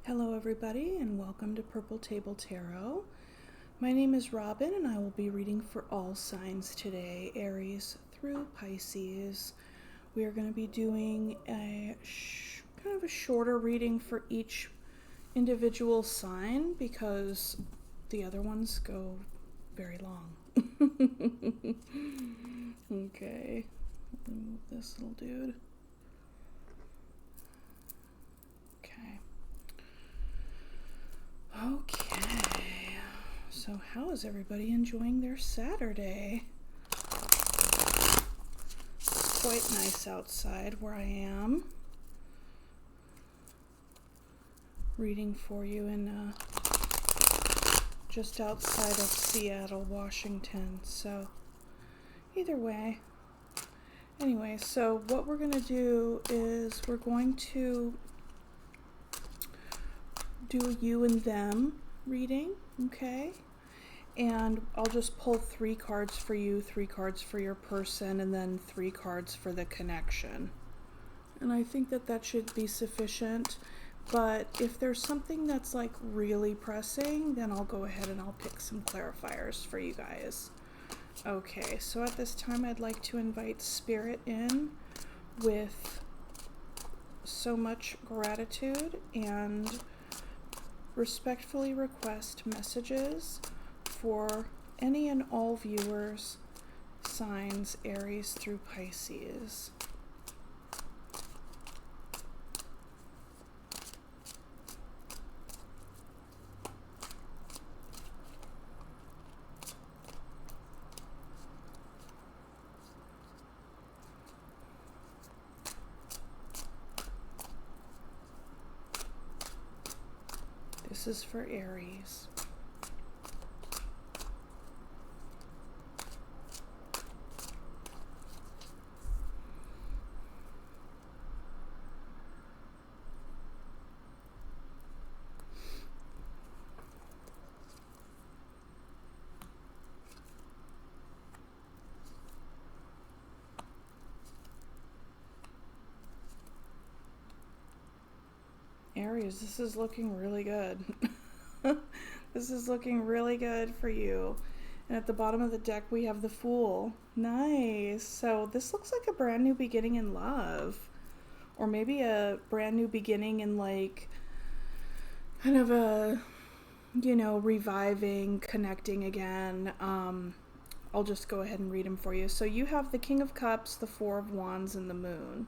Hello everybody and welcome to Purple Table Tarot. My name is Robin and I will be reading for all signs today, Aries through Pisces. We are going to be doing a kind of a shorter reading for each individual sign because the other ones go very long. Okay, remove this little dude. Okay, so how is everybody enjoying their Saturday? It's quite nice outside where I am. Reading for you in just outside of Seattle, Washington. So either way. Anyway, so what we're going to do is we're going to do a you and them reading, okay? And I'll just pull 3 cards for you, 3 cards for your person, and then 3 cards for the connection. And I think that should be sufficient, but if there's something that's like really pressing, then I'll go ahead and I'll pick some clarifiers for you guys. Okay, so at this time I'd like to invite Spirit in with so much gratitude and respectfully request messages for any and all viewers, signs Aries through Pisces. This is for Aries. Aries, this is looking really good. This is looking really good for you. And at the bottom of the deck, we have the Fool. Nice. So this looks like a brand new beginning in love. Or maybe a brand new beginning in like kind of a, reviving, connecting again. I'll just go ahead and read them for you. So you have the King of Cups, the Four of Wands, and the Moon.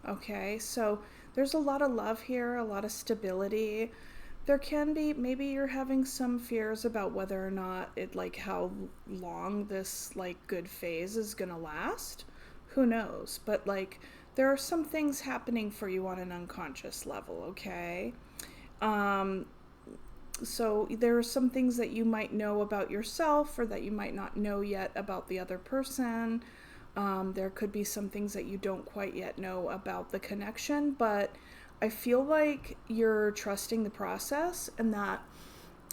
Okay, so there's a lot of love here, a lot of stability. There can be, maybe you're having some fears about whether or not how long this good phase is gonna last. Who knows? But there are some things happening for you on an unconscious level, okay? So there are some things that you might know about yourself or that you might not know yet about the other person. There could be some things that you don't quite yet know about the connection, but I feel like you're trusting the process and that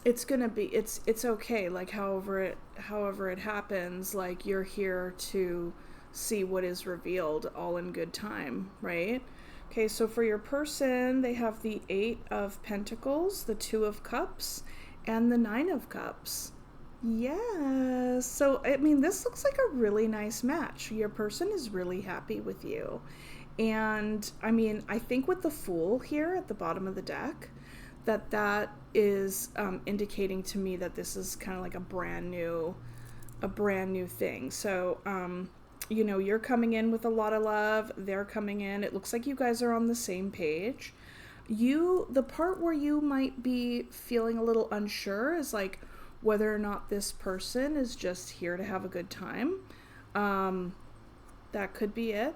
it's gonna be, it's okay. However it happens, you're here to see what is revealed all in good time, right? Okay, so for your person, they have the 8 of Pentacles, the 2 of Cups, and the 9 of Cups. Yes. So, I mean, this looks like a really nice match. Your person is really happy with you. And, I mean, I think with the Fool here at the bottom of the deck, that is indicating to me that this is kind of like a brand new thing. So, you're coming in with a lot of love. They're coming in. It looks like you guys are on the same page. The part where you might be feeling a little unsure is whether or not this person is just here to have a good time. That could be it,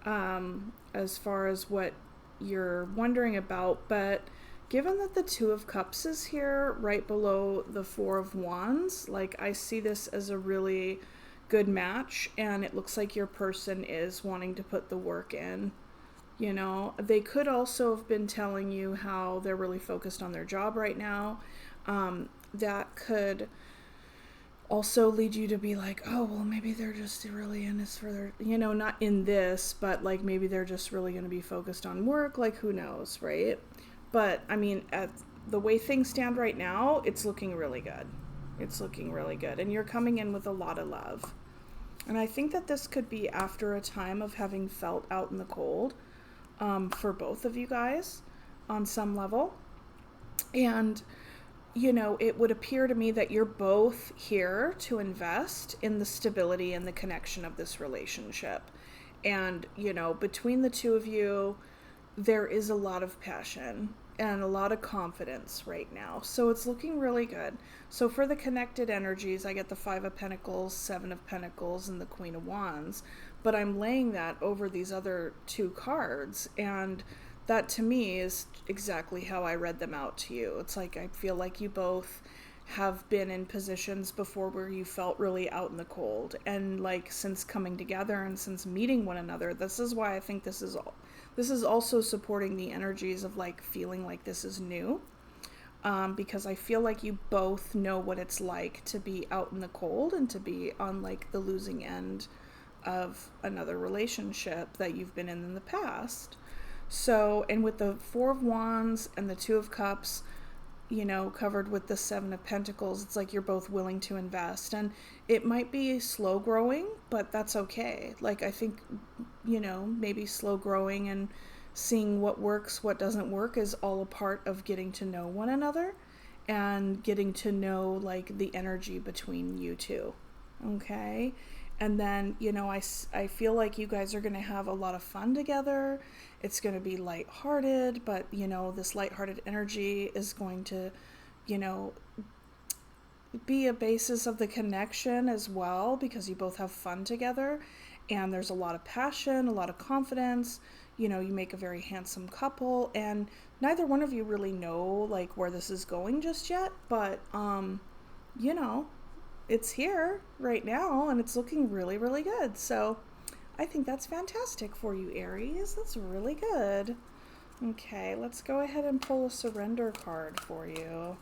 as far as what you're wondering about. But given that the 2 of Cups is here right below the 4 of Wands, I see this as a really good match, and it looks like your person is wanting to put the work in. They could also have been telling you how they're really focused on their job right now. That could also lead you to be like, oh, well, maybe they're just really in this for their, not in this, but maybe they're just really going to be focused on work. Who knows, right? But I mean, at the way things stand right now, it's looking really good. It's looking really good. And you're coming in with a lot of love. And I think that this could be after a time of having felt out in the cold, for both of you guys on some level. And, you know, it would appear to me that you're both here to invest in the stability and the connection of this relationship. And, you know, between the two of you, there is a lot of passion and a lot of confidence right now. So it's looking really good. So for the connected energies, I get the 5 of Pentacles, 7 of Pentacles, and the Queen of Wands. But I'm laying that over these other 2 cards. And that to me is exactly how I read them out to you. It's like I feel like you both have been in positions before where you felt really out in the cold. And like since coming together and since meeting one another, this is why I think this is also supporting the energies of like feeling like this is new, because I feel like you both know what it's like to be out in the cold and to be on like the losing end of another relationship that you've been in the past. So, and with the 4 of Wands and the 2 of Cups, you know, covered with the 7 of Pentacles, it's like you're both willing to invest. And it might be slow growing, but that's okay. Like, I think, you know, maybe slow growing and seeing what works, what doesn't work is all a part of getting to know one another and getting to know, like, the energy between you two. Okay? And then, you know, I feel like you guys are going to have a lot of fun together. It's going to be lighthearted, but, you know, this lighthearted energy is going to, you know, be a basis of the connection as well, because you both have fun together and there's a lot of passion, a lot of confidence. You know, you make a very handsome couple, and neither one of you really know, like, where this is going just yet, but, you know, it's here right now and it's looking really, really good. So I think that's fantastic for you, Aries. That's really good. Okay, let's go ahead and pull a surrender card for you.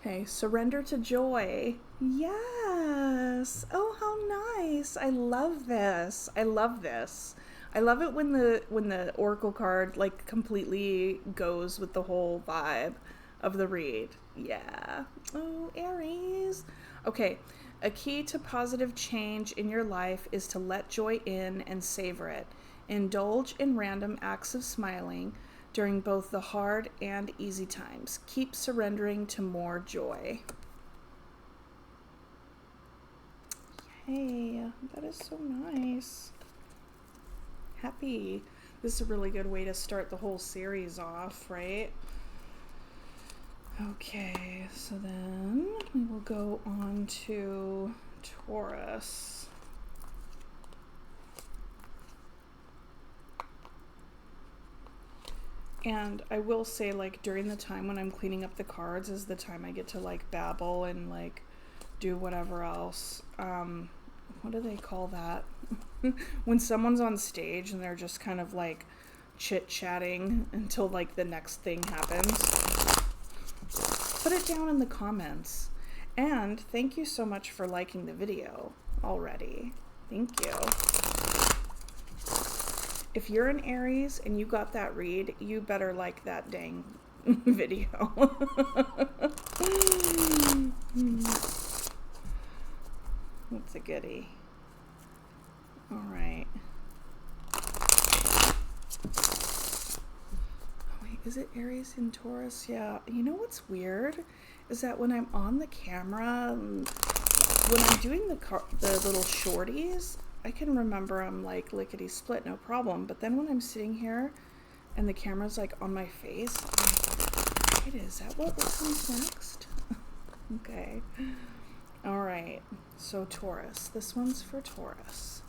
Okay, surrender to joy. Yes. Oh, how nice. I love this. I love this. I love it when the oracle card like completely goes with the whole vibe of the read. Yeah. Oh, Aries. Okay. A key to positive change in your life is to let joy in and savor it. Indulge in random acts of smiling during both the hard and easy times. Keep surrendering to more joy. Yay, that is so nice. Happy. This is a really good way to start the whole series off, right? Okay, so then we will go on to Taurus. And I will say, like, during the time when I'm cleaning up the cards is the time I get to, like, babble and, like, do whatever else. What do they call that? When someone's on stage and they're just kind of, like, chit-chatting until, like, the next thing happens. Put it down in the comments. And thank you so much for liking the video already. Thank you. If you're an Aries and you got that read, you better like that dang video. That's a goodie. All right. Oh, wait, is it Aries and Taurus? Yeah. You know what's weird is that when I'm on the camera, when I'm doing the little shorties, I can remember I'm like lickety split, no problem. But then when I'm sitting here and the camera's like on my face, I'm like, wait, is that what comes next? Okay. All right. So Taurus. This one's for Taurus.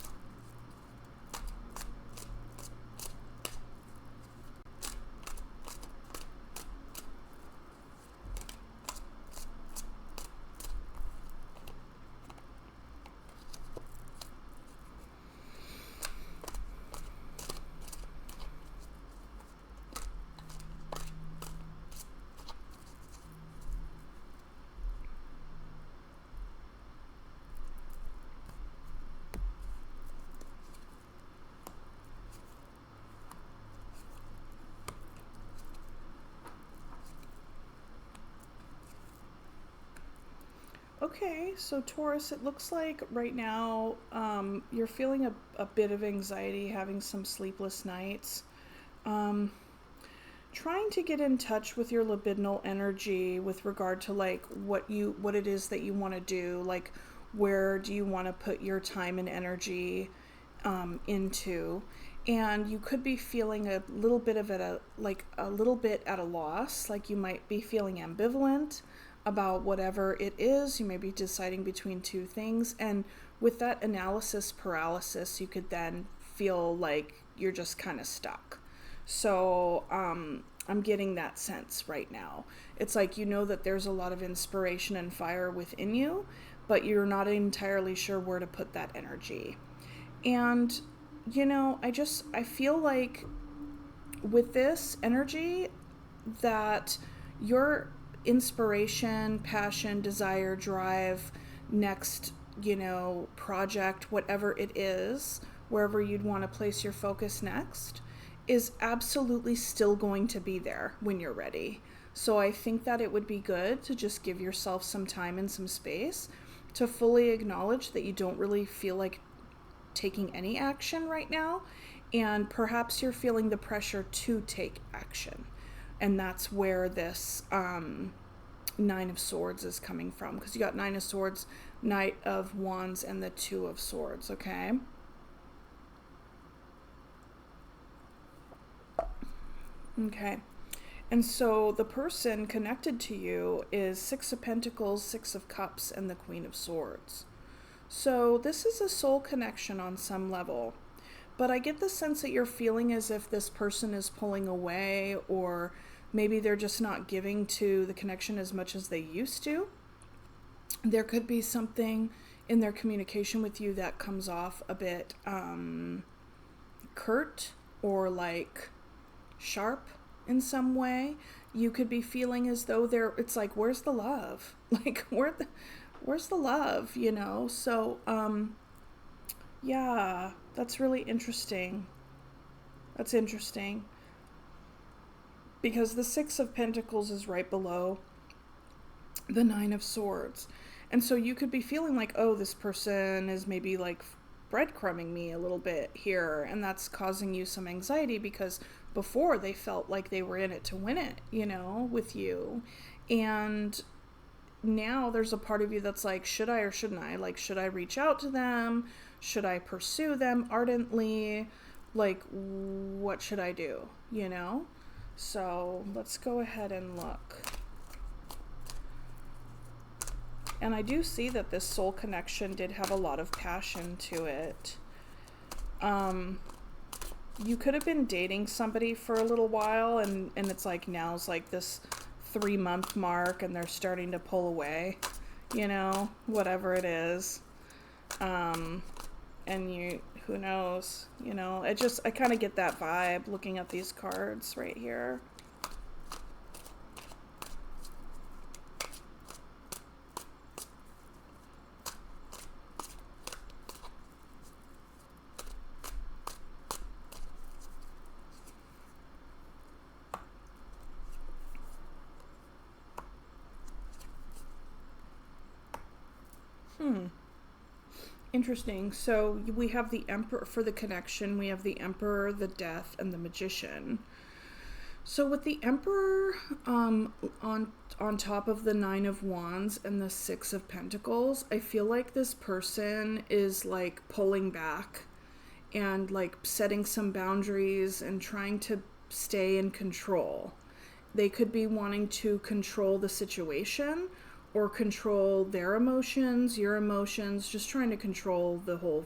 Okay, so Taurus, it looks like right now you're feeling a bit of anxiety, having some sleepless nights. Um, Trying to get in touch with your libidinal energy with regard to like what it is that you want to do, like where do you want to put your time and energy into. And you could be feeling a little bit of it, a little bit at a loss, like you might be feeling ambivalent about whatever it is. You may be deciding between two things, and with that analysis paralysis, you could then feel like you're just kind of stuck. So I'm getting that sense right now. It's like you know that there's a lot of inspiration and fire within you, but you're not entirely sure where to put that energy. And, I feel like with this energy that your inspiration, passion, desire, drive, next, project, whatever it is, wherever you'd want to place your focus next, is absolutely still going to be there when you're ready. So I think that it would be good to just give yourself some time and some space to fully acknowledge that you don't really feel like taking any action right now, and perhaps you're feeling the pressure to take action. And that's where this Nine of Swords is coming from, because you got Nine of Swords, Knight of Wands, and the Two of Swords, okay? Okay. And so the person connected to you is Six of Pentacles, Six of Cups, and the Queen of Swords. So this is a soul connection on some level. But I get the sense that you're feeling as if this person is pulling away, or maybe they're just not giving to the connection as much as they used to. There could be something in their communication with you that comes off a bit curt or like sharp in some way. You could be feeling as though it's like, where's the love? Like, where's the love, So, yeah, that's really interesting. That's interesting. Because the Six of Pentacles is right below the Nine of Swords. And so you could be feeling like, oh, this person is maybe like breadcrumbing me a little bit here. And that's causing you some anxiety because before they felt like they were in it to win it, with you. And now there's a part of you that's like, should I or shouldn't I? Like, should I reach out to them? Should I pursue them ardently? Like, what should I do? So let's go ahead and look. And I do see that this soul connection did have a lot of passion to it. You could have been dating somebody for a little while, and it's like now's like this 3-month mark and they're starting to pull away, whatever it is. And who knows, I kind of get that vibe looking at these cards right here. Interesting. So we have the Emperor for the connection. We have the Emperor, the Death, and the Magician. So with the Emperor on top of the Nine of Wands and the Six of Pentacles, I feel like this person is like pulling back and like setting some boundaries and trying to stay in control. They could be wanting to control the situation or control their emotions, your emotions, just trying to control the whole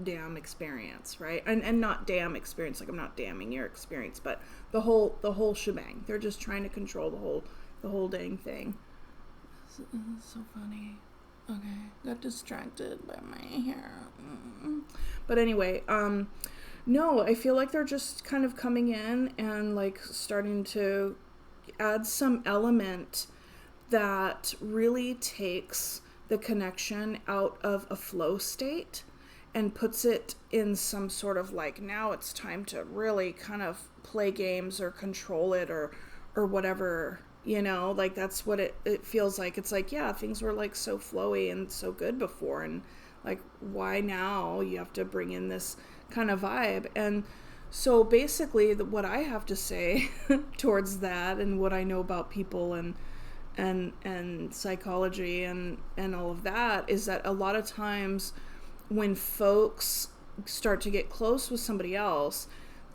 damn experience, right? And not damn experience, like I'm not damning your experience, but the whole shebang. They're just trying to control the whole dang thing. It's so funny. Okay, got distracted by my hair. But anyway, no, I feel like they're just kind of coming in and like starting to add some element that really takes the connection out of a flow state and puts it in some sort of like, now it's time to really kind of play games or control it or whatever You know, like that's what it feels like. It's like, yeah, things were like so flowy and so good before, and like, why now you have to bring in this kind of vibe? And so basically what I have to say towards that, and what I know about people and psychology and all of that, is that a lot of times when folks start to get close with somebody else,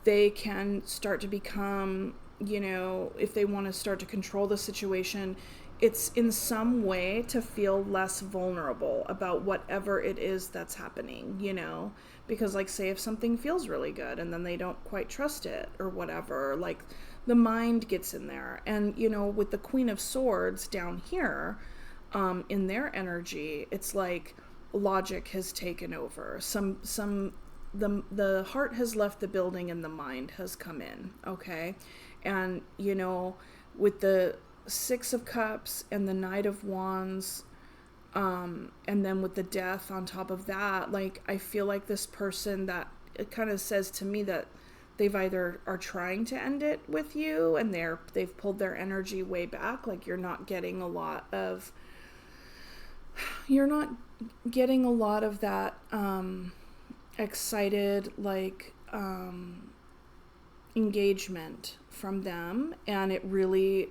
they can start to become, you know, if they want to start to control the situation, it's in some way to feel less vulnerable about whatever it is that's happening, you know, because like, say if something feels really good and then they don't quite trust it or whatever, like the mind gets in there. And, you know, with the Queen of Swords down here, in their energy, it's like logic has taken over. The heart has left the building and the mind has come in, okay? And, you know, with the Six of Cups and the Knight of Wands, and then with the Death on top of that, like, I feel like this person, that it kind of says to me that they've either are trying to end it with you and they've pulled their energy way back. Like, you're not getting a lot of that excited, like, engagement from them, and it really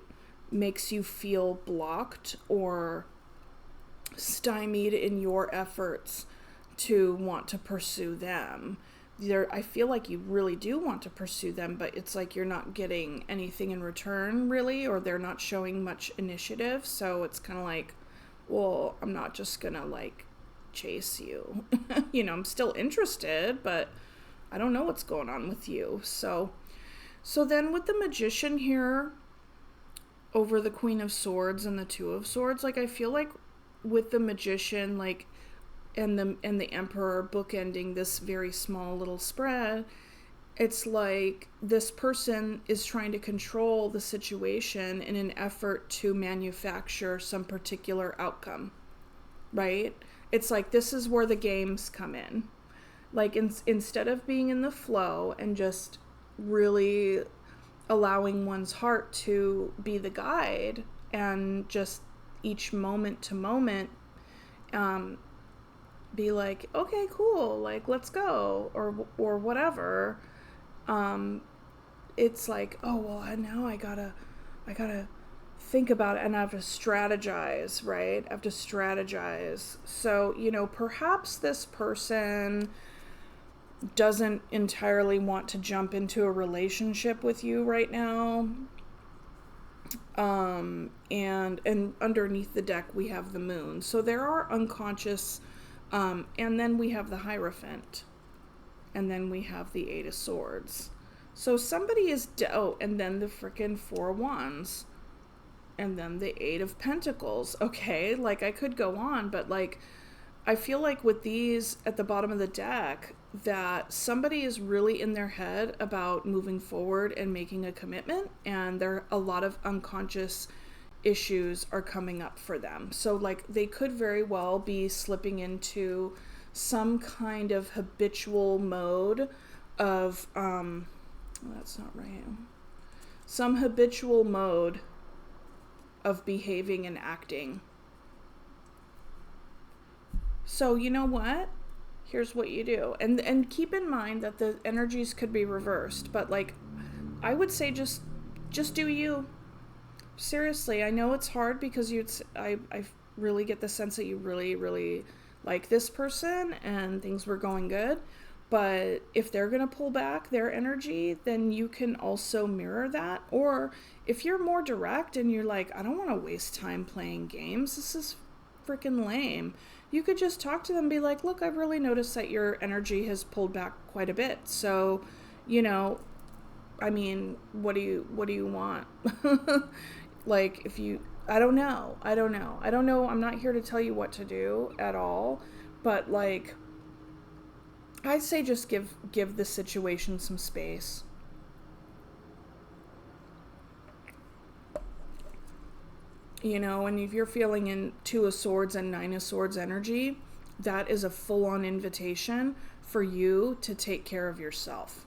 makes you feel blocked or stymied in your efforts to want to pursue them. I feel like you really do want to pursue them, but it's like you're not getting anything in return, really, or they're not showing much initiative. So it's kind of like, well, I'm not just gonna like chase you. You know, I'm still interested, but I don't know what's going on with you. So then with the Magician here over the Queen of Swords and the Two of Swords, like, I feel like with the Magician, like, and the Emperor bookending this very small little spread, it's like this person is trying to control the situation in an effort to manufacture some particular outcome, right? It's like, this is where the games come in. Like, instead of being in the flow and just really allowing one's heart to be the guide and just each moment to moment be like, okay, cool, like, let's go, or whatever. It's like, oh, well, now I gotta think about it, and I have to strategize, right? I have to strategize. So, you know, perhaps this person doesn't entirely want to jump into a relationship with you right now. And underneath the deck we have the Moon. So there are unconscious, and then we have the Hierophant, and then we have the Eight of Swords. So somebody is and then the frickin' Four of Wands, and then the Eight of Pentacles. Okay, like, I could go on, but like, I feel like with these at the bottom of the deck, that somebody is really in their head about moving forward and making a commitment, and there are a lot of unconscious issues are coming up for them. So like, they could very well be slipping into some kind of habitual mode of that's not right. Some habitual mode of behaving and acting. So you know what? Here's what you do. And keep in mind that the energies could be reversed, but like, I would say just do you. Seriously, I know it's hard because I really get the sense that you really, really like this person and things were going good. But if they're going to pull back their energy, then you can also mirror that. Or if you're more direct and you're like, I don't want to waste time playing games, this is freaking lame, you could just talk to them and be like, look, I've really noticed that your energy has pulled back quite a bit. So, you know, I mean, what do you want? Like, if you, I don't know. I'm not here to tell you what to do at all. But like, I'd say just give the situation some space. You know, and if you're feeling in Two of Swords and Nine of Swords energy, that is a full-on invitation for you to take care of yourself.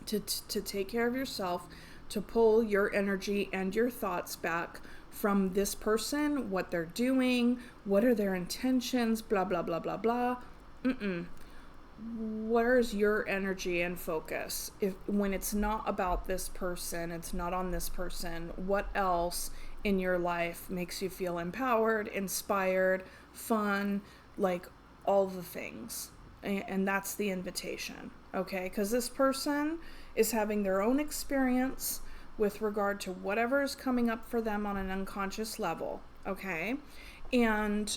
To take care of yourself, to pull your energy and your thoughts back from this person, what they're doing, what are their intentions, blah, blah, blah, blah, blah. Where's your energy and focus? When it's not about this person, it's not on this person, what else in your life makes you feel empowered, inspired, fun, like all the things? And that's the invitation, okay? Because this person is having their own experience with regard to whatever is coming up for them on an unconscious level, okay? And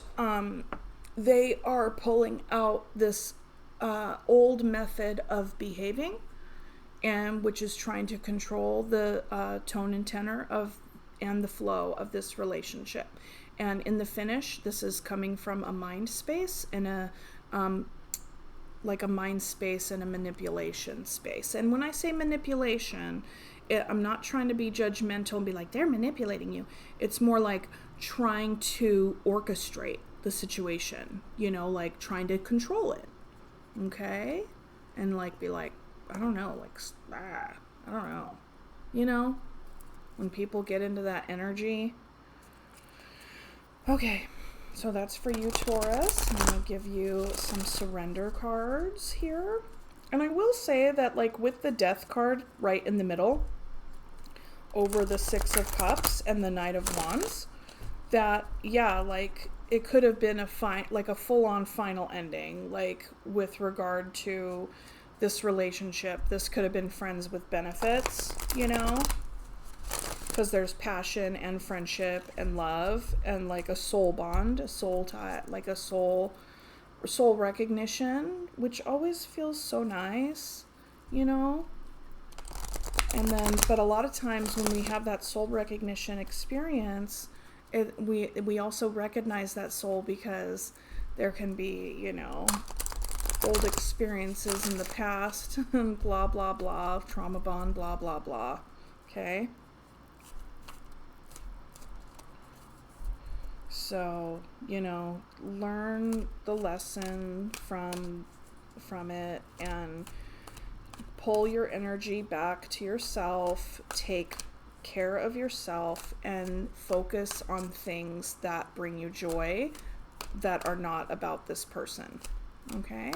they are pulling out this old method of behaving, and which is trying to control the tone and tenor of and the flow of this relationship. And in the finish, this is coming from a mind space and a like a mind space and a manipulation space. And when I say manipulation, I'm not trying to be judgmental and be like, they're manipulating you. It's more like trying to orchestrate the situation, you know, like trying to control it. Okay? And like be like, I don't know, like, I don't know. You know? When people get into that energy. Okay. So that's for you, Taurus. I'm going to give you some surrender cards here. And I will say that, like, with the Death card right in the middle, over the Six of Cups and the Knight of Wands, that, yeah, like, it could have been a full-on final ending, like, with regard to this relationship. This could have been friends with benefits, you know? Because there's passion and friendship and love and like a soul bond, a soul tie, like a soul recognition, which always feels so nice, you know? And then, but a lot of times when we have that soul recognition experience, we also recognize that soul because there can be, you know, old experiences in the past, and blah, blah, blah, trauma bond, blah, blah, blah. Okay? So, you know, learn the lesson from it and pull your energy back to yourself, take care of yourself, and focus on things that bring you joy that are not about this person. Okay?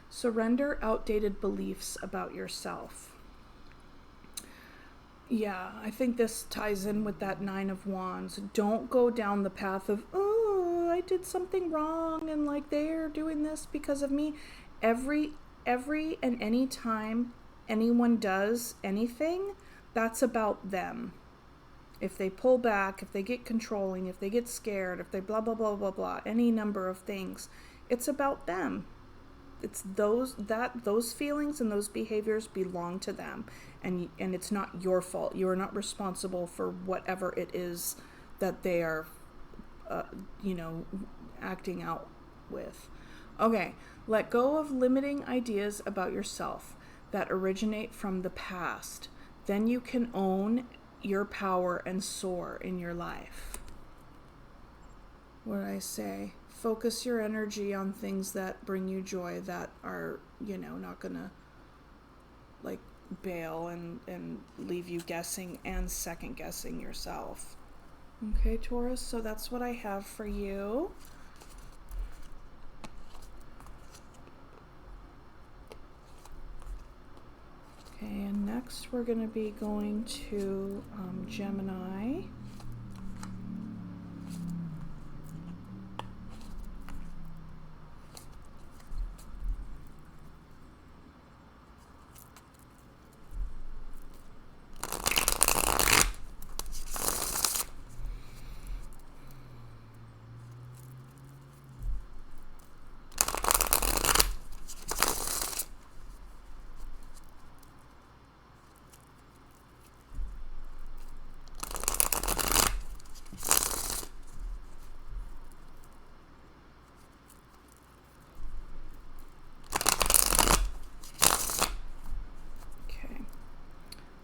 Surrender outdated beliefs about yourself. Yeah, I think this ties in with that Nine of Wands. Don't go down the path of, oh, I did something wrong and like they're doing this because of me. Every and any time anyone does anything, that's about them. If they pull back, if they get controlling, if they get scared, if they blah, blah, blah, blah, blah, any number of things, it's about them. It's those feelings and those behaviors belong to them, and it's not your fault. You are not responsible for whatever it is that they are, acting out with. Okay, let go of limiting ideas about yourself that originate from the past. Then you can own your power and soar in your life. What did I say? Focus your energy on things that bring you joy, that are, not gonna like bail and leave you guessing and second guessing yourself. Okay, Taurus, so that's what I have for you. Okay, and next we're gonna be going to Gemini.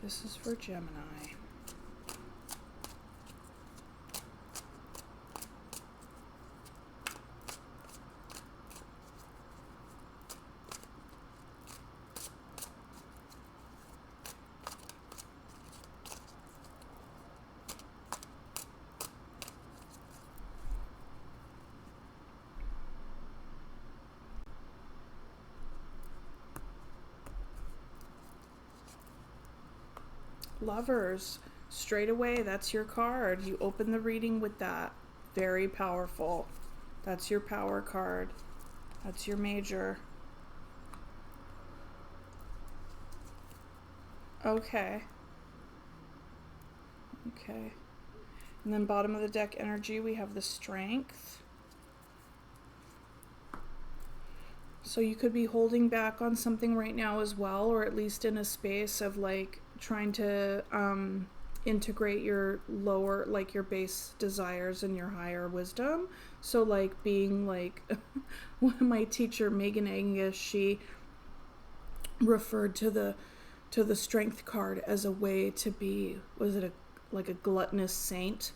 This is for Gemini. Lovers. Straight away, that's your card. You open the reading with that. Very powerful. That's your power card. That's your major. Okay. Okay. And then bottom of the deck energy, we have the Strength. So you could be holding back on something right now as well, or at least in a space of like trying to integrate your lower, like your base desires and your higher wisdom. So like being like, one of my teacher, Megan Angus, she referred to the Strength card as a way to be, was it like a gluttonous saint?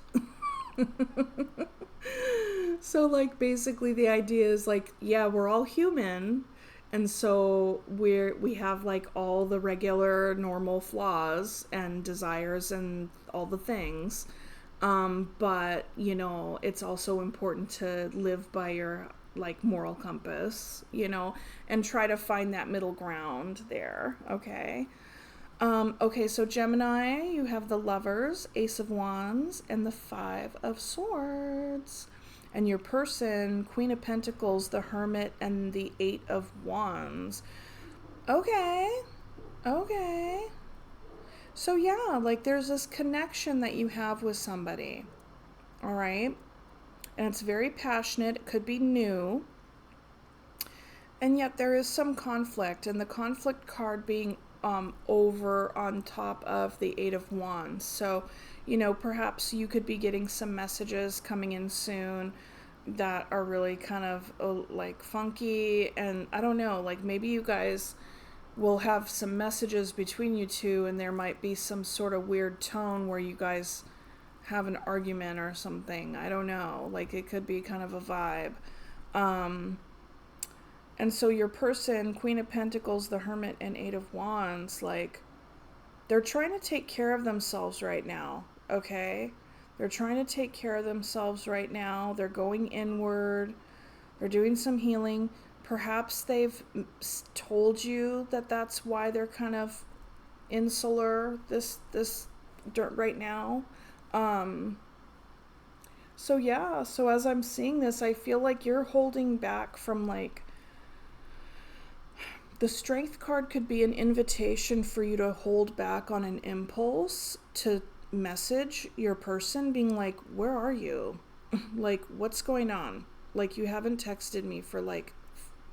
So like basically the idea is like, yeah, we're all human, and so we have like all the regular normal flaws and desires and all the things, but you know, it's also important to live by your like moral compass, you know, and try to find that middle ground there. Okay. Okay, so Gemini, you have the Lovers, Ace of Wands, and the Five of Swords. And your person, Queen of Pentacles, the Hermit, and the Eight of Wands. Okay. Okay. So yeah, like there's this connection that you have with somebody. All right? And it's very passionate. It could be new. And yet there is some conflict. And the conflict card being over on top of the Eight of Wands. So, you know, perhaps you could be getting some messages coming in soon that are really kind of like funky, and I don't know, like maybe you guys will have some messages between you two and there might be some sort of weird tone where you guys have an argument or something. I don't know, like it could be kind of a vibe. And so your person, Queen of Pentacles, the Hermit, and Eight of Wands, like, they're trying to take care of themselves right now, okay? They're trying to take care of themselves right now. They're going inward. They're doing some healing. Perhaps they've told you that that's why they're kind of insular this right now. So yeah, so as I'm seeing this, I feel like you're holding back from like, the Strength card could be an invitation for you to hold back on an impulse to message your person, being like, where are you? Like, what's going on? Like, you haven't texted me for like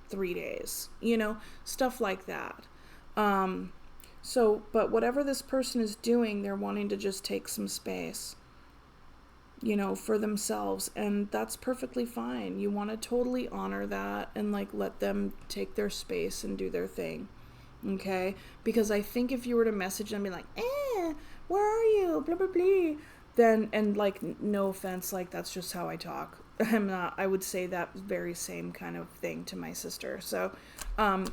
3 days, you know, stuff like that. So, but whatever this person is doing, they're wanting to just take some space, you know, for themselves, and that's perfectly fine. You want to totally honor that and like let them take their space and do their thing, okay? Because I think if you were to message them and be like, where are you, blah blah blah, then, and like, no offense, like that's just how I talk. I would say that very same kind of thing to my sister. So but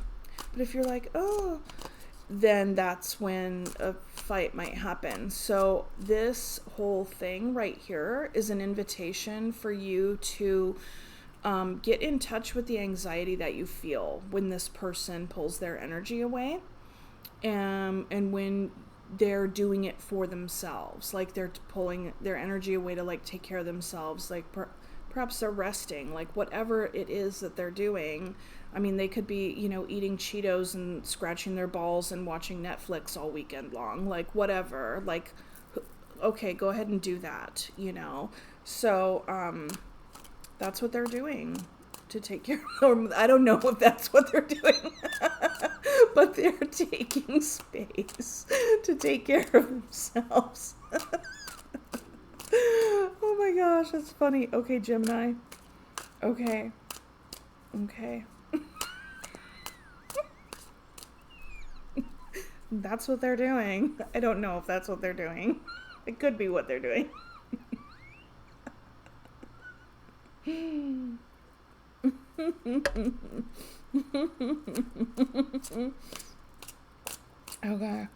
if you're like, oh, then that's when a fight might happen. So this whole thing right here is an invitation for you to get in touch with the anxiety that you feel when this person pulls their energy away, and when they're doing it for themselves, like they're pulling their energy away to like take care of themselves, like perhaps they're resting, like whatever it is that they're doing. I mean, they could be, you know, eating Cheetos and scratching their balls and watching Netflix all weekend long, like whatever, like, okay, go ahead and do that, you know? So, that's what they're doing to take care of, I don't know if that's what they're doing, but they're taking space to take care of themselves. Oh my gosh, that's funny. Okay, Gemini. Okay. That's what they're doing. I don't know if that's what they're doing. It could be what they're doing. Okay.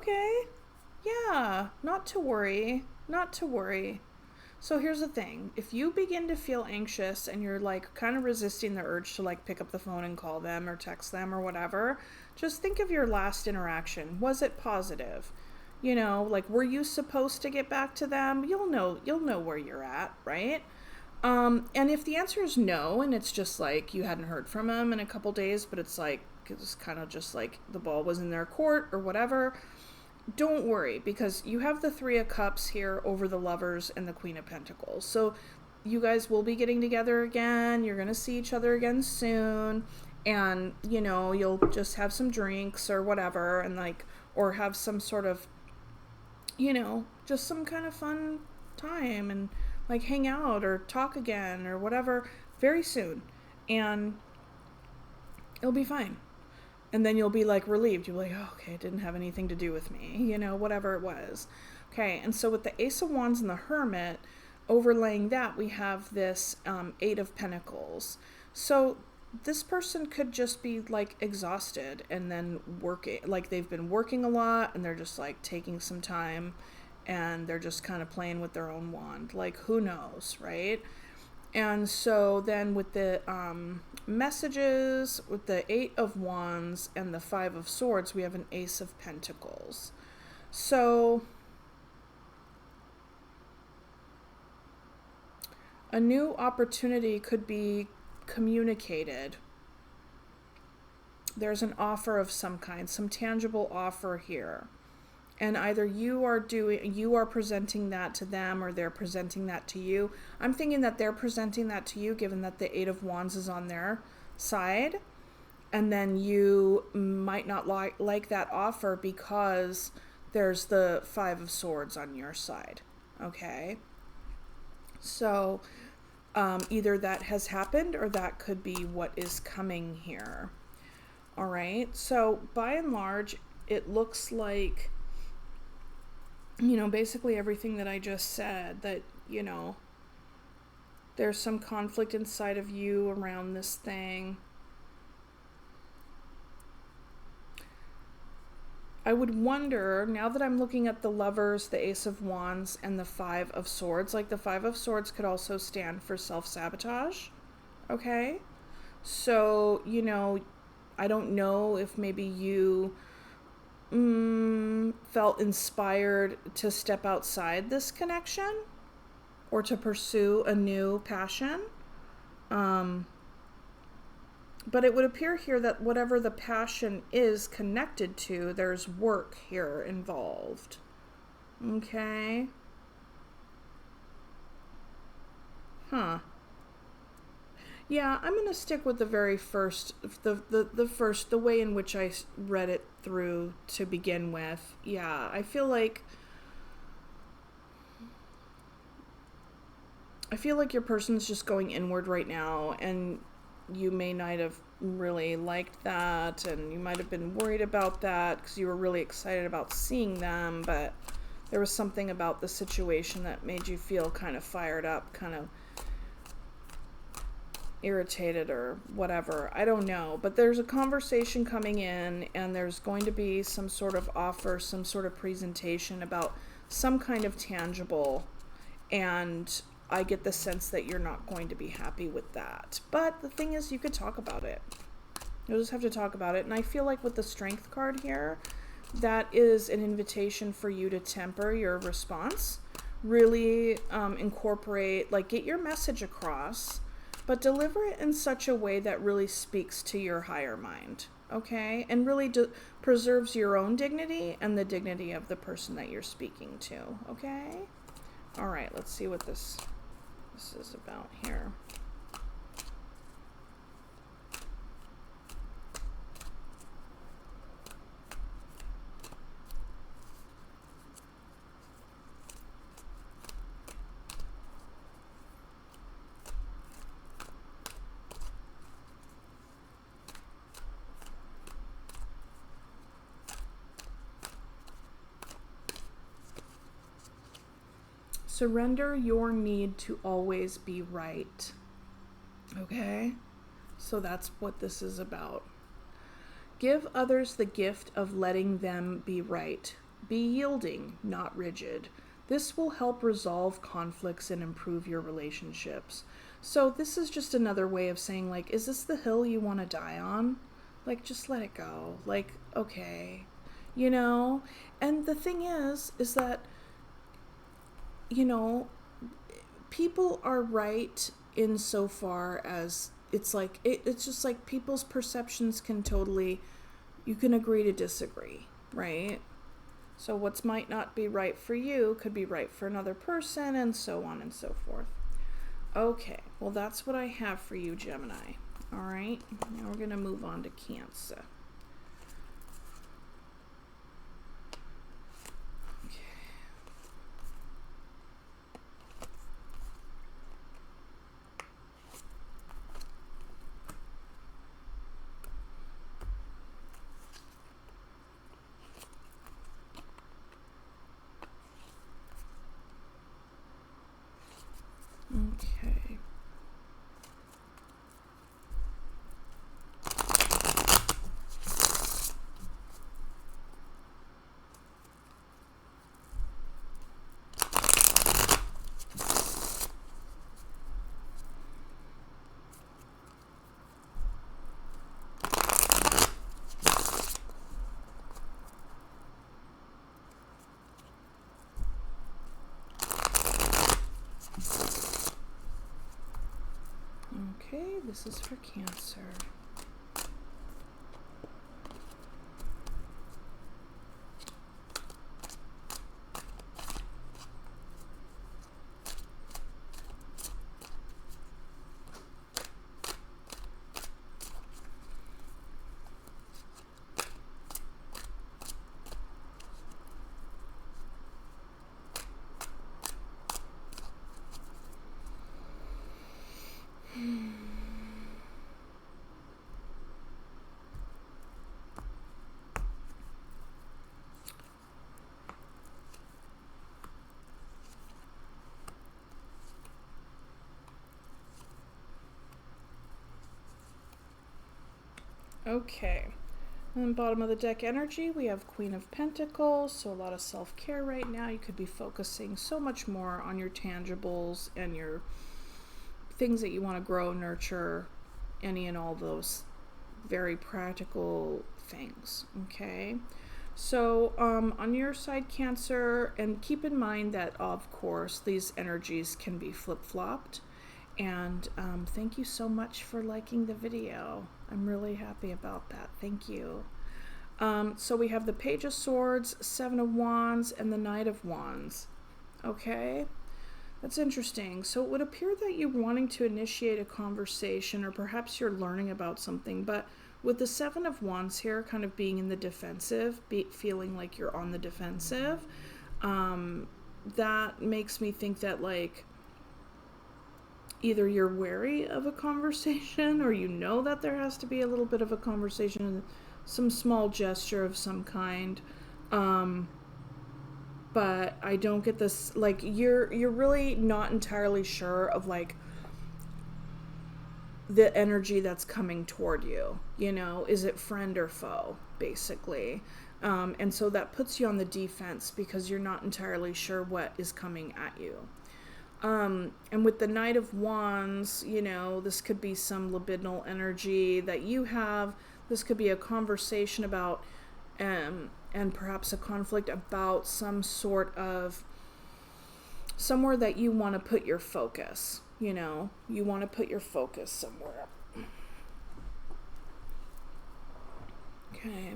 Okay. Yeah, not to worry. Not to worry. So here's the thing. If you begin to feel anxious and you're like kind of resisting the urge to like pick up the phone and call them or text them or whatever, just think of your last interaction. Was it positive? You know, like were you supposed to get back to them? You'll know where you're at, right? And if the answer is no, and it's just like you hadn't heard from them in a couple days, but it's like it's kind of just like the ball was in their court or whatever, don't worry, because you have the Three of Cups here over the Lovers and the Queen of Pentacles. So you guys will be getting together again. You're going to see each other again soon. And, you know, you'll just have some drinks or whatever, and like, or have some sort of, you know, just some kind of fun time and like hang out or talk again or whatever very soon. And it'll be fine. And then you'll be like relieved. You'll be like, oh, okay, it didn't have anything to do with me, you know, whatever it was. Okay, and so with the Ace of Wands and the Hermit, overlaying that, we have this Eight of Pentacles. So this person could just be like exhausted and then working, like they've been working a lot and they're just like taking some time and they're just kind of playing with their own wand. Like, who knows, right? And so then with the messages, with the Eight of Wands and the Five of Swords, we have an Ace of Pentacles. So a new opportunity could be communicated. There's an offer of some kind, some tangible offer here. And either you are presenting that to them or they're presenting that to you. I'm thinking that they're presenting that to you, given that the Eight of Wands is on their side. And then you might not like that offer because there's the Five of Swords on your side. Okay? So either that has happened or that could be what is coming here. All right? So by and large, it looks like, you know, basically everything that I just said, that, you know, there's some conflict inside of you around this thing. I would wonder, now that I'm looking at the Lovers, the Ace of Wands, and the Five of Swords, like the Five of Swords could also stand for self-sabotage, okay? So, you know, I don't know if maybe you felt inspired to step outside this connection or to pursue a new passion. But it would appear here that whatever the passion is connected to, there's work here involved. Okay. Huh. Yeah, I'm going to stick with the very first, the way in which I read it through to begin with. Yeah, I feel like your person's just going inward right now, and you may not have really liked that, and you might have been worried about that because you were really excited about seeing them, but there was something about the situation that made you feel kind of fired up, kind of irritated or whatever. I don't know, but there's a conversation coming in, and there's going to be some sort of offer, some sort of presentation about some kind of tangible, and I get the sense that you're not going to be happy with that. But the thing is, you could talk about it. You'll just have to talk about it. And I feel like with the Strength card here, that is an invitation for you to temper your response. Really incorporate, like, get your message across, but deliver it in such a way that really speaks to your higher mind, okay? And really preserves your own dignity and the dignity of the person that you're speaking to, okay? All right, let's see what this is about here. Surrender your need to always be right. Okay? So that's what this is about. Give others the gift of letting them be right. Be yielding, not rigid. This will help resolve conflicts and improve your relationships. So this is just another way of saying, like, is this the hill you want to die on? Like, just let it go. Like, okay, you know? And the thing is that, you know, people are right in so far as it's like, it's just like people's perceptions can totally, you can agree to disagree, right? So what might not be right for you could be right for another person, and so on and so forth. Okay, well, that's what I have for you, Gemini. All right, now we're going to move on to Cancer. Okay. Okay, this is for Cancer. Okay, and bottom of the deck energy, we have Queen of Pentacles, so a lot of self-care right now. You could be focusing so much more on your tangibles and your things that you want to grow, nurture, any and all those very practical things, okay? So on your side, Cancer, and keep in mind that, of course, these energies can be flip-flopped. And thank you so much for liking the video. I'm really happy about that. Thank you. So we have the Page of Swords, Seven of Wands, and the Knight of Wands. Okay, that's interesting. So it would appear that you're wanting to initiate a conversation, or perhaps you're learning about something. But with the Seven of Wands here kind of being in the defensive, feeling like you're on the defensive, that makes me think that, like, either you're wary of a conversation, or you know that there has to be a little bit of a conversation, some small gesture of some kind. But I don't get this, like, you're really not entirely sure of, like, the energy that's coming toward you. You know, is it friend or foe, basically? And so that puts you on the defense because you're not entirely sure what is coming at you. And with the Knight of Wands, you know, this could be some libidinal energy that you have. This could be a conversation about, and perhaps a conflict about some sort of, somewhere that you want to put your focus, you know, you want to put your focus somewhere. Okay.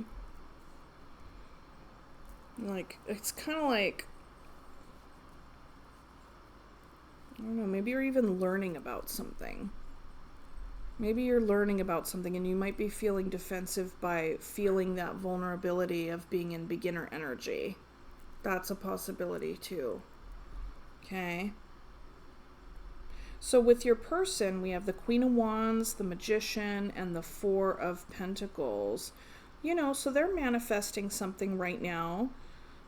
Like, it's kind of like, I don't know, maybe you're even learning about something. Maybe you're learning about something and you might be feeling defensive by feeling that vulnerability of being in beginner energy. That's a possibility too. Okay. So with your person, we have the Queen of Wands, the Magician, and the Four of Pentacles. You know, so they're manifesting something right now.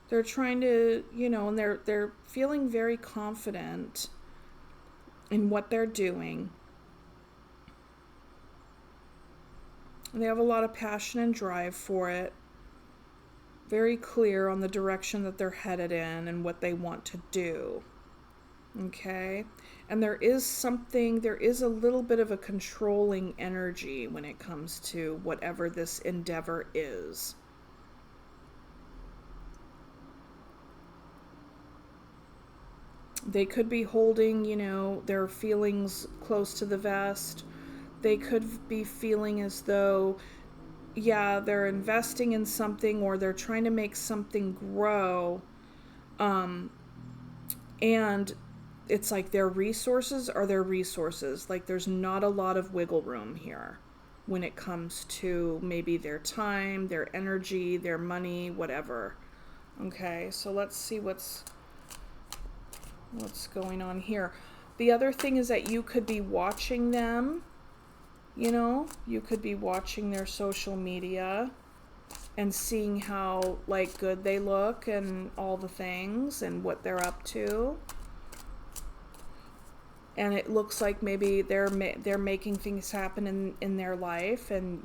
They're trying to, you know, and they're feeling very confident in what they're doing. And they have a lot of passion and drive for it. very clear on the direction that they're headed in and what they want to do. Okay? And there is a little bit of a controlling energy when it comes to whatever this endeavor is. They could be holding, their feelings close to the vest. They could be feeling as though, yeah, they're investing in something or they're trying to make something grow. And it's like their resources are their resources. Like there's not a lot of wiggle room here when it comes to maybe their time, their energy, their money, whatever. Okay, so let's see what's going on here. The other thing is that you could be watching them, you could be watching their social media and seeing how like good they look and all the things and what they're up to. And it looks like maybe they're making things happen in their life, and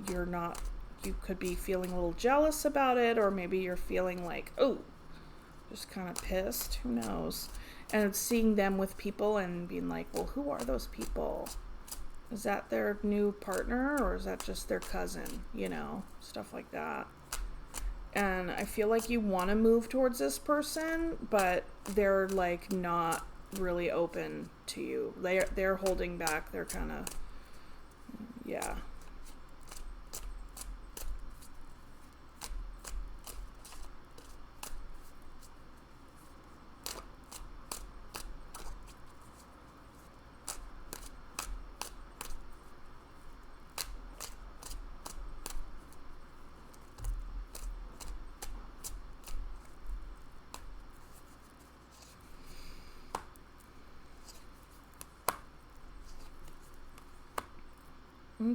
you could be feeling a little jealous about it, or maybe you're feeling like, oh, just kind of pissed, who knows. And seeing them with people and being like, well, who are those people? Is that their new partner or is that just their cousin? Stuff like that. And I feel like you want to move towards this person, but they're like not really open to you. They're holding back. They're kind of, yeah.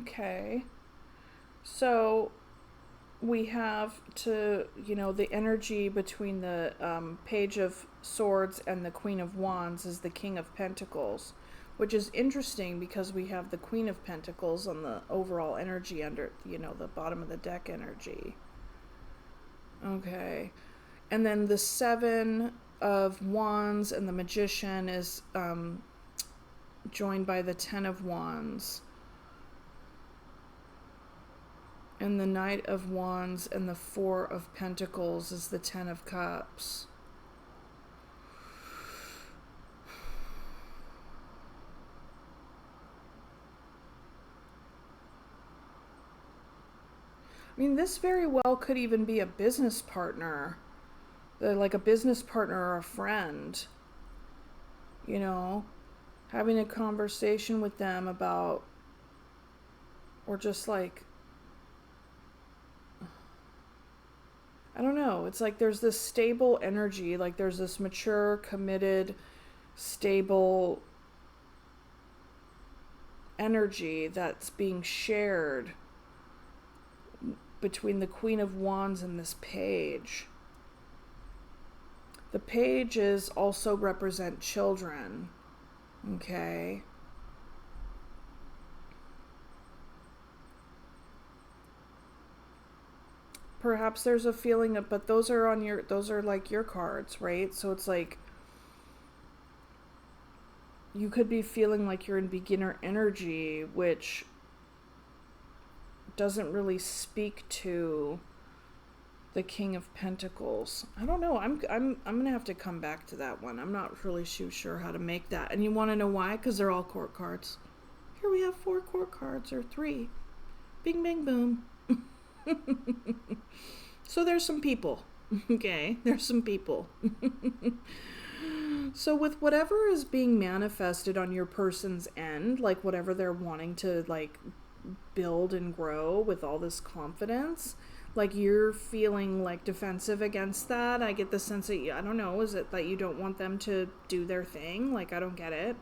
Okay, so we have the energy between the Page of Swords and the Queen of Wands is the King of Pentacles, which is interesting because we have the Queen of Pentacles on the overall energy under, the bottom of the deck energy. Okay, and then the Seven of Wands and the Magician is joined by the Ten of Wands. And the Knight of Wands and the Four of Pentacles is the Ten of Cups. I mean, this very well could even be a business partner. Like a business partner or a friend. Having a conversation with them about, or just like, I don't know. It's like there's this stable energy, like there's this mature, committed, stable energy that's being shared between the Queen of Wands and this Page. The Pages also represent children, okay? Perhaps there's a feeling of, but those are like your cards, right? So it's like you could be feeling like you're in beginner energy, which doesn't really speak to the King of Pentacles. I don't know. I'm gonna have to come back to that one. I'm not really sure how to make that. And you want to know why? Because they're all court cards. Here we have 4 court cards, or 3. Bing, bang, boom. So there's some people. Okay, there's some people. So with whatever is being manifested on your person's end, like whatever they're wanting to like build and grow with all this confidence, like you're feeling like defensive against that. I get the sense that, I don't know, is it that you don't want them to do their thing? Like, I don't get it.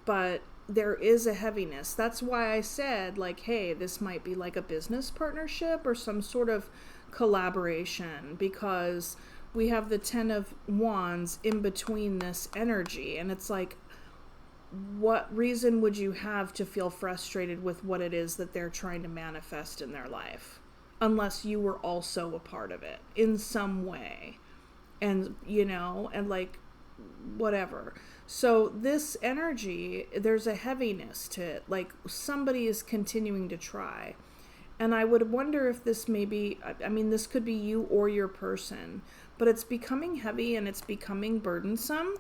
But there is a heaviness. That's why I said, like, hey, this might be like a business partnership or some sort of collaboration, because we have the Ten of Wands in between this energy. And it's like, what reason would you have to feel frustrated with what it is that they're trying to manifest in their life? unless you were also a part of it in some way. And, you know, and like, whatever. So this energy, there's a heaviness to it. Like somebody is continuing to try. And I would wonder if this maybe, I mean, this could be you or your person, but it's becoming heavy and it's becoming burdensome.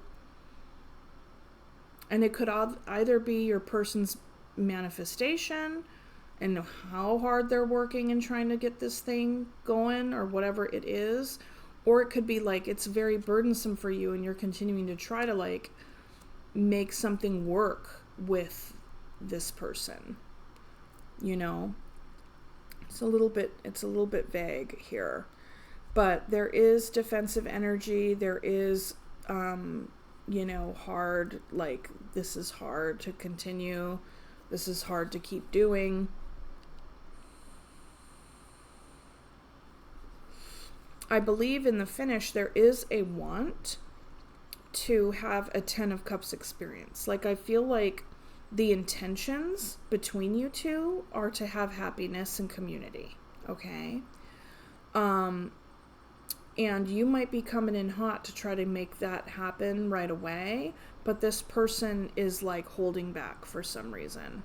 And it could either be your person's manifestation and how hard they're working and trying to get this thing going or whatever it is. Or it could be like it's very burdensome for you and you're continuing to try to like make something work with this person. You know, it's a little bit vague here. But there is defensive energy. There is you know, hard, like this is hard to continue. This is hard to keep doing. I believe in the finish there is a want to have a 10 of Cups experience. Like I feel like the intentions between you two are to have happiness and community. Okay? And you might be coming in hot to try to make that happen right away, but this person is like holding back for some reason.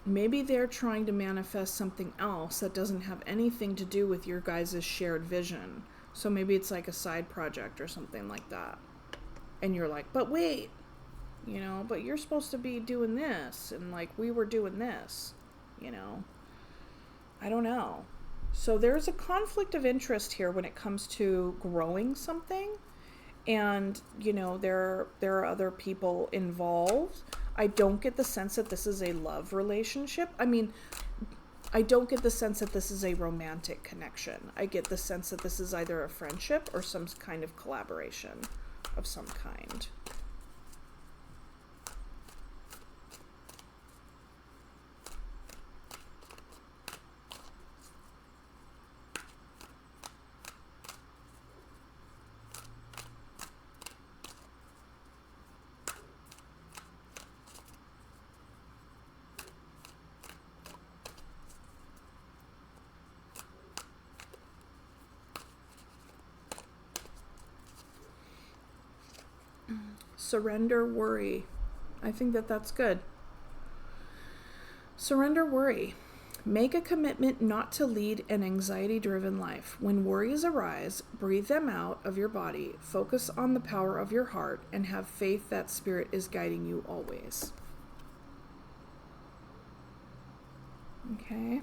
Maybe they're trying to manifest something else that doesn't have anything to do with your guys' shared vision. So maybe it's like a side project or something like that. And you're like, but wait, you know, but you're supposed to be doing this. And like, we were doing this, you know. I don't know. So there's a conflict of interest here when it comes to growing something. And, you know, there are other people involved. I don't get the sense that this is a love relationship. I mean, I don't get the sense that this is a romantic connection. I get the sense that this is either a friendship or some kind of collaboration of some kind. Surrender worry. I think that that's good. Surrender worry. Make a commitment not to lead an anxiety-driven life. When worries arise, breathe them out of your body, focus on the power of your heart, and have faith that Spirit is guiding you always. Okay.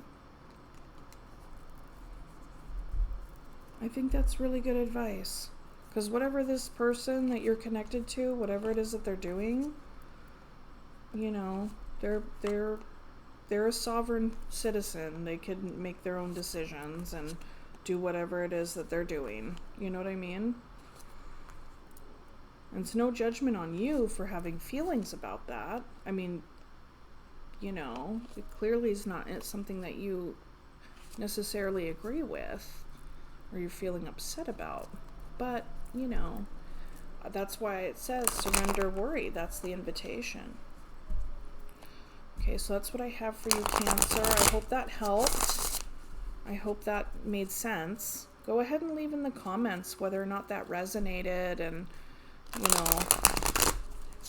I think that's really good advice. Because whatever this person that you're connected to, whatever it is that they're doing, you know, they're a sovereign citizen. They can make their own decisions and do whatever it is that they're doing. You know what I mean? And it's no judgment on you for having feelings about that. I mean, you know, it clearly is not something that you necessarily agree with or you're feeling upset about. But, you know, that's why it says surrender worry. That's the invitation. Okay, so that's what I have for you, Cancer. I hope that helped. I hope that made sense. Go ahead and leave in the comments whether or not that resonated and, you know.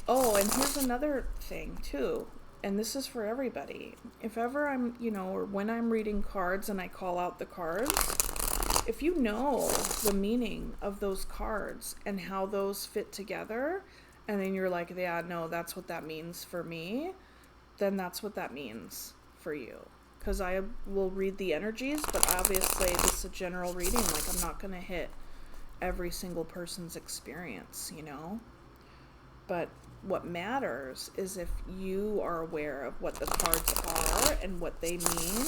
Oh, and here's another thing, too. And this is for everybody. If ever I'm, you know, or when I'm reading cards and I call out the cards, if you know the meaning of those cards and how those fit together, and then you're like, yeah, no, that's what that means for me, then that's what that means for you. Because I will read the energies, but obviously this is a general reading. Like, I'm not going to hit every single person's experience, you know? But what matters is if you are aware of what the cards are and what they mean,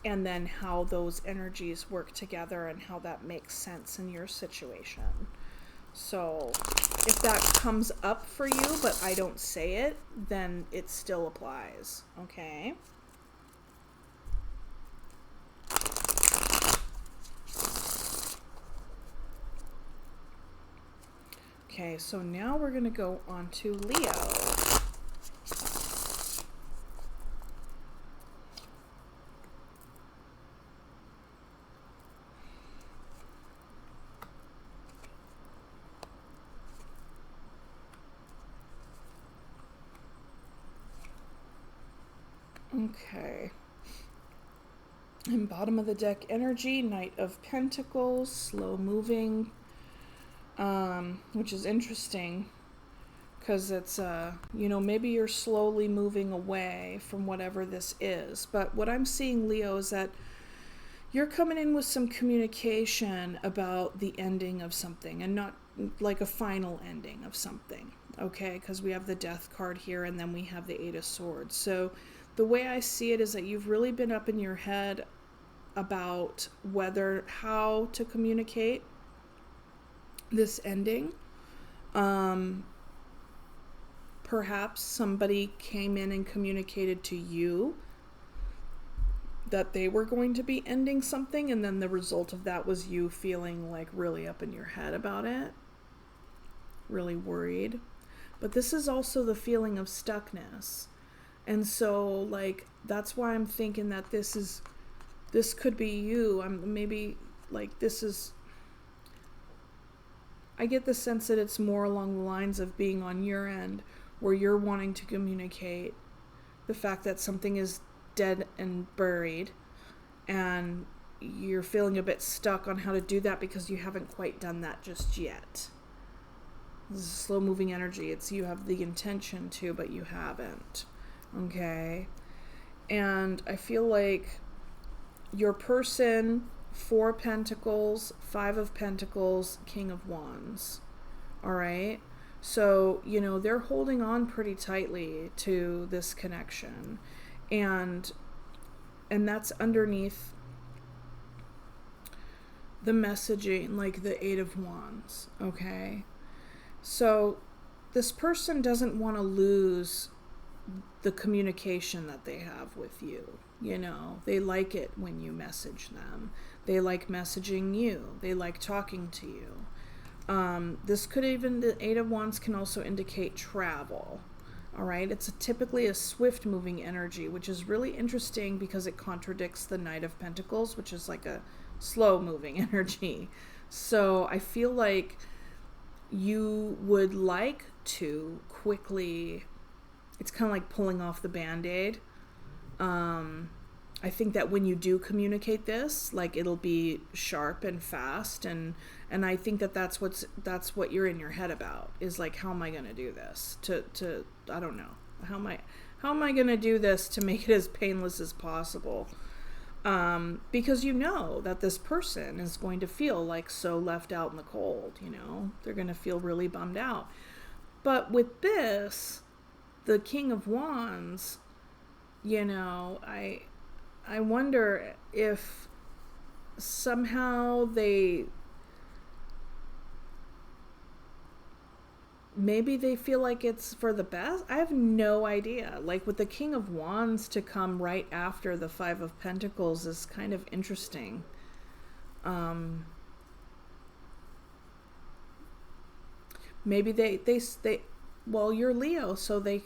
and then how those energies work together and how that makes sense in your situation. So if that comes up for you, but I don't say it, then it still applies, okay? Okay, so now we're going to go on to Leo. Okay. And bottom of the deck energy, Knight of Pentacles, slow moving, which is interesting because it's, maybe you're slowly moving away from whatever this is. But what I'm seeing, Leo, is that you're coming in with some communication about the ending of something and not like a final ending of something, okay? Because we have the Death card here and then we have the Eight of Swords. So the way I see it is that you've really been up in your head about how to communicate this ending. Perhaps somebody came in and communicated to you that they were going to be ending something, and then the result of that was you feeling like really up in your head about it, really worried. But this is also the feeling of stuckness. And so, like, that's why I'm thinking that this could be you. I get the sense that it's more along the lines of being on your end, where you're wanting to communicate the fact that something is dead and buried, and you're feeling a bit stuck on how to do that because you haven't quite done that just yet. This is slow moving energy. It's you have the intention to, but you haven't. Okay? And I feel like your person, 4 Pentacles, 5 of Pentacles, King of Wands. All right? So, they're holding on pretty tightly to this connection. And that's underneath the messaging, like the Eight of Wands, okay? So this person doesn't want to lose the communication that they have with you. They like it when you message them. They like messaging you. They like talking to you. The Eight of Wands can also indicate travel. All right, it's typically a swift moving energy, which is really interesting because it contradicts the Knight of Pentacles, which is like a slow moving energy. So I feel like you would like to quickly, it's kind of like pulling off the Band-Aid. I think that when you do communicate this, like, it'll be sharp and fast, and I think that that's what you're in your head about, is like, how am I going to do this to I don't know, how am I going to do this to make it as painless as possible, because that this person is going to feel like so left out in the cold. They're going to feel really bummed out. But with this, the King of Wands, I wonder if somehow maybe they feel like it's for the best. I have no idea. Like, with the King of Wands to come right after the 5 of Pentacles is kind of interesting. Maybe well, you're Leo, so they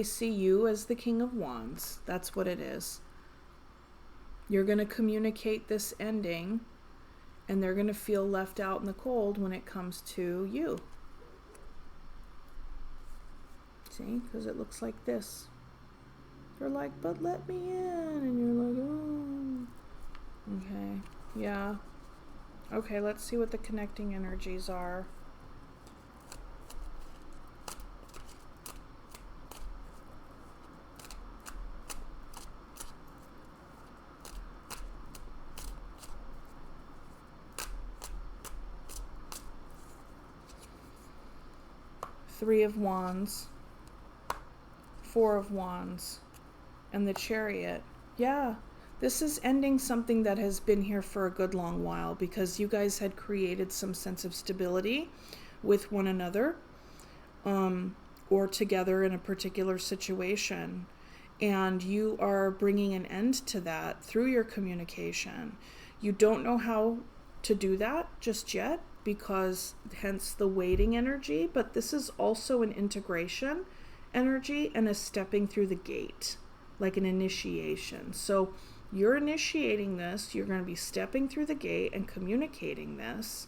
see you as the King of Wands. That's what it is. You're going to communicate this ending, and they're going to feel left out in the cold when it comes to you. See? Because it looks like this. They're like, but let me in. And you're like, oh. Okay. Yeah. Okay, let's see what the connecting energies are. Three of Wands, 4 of Wands, and the Chariot. Yeah, this is ending something that has been here for a good long while, because you guys had created some sense of stability with one another, or together in a particular situation, and you are bringing an end to that through your communication. You don't know how to do that just yet, because hence the waiting energy, but this is also an integration energy and a stepping through the gate, like an initiation. So you're initiating this, you're going to be stepping through the gate and communicating this,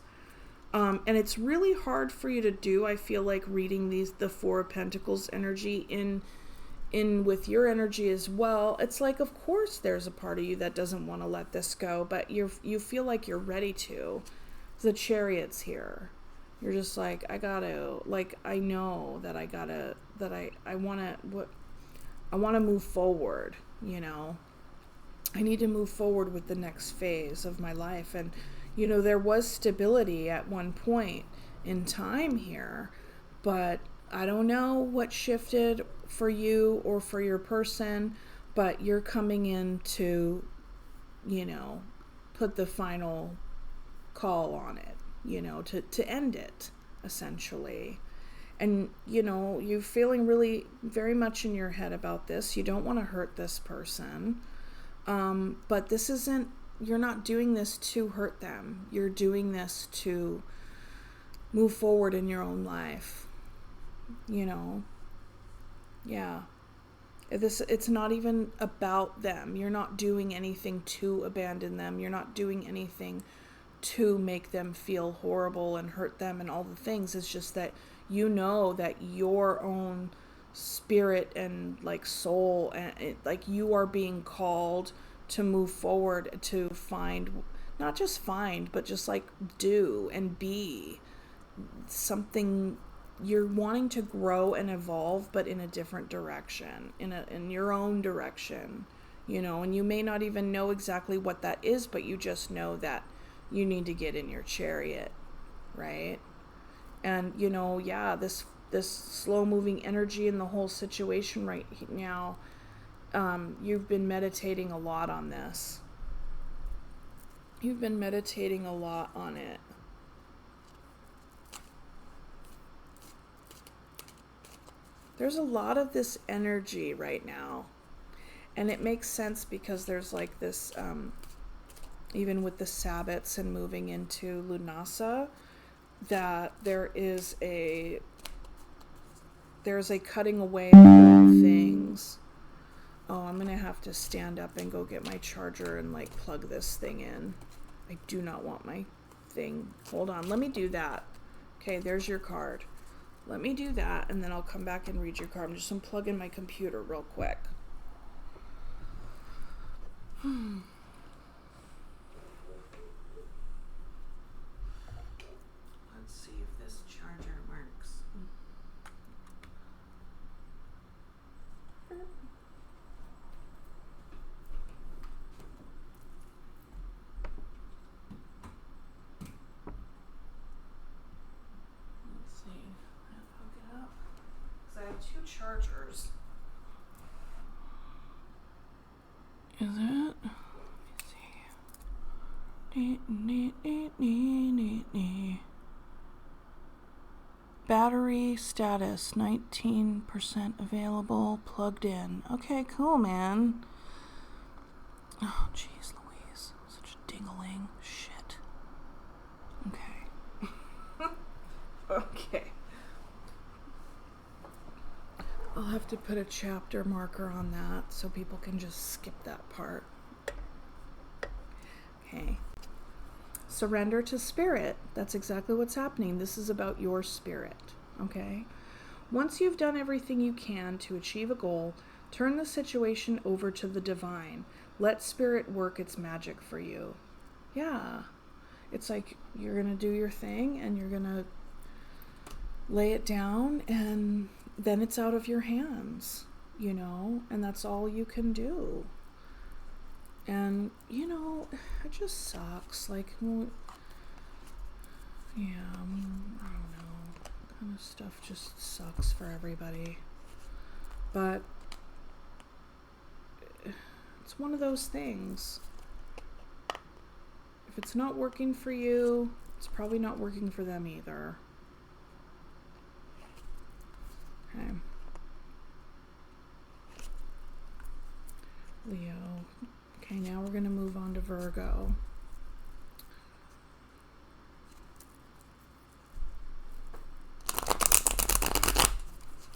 and it's really hard for you to do, I feel like, reading the 4 of Pentacles energy in with your energy as well, it's like, of course there's a part of you that doesn't want to let this go, but you feel like you're ready to. The Chariot's here. You're just like, I gotta, like, I know that I gotta, that I want to move forward, you know. I need to move forward with the next phase of my life. And, you know, there was stability at one point in time here, but I don't know what shifted for you or for your person, but you're coming in to, you know, put the final call on it, you know, to end it, essentially. And, you know, you're feeling really very much in your head about this. You don't want to hurt this person. But this isn't, you're not doing this to hurt them. You're doing this to move forward in your own life. You know, yeah. It's not even about them. You're not doing anything to abandon them. You're not doing anything to make them feel horrible and hurt them and all the things. It's just that you know that your own spirit and like soul and like you are being called to move forward, to find, not just find, but just like do and be something. You're wanting to grow and evolve, but in a different direction, in your own direction, you know, and you may not even know exactly what that is, but you just know that you need to get in your chariot, right? And, you know, yeah, this slow moving energy in the whole situation right now, you've been meditating a lot on this. You've been meditating a lot on it. There's a lot of this energy right now. And it makes sense because there's like this, even with the Sabbats and moving into Lunasa, that there's a cutting away of old things. Oh, I'm going to have to stand up and go get my charger and like plug this thing in. I do not want my thing. Hold on. Let me do that. Okay, there's your card. Let me do that, and then I'll come back and read your card. I'm just unplugging my computer real quick. Let's see if this charger works. Let's see. Hook it up. Because I have two chargers. Is it? Let me see. Battery status 19% available, plugged in. Okay, cool, man. Oh, jeez, Louise. Such a dingling. Shit. Okay. Okay. I'll have to put a chapter marker on that so people can just skip that part. Okay. Surrender to spirit. That's exactly what's happening. This is about your spirit. Okay? Once you've done everything you can to achieve a goal, turn the situation over to the divine. Let spirit work its magic for you. Yeah. It's like you're going to do your thing and you're going to lay it down and then it's out of your hands, you know, and that's all you can do. And, you know, it just sucks. Like, well, yeah, I don't know. Kind of stuff just sucks for everybody. But it's one of those things. If it's not working for you, it's probably not working for them either. Okay. Leo. Okay, now we're going to move on to Virgo.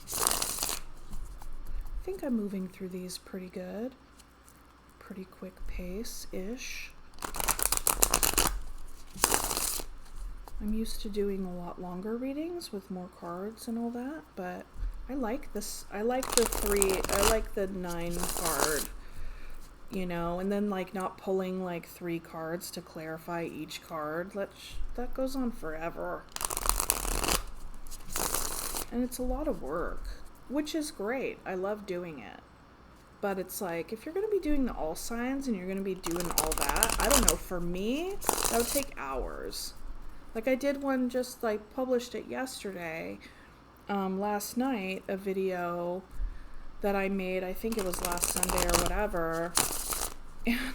I think I'm moving through these pretty good. Pretty quick pace-ish. I'm used to doing a lot longer readings with more cards and all that, but I like this. I like the 3. I like the 9 card, you know, and then like not pulling like 3 cards to clarify each card. That goes on forever. And it's a lot of work, which is great. I love doing it. But it's like, if you're going to be doing the all signs and you're going to be doing all that, I don't know, for me, that would take hours. Like I did one, just like published it yesterday, last night, a video that I made, I think it was last Sunday or whatever. And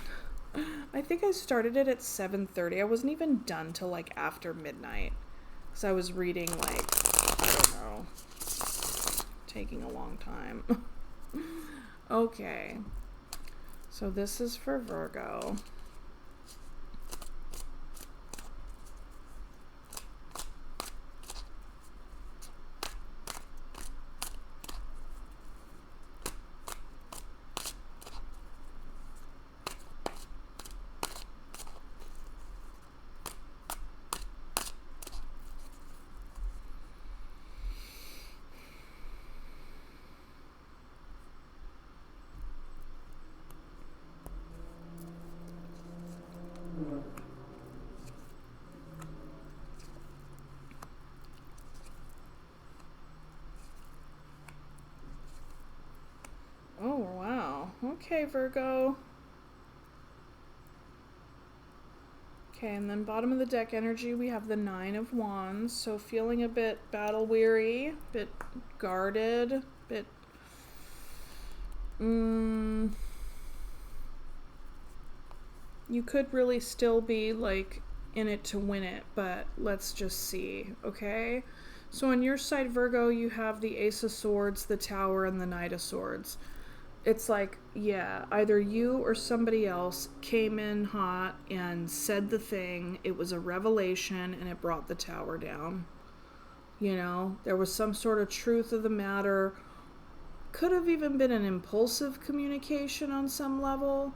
I think I started it at 7:30. I wasn't even done till like after midnight. Because I was reading like, I don't know, taking a long time. Okay, so this is for Virgo. Oh, wow. Okay, Virgo. Okay, and then bottom of the deck energy, we have the 9 of Wands. So feeling a bit battle weary, bit guarded, bit... You could really still be like in it to win it, but let's just see, okay? So on your side, Virgo, you have the Ace of Swords, the Tower, and the Knight of Swords. It's like, yeah, either you or somebody else came in hot and said the thing, it was a revelation, and it brought the Tower down. You know, there was some sort of truth of the matter. Could have even been an impulsive communication on some level,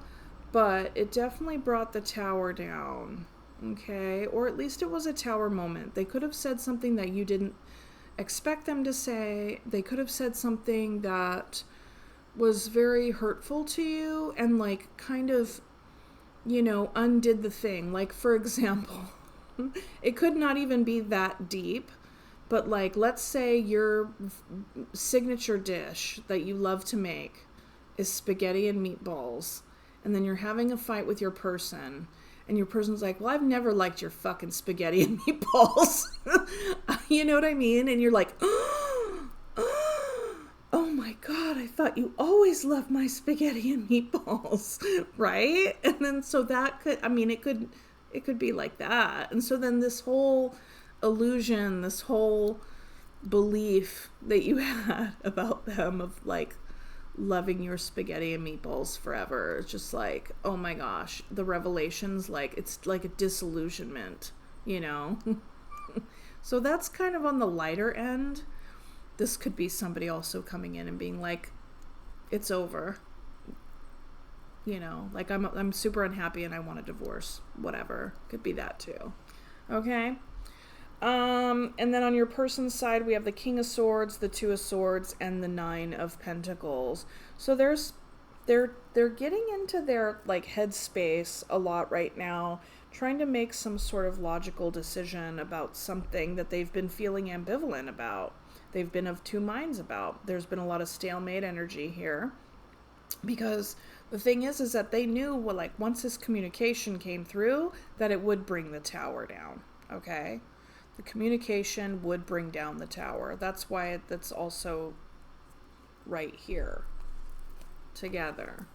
but it definitely brought the Tower down, okay? Or at least it was a Tower moment. They could have said something that you didn't expect them to say. They could have said something that was very hurtful to you and like kind of, you know, undid the thing. Like, for example, it could not even be that deep, but like, let's say your signature dish that you love to make is spaghetti and meatballs, and then you're having a fight with your person, and your person's like, well, I've never liked your fucking spaghetti and meatballs. You know what I mean? And you're like, oh my God, I thought you always loved my spaghetti and meatballs, right? And then so that could, I mean, it could be like that. And so then this whole illusion, this whole belief that you had about them of like loving your spaghetti and meatballs forever, it's just like, oh my gosh, the revelations, like it's like a disillusionment, you know? So that's kind of on the lighter end. This could be somebody also coming in and being like, it's over. You know, like I'm super unhappy and I want a divorce. Whatever. Could be that too. Okay? And then on your person's side, we have the King of Swords, the Two of Swords, and the Nine of Pentacles. So they're getting into their like headspace a lot right now, trying to make some sort of logical decision about something that they've been feeling ambivalent about. They've been of two minds about. There's been a lot of stalemate energy here, because the thing is that they knew, well, like once this communication came through, that it would bring the Tower down. Okay, the communication would bring down the Tower. That's why that's also right here together.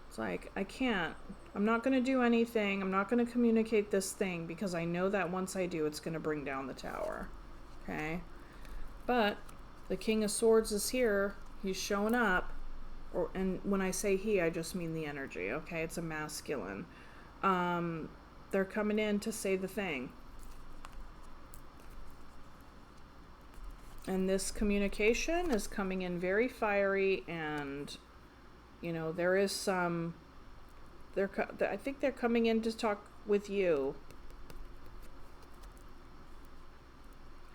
It's like, I'm not going to do anything. I'm not going to communicate this thing because I know that once I do, it's going to bring down the Tower. Okay. But the King of Swords is here. He's showing up. And when I say he, I just mean the energy, okay? It's a masculine. They're coming in to say the thing. And this communication is coming in very fiery, and, you know, there is some... I think they're coming in to talk with you.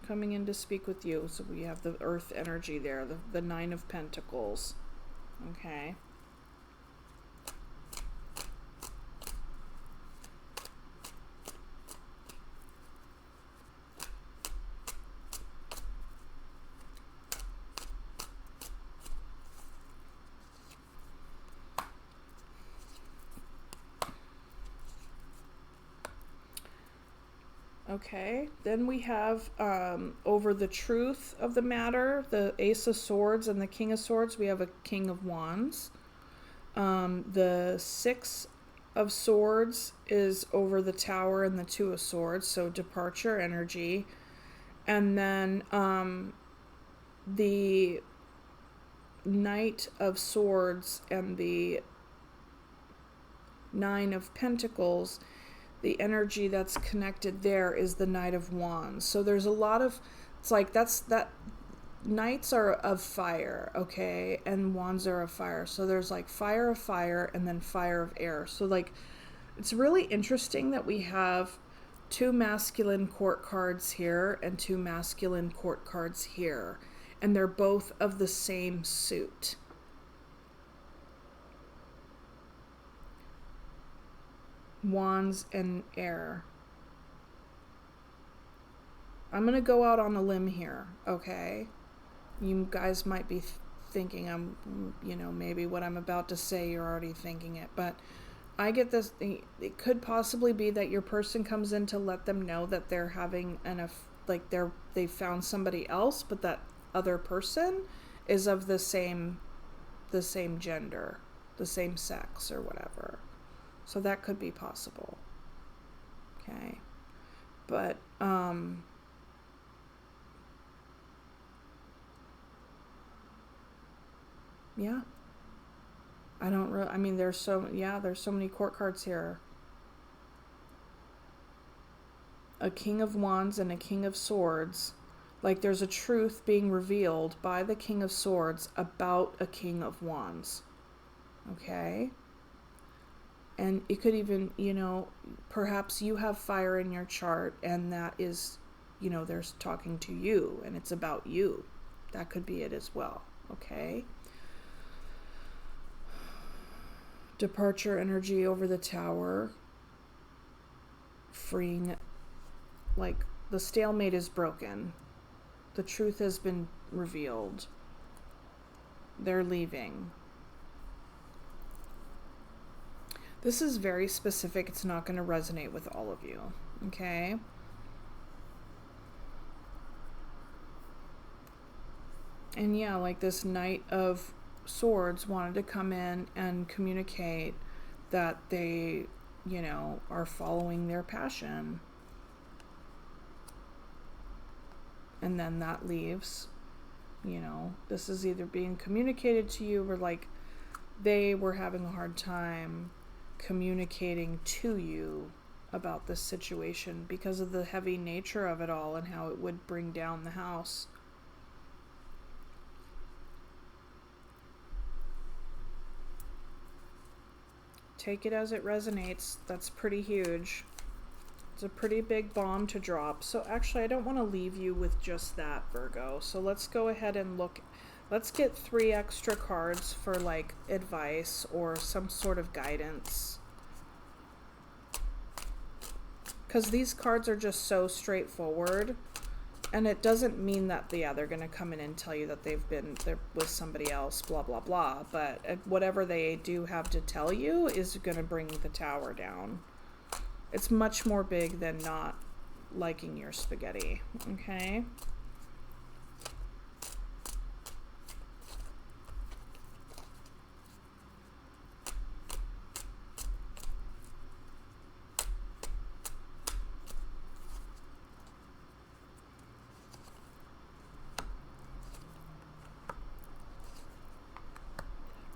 coming in to speak with you. So we have the earth energy there, the Nine of Pentacles. Okay. Okay, then we have over the truth of the matter, the Ace of Swords and the King of Swords, we have a King of Wands. The Six of Swords is over the Tower and the Two of Swords, so departure energy. And then the Knight of Swords and the Nine of Pentacles, the energy that's connected there is the Knight of Wands. So there's a lot of, it's like that knights are of fire, okay, and wands are of fire. So there's like fire of fire and then fire of air. So like it's really interesting that we have two masculine court cards here and two masculine court cards here, and they're both of the same suit. Wands and air. I'm going to go out on a limb here, okay? You guys might be thinking maybe what I'm about to say, you're already thinking it, but I get this, it could possibly be that your person comes in to let them know that they're having they found somebody else, but that other person is of the same gender, the same sex or whatever. So that could be possible. Okay. But, yeah. There's so many court cards here. A King of Wands and a King of Swords. Like there's a truth being revealed by the King of Swords about a King of Wands. Okay? And it could even, perhaps you have fire in your chart and that is, they're talking to you and it's about you. That could be it as well. Okay. Departure energy over the Tower. Freeing, like the stalemate is broken. The truth has been revealed. They're leaving. This is very specific. It's not going to resonate with all of you. Okay? And yeah, like this Knight of Swords wanted to come in and communicate that they, are following their passion. And then that leaves, this is either being communicated to you or like they were having a hard time communicating to you about this situation because of the heavy nature of it all and how it would bring down the house. Take it as it resonates. That's pretty huge. It's a pretty big bomb to drop. So actually, I don't want to leave you with just that, Virgo. So let's go ahead and look. Let's get 3 extra cards for like advice or some sort of guidance. Because these cards are just so straightforward. And it doesn't mean that, they're going to come in and tell you that they're with somebody else, blah, blah, blah. But whatever they do have to tell you is going to bring the Tower down. It's much more big than not liking your spaghetti, okay?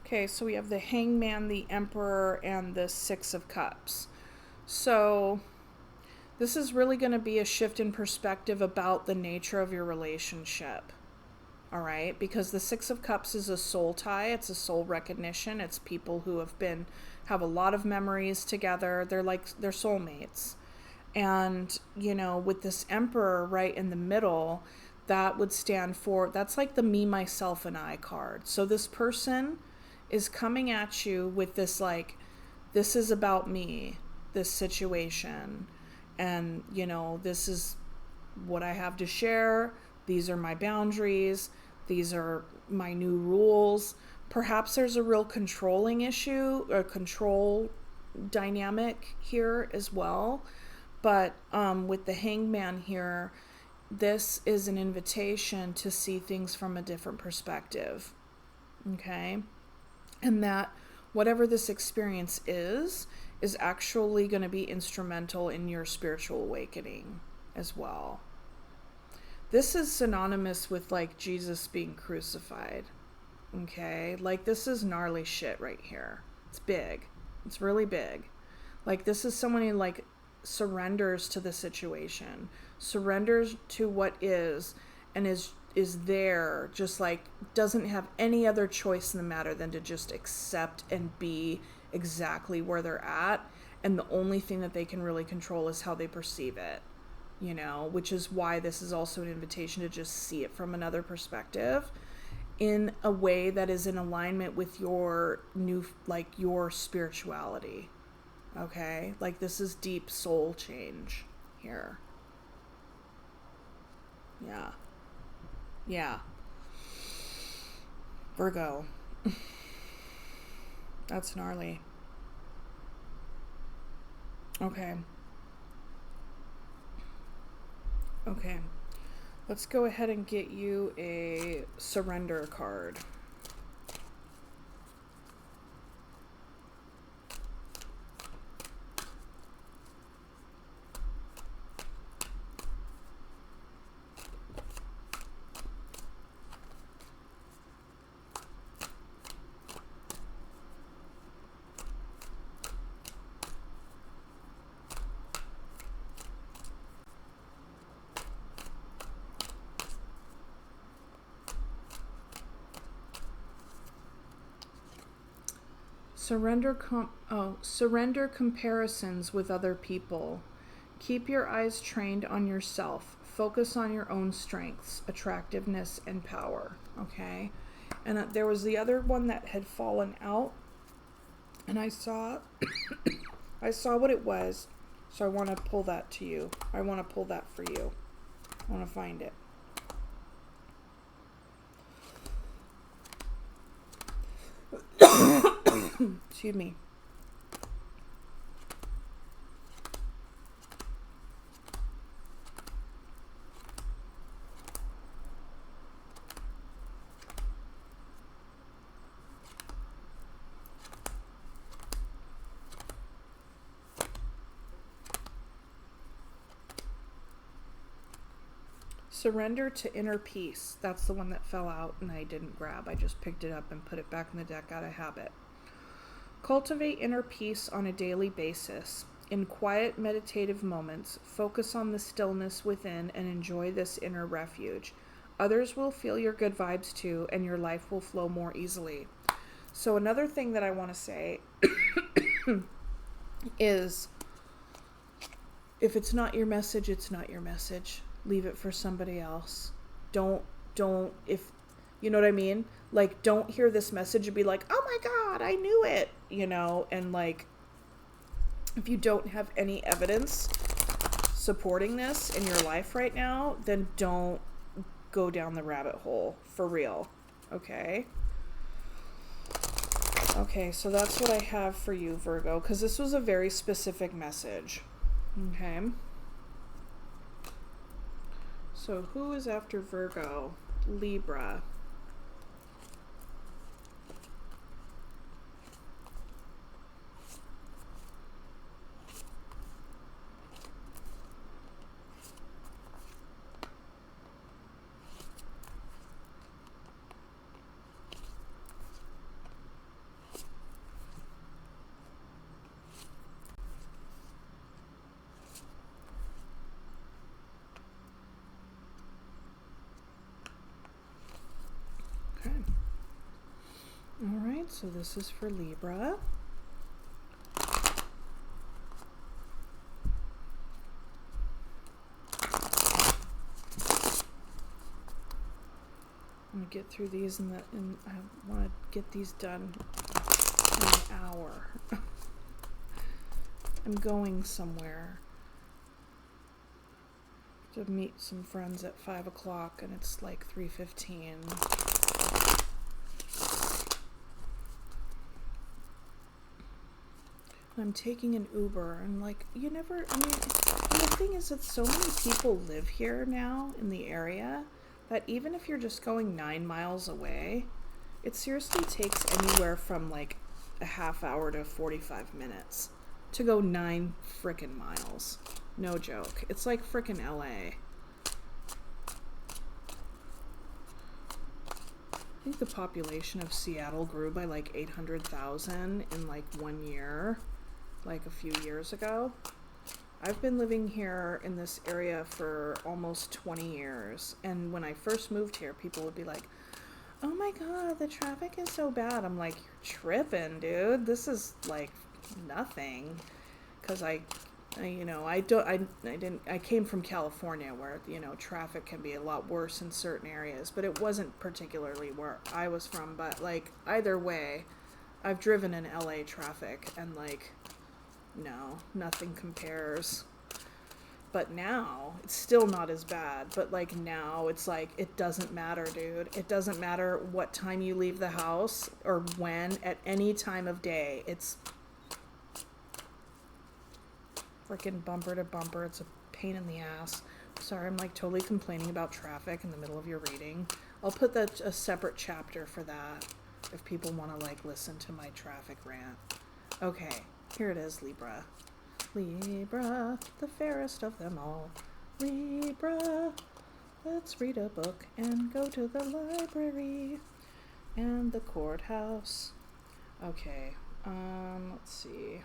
Okay, so we have the Hangman, the Emperor, and the Six of Cups. So this is really going to be a shift in perspective about the nature of your relationship. All right? Because the Six of Cups is a soul tie. It's a soul recognition. It's people who have a lot of memories together. They're soulmates. And, you know, with this Emperor right in the middle, that would stand for, that's like the me, myself, and I card. So this person is coming at you with this, like, this is about me, this situation. And, you know, this is what I have to share. These are my boundaries. These are my new rules. Perhaps there's a real controlling issue or control dynamic here as well. But with the Hangman here, this is an invitation to see things from a different perspective. Okay? And that whatever this experience is actually going to be instrumental in your spiritual awakening as well. This is synonymous with like Jesus being crucified. Okay? Like this is gnarly shit right here. It's big. It's really big. Like this is someone who like surrenders to the situation, surrenders to what is, and is there, just like doesn't have any other choice in the matter than to just accept and be exactly where they're at. And the only thing that they can really control is how they perceive it, you know, which is why this is also an invitation to just see it from another perspective in a way that is in alignment with your new, like your spirituality. Okay? Like this is deep soul change here. Yeah. Yeah. Virgo. That's gnarly. Okay. Okay. Let's go ahead and get you a surrender card. Surrender comparisons with other people. Keep your eyes trained on yourself. Focus on your own strengths, attractiveness, and power. Okay? And there was the other one that had fallen out, and I saw what it was. So I want to pull that to you. I want to pull that for you. I want to find it. Excuse me. Surrender to inner peace. That's the one that fell out and I didn't grab. I just picked it up and put it back in the deck out of habit. Cultivate inner peace on a daily basis. In quiet meditative moments, focus on the stillness within and enjoy this inner refuge. Others will feel your good vibes too, and your life will flow more easily. So another thing that I want to say is, if it's not your message, it's not your message. Leave it for somebody else. Don't, if, you know what I mean? Like, don't hear this message and be like, oh my God, I knew it, you know? And like, if you don't have any evidence supporting this in your life right now, then don't go down the rabbit hole, for real. Okay? Okay, so that's what I have for you, Virgo, because this was a very specific message. Okay? So who is after Virgo? Libra. Alright, so this is for Libra. I'm gonna get through these and I want to get these done in an hour. I'm going somewhere to meet some friends at 5 o'clock and it's like 3:15. I'm taking an Uber and like, and the thing is that so many people live here now in the area that even if you're just going 9 miles away, it seriously takes anywhere from like a half hour to 45 minutes to go 9 frickin' miles. No joke. It's like frickin' LA. I think the population of Seattle grew by like 800,000 in like 1 year, like a few years ago. I've been living here in this area for almost 20 years. And when I first moved here, people would be like, oh my God, the traffic is so bad. I'm like, you're tripping, dude. This is like nothing. Cause I came from California where, traffic can be a lot worse in certain areas, but it wasn't particularly where I was from. But like, either way, I've driven in LA traffic and like, no, nothing compares. But now it's still not as bad, but like now it's like, it doesn't matter, dude. It doesn't matter what time you leave the house or when, at any time of day. It's freaking bumper to bumper. It's a pain in the ass. Sorry, I'm like totally complaining about traffic in the middle of your reading. I'll put a separate chapter for that if people want to like listen to my traffic rant. Okay. Here it is, Libra. Libra, the fairest of them all. Libra, let's read a book and go to the library and the courthouse. Okay, let's see.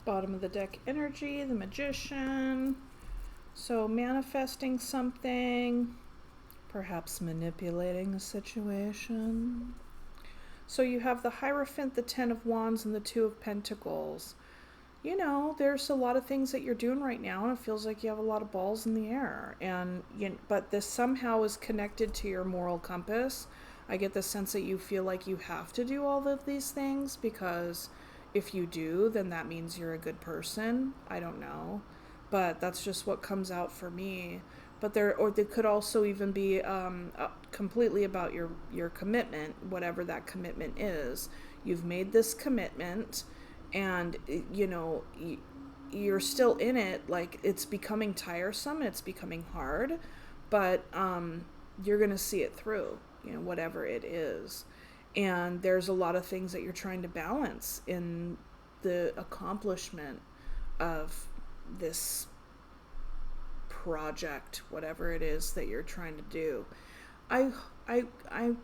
Bottom of the deck energy, the Magician. So manifesting something, perhaps manipulating a situation. So you have the Hierophant, the 10 of Wands, and the 2 of Pentacles. There's a lot of things that you're doing right now, and it feels like you have a lot of balls in the air. But this somehow is connected to your moral compass. I get the sense that you feel like you have to do all of these things because if you do, then that means you're a good person. I don't know. But that's just what comes out for me. But there could also even be completely about your commitment, whatever that commitment is. You've made this commitment and, you're still in it. Like, it's becoming tiresome and it's becoming hard. But you're going to see it through, whatever it is. And there's a lot of things that you're trying to balance in the accomplishment of this project, whatever it is that you're trying to do. I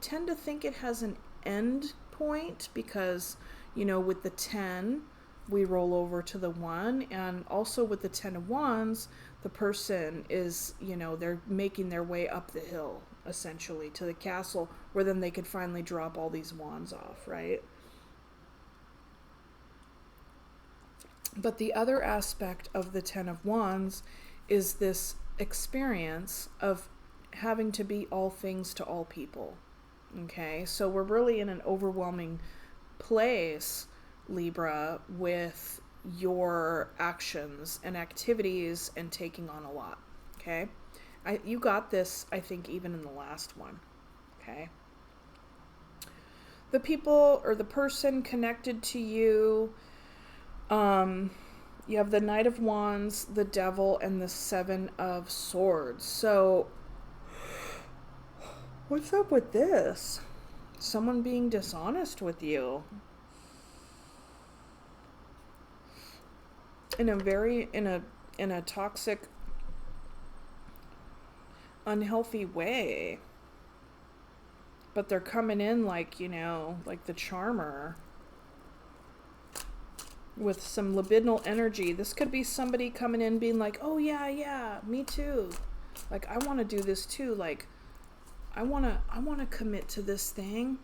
tend to think it has an end point because, with the 10, we roll over to the 1. And also with the 10 of Wands, the person is, they're making their way up the hill, essentially, to the castle, where then they could finally drop all these wands off, right? But the other aspect of the 10 of Wands is this experience of having to be all things to all people. Okay, so we're really in an overwhelming place, Libra, with your actions and activities and taking on a lot. Okay, you got this, I think, even in the last one. Okay, the people or the person connected to you, you have the Knight of Wands, the Devil, and the 7 of Swords. So what's up with this? Someone being dishonest with you in a toxic, unhealthy way. But they're coming in like, like the charmer with some libidinal energy. This could be somebody coming in being like, oh yeah, me too. Like, I want to do this too. Like, I want to commit to this thing.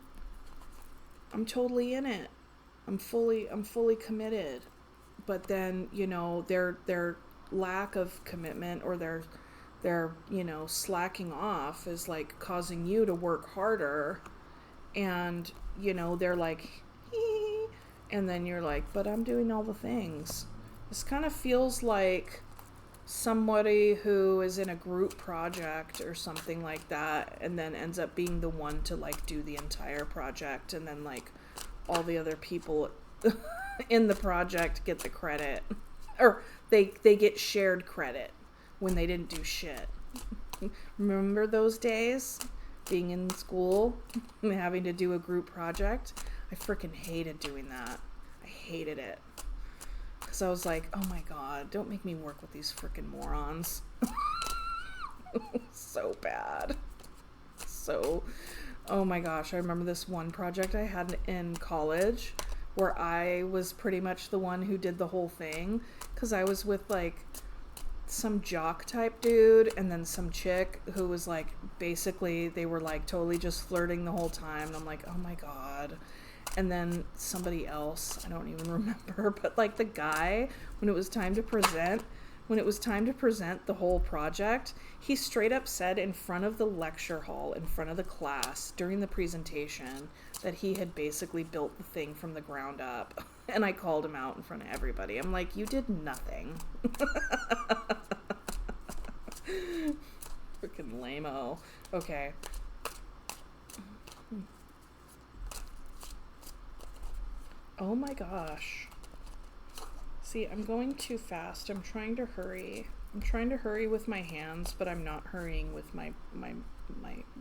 I'm totally in it. I'm fully committed. But then, you know, their lack of commitment, or their, you know, slacking off is like causing you to work harder. And, you know, they're like, hee, and then you're like, but I'm doing all the things. This kind of feels like somebody who is in a group project or something like that, and then ends up being the one to like do the entire project, and then like all the other people in the project get the credit, or they get shared credit when they didn't do shit. Remember those days, being in school and having to do a group project? I freaking hated doing that. I hated it. Because I was like, oh my god, don't make me work with these freaking morons. So bad. So, oh my gosh, I remember this one project I had in college where I was pretty much the one who did the whole thing. Because I was with like some jock type dude, and then some chick who was like, basically they were like totally just flirting the whole time, and I'm like, oh my god. And then somebody else, I don't even remember, but like the guy, when it was time to present the whole project, he straight up said in front of the lecture hall, in front of the class during the presentation, that he had basically built the thing from the ground up. And I called him out in front of everybody. I'm like, you did nothing. Freaking lame-o. Okay. Oh my gosh. See, I'm going too fast. I'm trying to hurry. I'm trying to hurry with my hands, but I'm not hurrying with my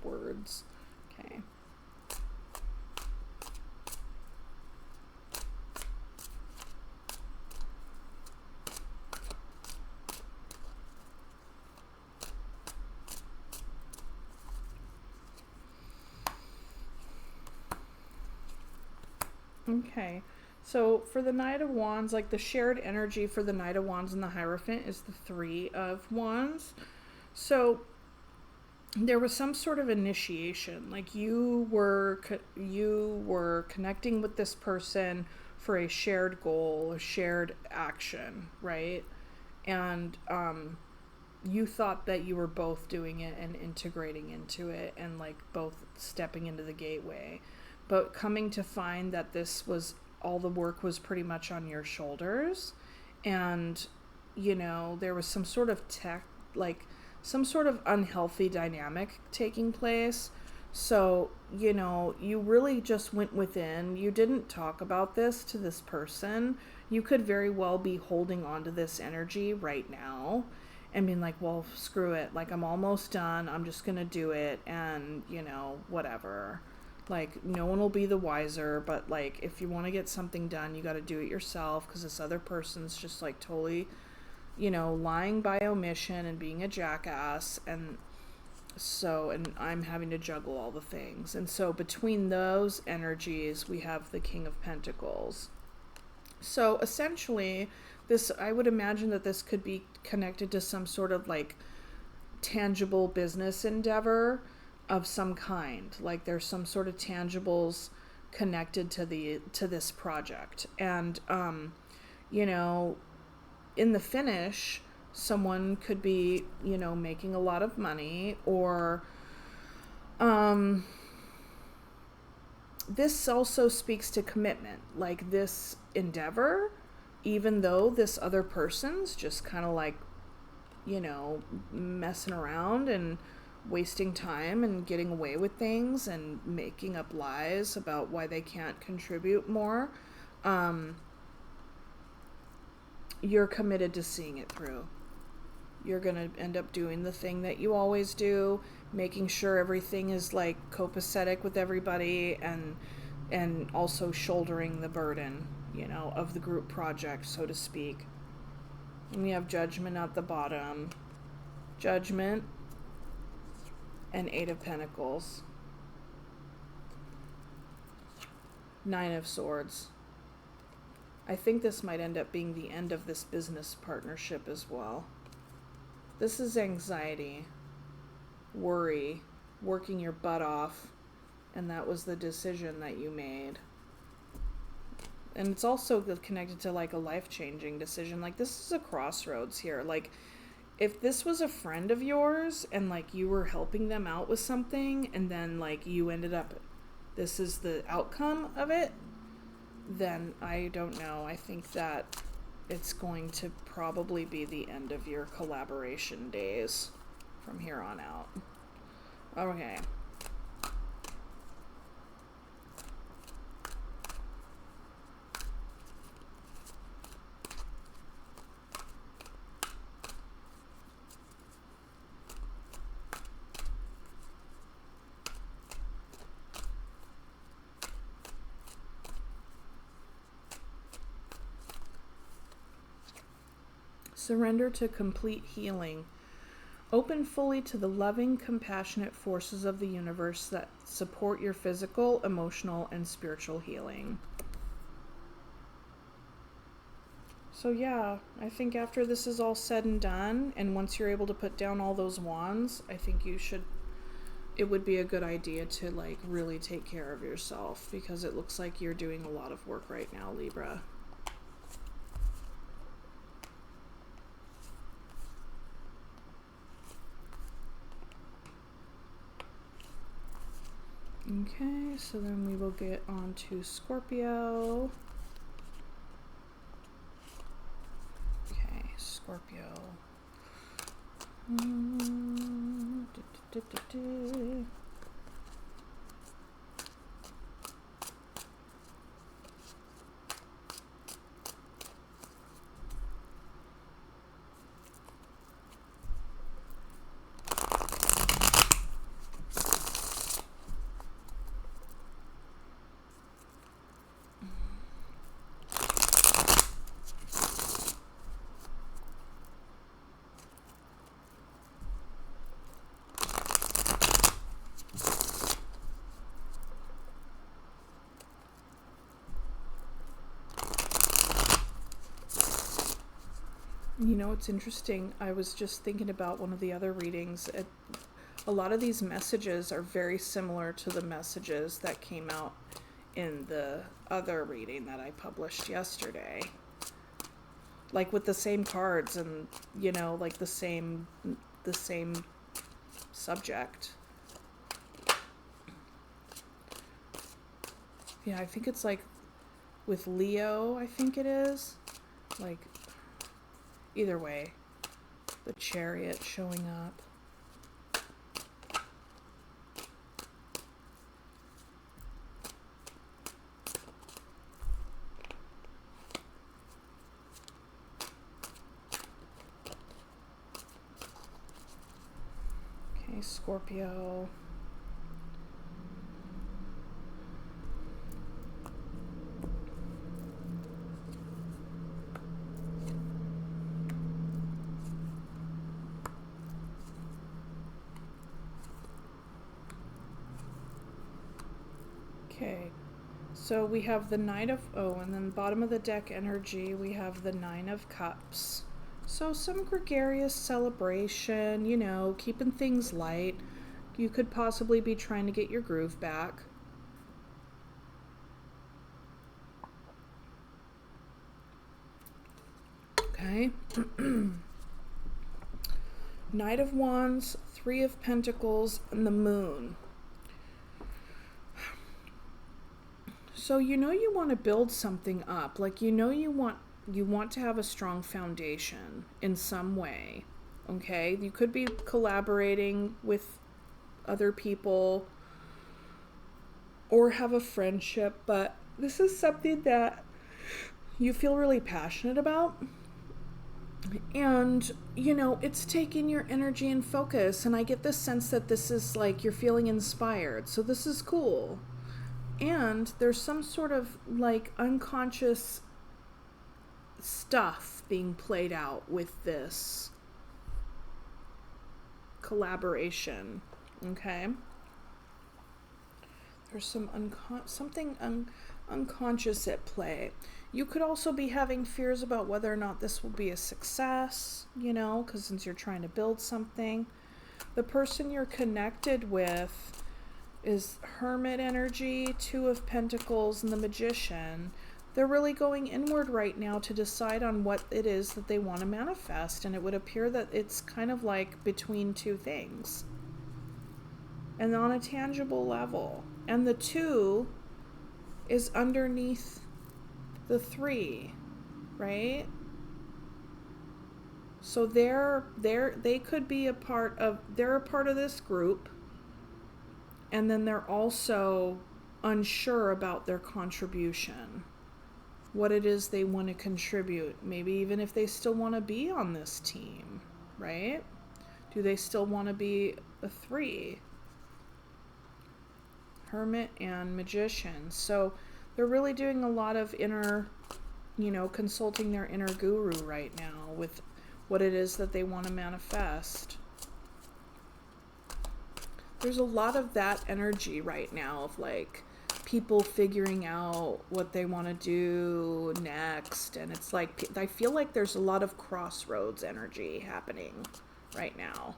words. Okay. Okay, so for the Knight of Wands, like the shared energy for the Knight of Wands and the Hierophant is the Three of Wands. So there was some sort of initiation, like you were connecting with this person for a shared goal, a shared action, right? And you thought that you were both doing it and integrating into it, and like both stepping into the gateway. But coming to find that this was, all the work was pretty much on your shoulders. And, you know, there was some sort of some sort of unhealthy dynamic taking place. So, you know, you really just went within. You didn't talk about this to this person. You could very well be holding on to this energy right now and being like, well, screw it. Like, I'm almost done. I'm just going to do it. And, you know, whatever. Like, no one will be the wiser, but like, if you want to get something done, you got to do it yourself, because this other person's just like totally, you know, lying by omission and being a jackass. And so, and I'm having to juggle all the things. And so between those energies, we have the King of Pentacles. So essentially, this, I would imagine that this could be connected to some sort of like tangible business endeavor of some kind. Like there's some sort of tangibles connected to this project. And you know, in the finish, someone could be, you know, making a lot of money, or this also speaks to commitment. Like this endeavor, even though this other person's just kind of like, you know, messing around and wasting time and getting away with things and making up lies about why they can't contribute more, you're committed to seeing it through. You're going to end up doing the thing that you always do, making sure everything is like copacetic with everybody, and also shouldering the burden, you know, of the group project, so to speak. And we have Judgment at the bottom. Judgment and Eight of Pentacles. Nine of Swords. I think this might end up being the end of this business partnership as well. This is anxiety. worry, working your butt off, and that was the decision that you made. And it's also connected to like a life-changing decision. Like, this is a crossroads here. Like, if this was a friend of yours and like you were helping them out with something and then like you ended up, this is the outcome of it, then I don't know. I think that it's going to probably be the end of your collaboration days from here on out. Okay. Surrender to complete healing. Open fully to the loving, compassionate forces of the universe that support your physical, emotional, and spiritual healing. So yeah, I think after this is all said and done, and once you're able to put down all those wands, I think it would be a good idea to like really take care of yourself, because it looks like you're doing a lot of work right now, Libra. Okay, so then we will get on to Scorpio. Okay, Scorpio. You know, it's interesting. I was just thinking about one of the other readings. A lot of these messages are very similar to the messages that came out in the other reading that I published yesterday. Like with the same cards and, you know, like the same subject. Yeah, I think it's like with Leo, I think it is. Like, either way, the Chariot showing up. Okay, Scorpio. Okay, so we have the Knight of, and then bottom of the deck energy, we have the Nine of Cups. So some gregarious celebration, you know, keeping things light. You could possibly be trying to get your groove back. Okay. Knight of Wands, Three of Pentacles, and the Moon. So you know you want to build something up. Like, you know you want to have a strong foundation in some way. Okay? You could be collaborating with other people or have a friendship, but this is something that you feel really passionate about. And, you know, it's taking your energy and focus. And I get this sense that this is like you're feeling inspired. So this is cool. And there's some sort of like unconscious stuff being played out with this collaboration. Okay? There's some unconscious at play. You could also be having fears about whether or not this will be a success, you know, because since you're trying to build something. The person you're connected with is Hermit energy, Two of Pentacles, and the Magician. They're really going inward right now to decide on what it is that they want to manifest. And it would appear that it's kind of like between two things. And on a tangible level. And the 2 is underneath the 3, right? So they could be they're a part of this group. And then they're also unsure about their contribution. What it is they want to contribute. Maybe even if they still want to be on this team, right? Do they still want to be a 3? Hermit and Magician. So they're really doing a lot of inner, consulting their inner guru right now with what it is that they want to manifest. There's a lot of that energy right now of like people figuring out what they want to do next. And it's like, I feel like there's a lot of crossroads energy happening right now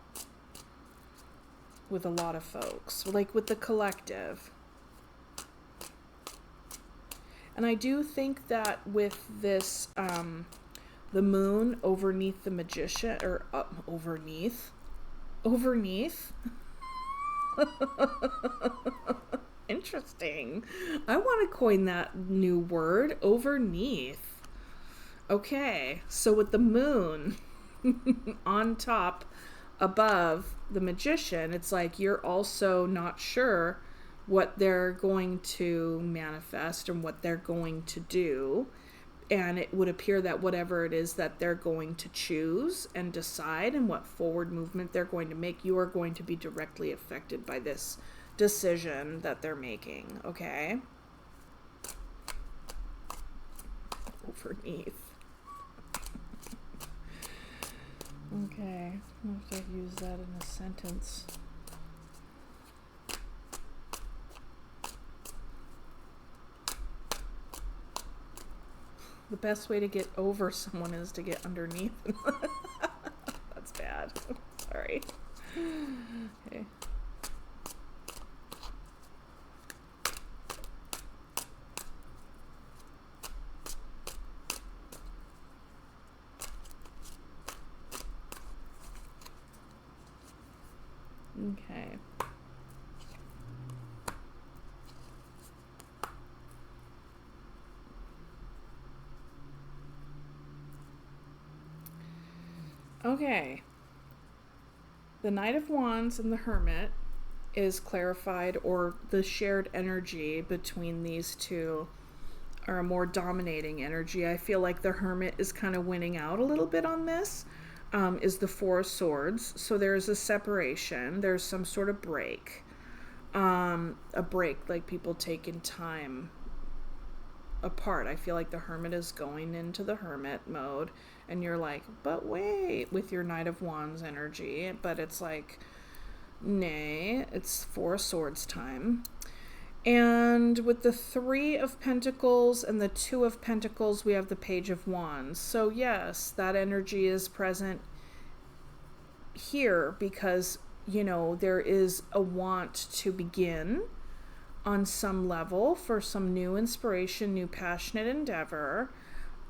with a lot of folks, like with the collective. And I do think that with this, the moon overneath the Magician, or overneath. Interesting. I want to coin that new word, overneath. Okay, so with the moon on top above the Magician, it's like you're also not sure what they're going to manifest and what they're going to do. And it would appear that whatever it is that they're going to choose and decide and what forward movement they're going to make, you are going to be directly affected by this decision that they're making, okay? Overneath. Okay, I have to use that in a sentence. The best way to get over someone is to get underneath. That's bad. Sorry. Okay. Okay. Okay. The Knight of Wands and the Hermit is clarified, or the shared energy between these two are a more dominating energy. I feel like the Hermit is kind of winning out a little bit on this. Is the Four of Swords. So there's a separation. There's some sort of break. A break, like people taking time apart. I feel like the Hermit is going into the Hermit mode, and you're like, but wait, with your Knight of Wands energy. But it's like, nay, it's Four of Swords time. And with the Three of Pentacles and the Two of Pentacles, we have the Page of Wands. So yes, that energy is present here because, there is a want to begin on some level for some new inspiration, new passionate endeavor,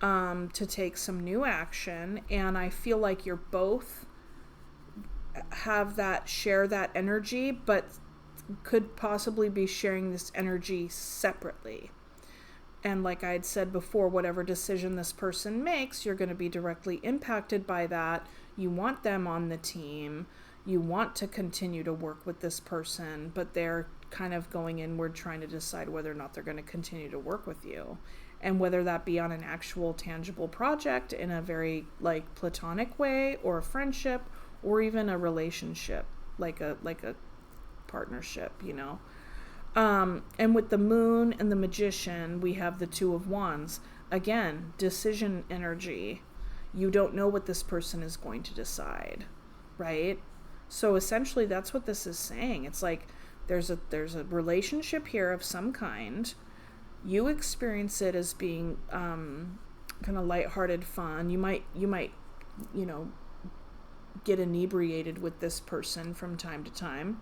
to take some new action. And I feel like you're both share that energy, but could possibly be sharing this energy separately. And like I had said before, whatever decision this person makes, you're going to be directly impacted by that. You want them on the team. You want to continue to work with this person, but they're kind of going inward trying to decide whether or not they're going to continue to work with you. And whether that be on an actual tangible project in a very like platonic way, or a friendship, or even a relationship, like a partnership, and with the Moon and the Magician, we have the Two of Wands. Again, decision energy. You don't know what this person is going to decide, right? So essentially that's what this is saying. It's like there's a relationship here of some kind. You experience it as being kind of lighthearted fun. You might get inebriated with this person from time to time.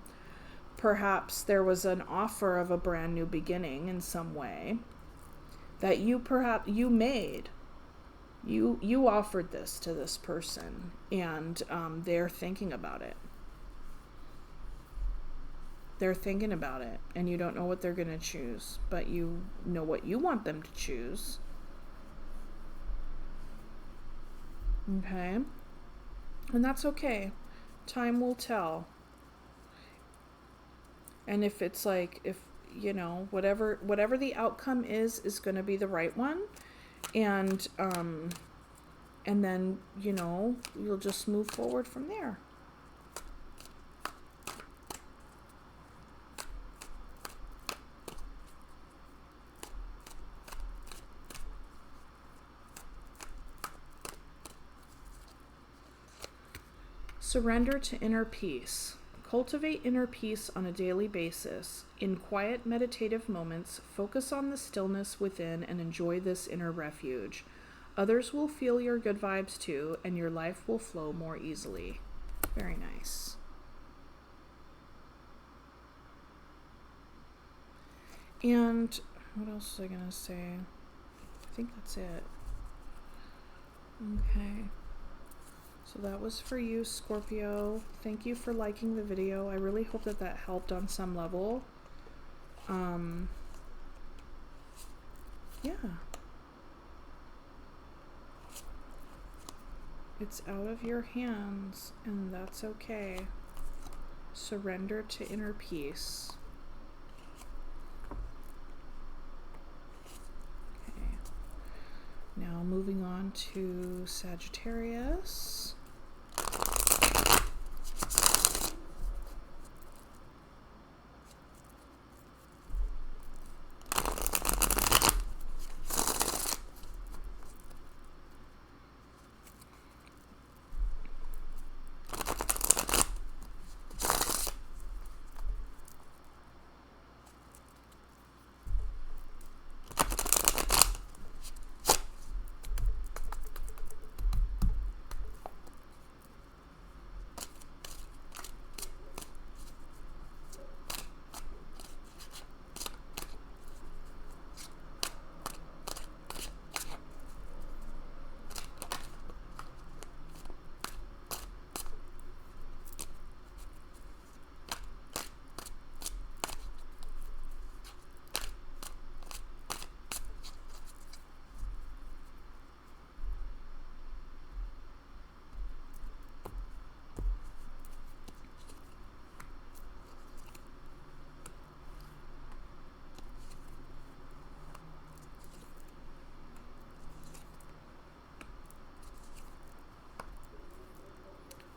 Perhaps there was an offer of a brand new beginning in some way that you made. You offered this to this person, and they're thinking about it. They're thinking about it, and you don't know what they're going to choose, but you know what you want them to choose. Okay? And that's okay. Time will tell. And if it's like, whatever the outcome is going to be the right one. And then, you'll just move forward from there. Surrender to inner peace. Cultivate inner peace on a daily basis. In quiet meditative moments, focus on the stillness within and enjoy this inner refuge. Others will feel your good vibes too, and your life will flow more easily. Very nice. And what else was I going to say? I think that's it. Okay. So that was for you, Scorpio. Thank you for liking the video. I really hope that helped on some level. Yeah. It's out of your hands, and that's okay. Surrender to inner peace. Okay. Now moving on to Sagittarius.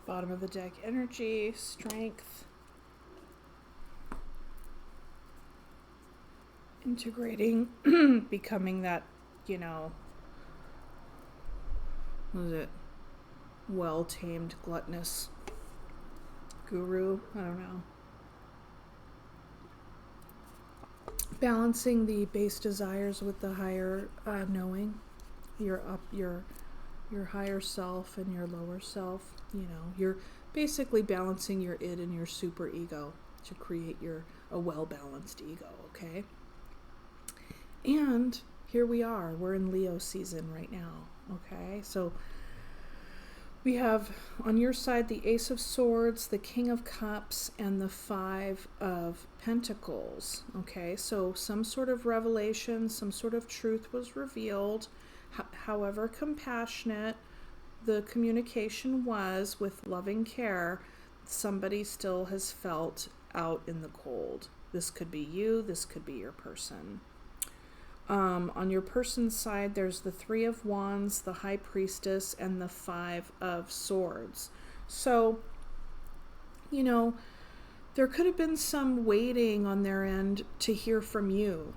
Bottom of the deck, energy, strength, integrating, becoming that, what is it? Well-tamed, gluttonous guru. I don't know. Balancing the base desires with the higher knowing, your higher self and your lower self. You're basically balancing your id and your super ego to create a well-balanced ego, okay? And here we are. We're in Leo season right now, okay? So we have on your side the Ace of Swords, the King of Cups, and the Five of Pentacles, okay? So some sort of revelation, some sort of truth was revealed, however compassionate the communication was with loving care, somebody still has felt out in the cold. This could be you, this could be your person. On your person's side, there's the Three of Wands, the High Priestess, and the Five of Swords. So, there could have been some waiting on their end to hear from you.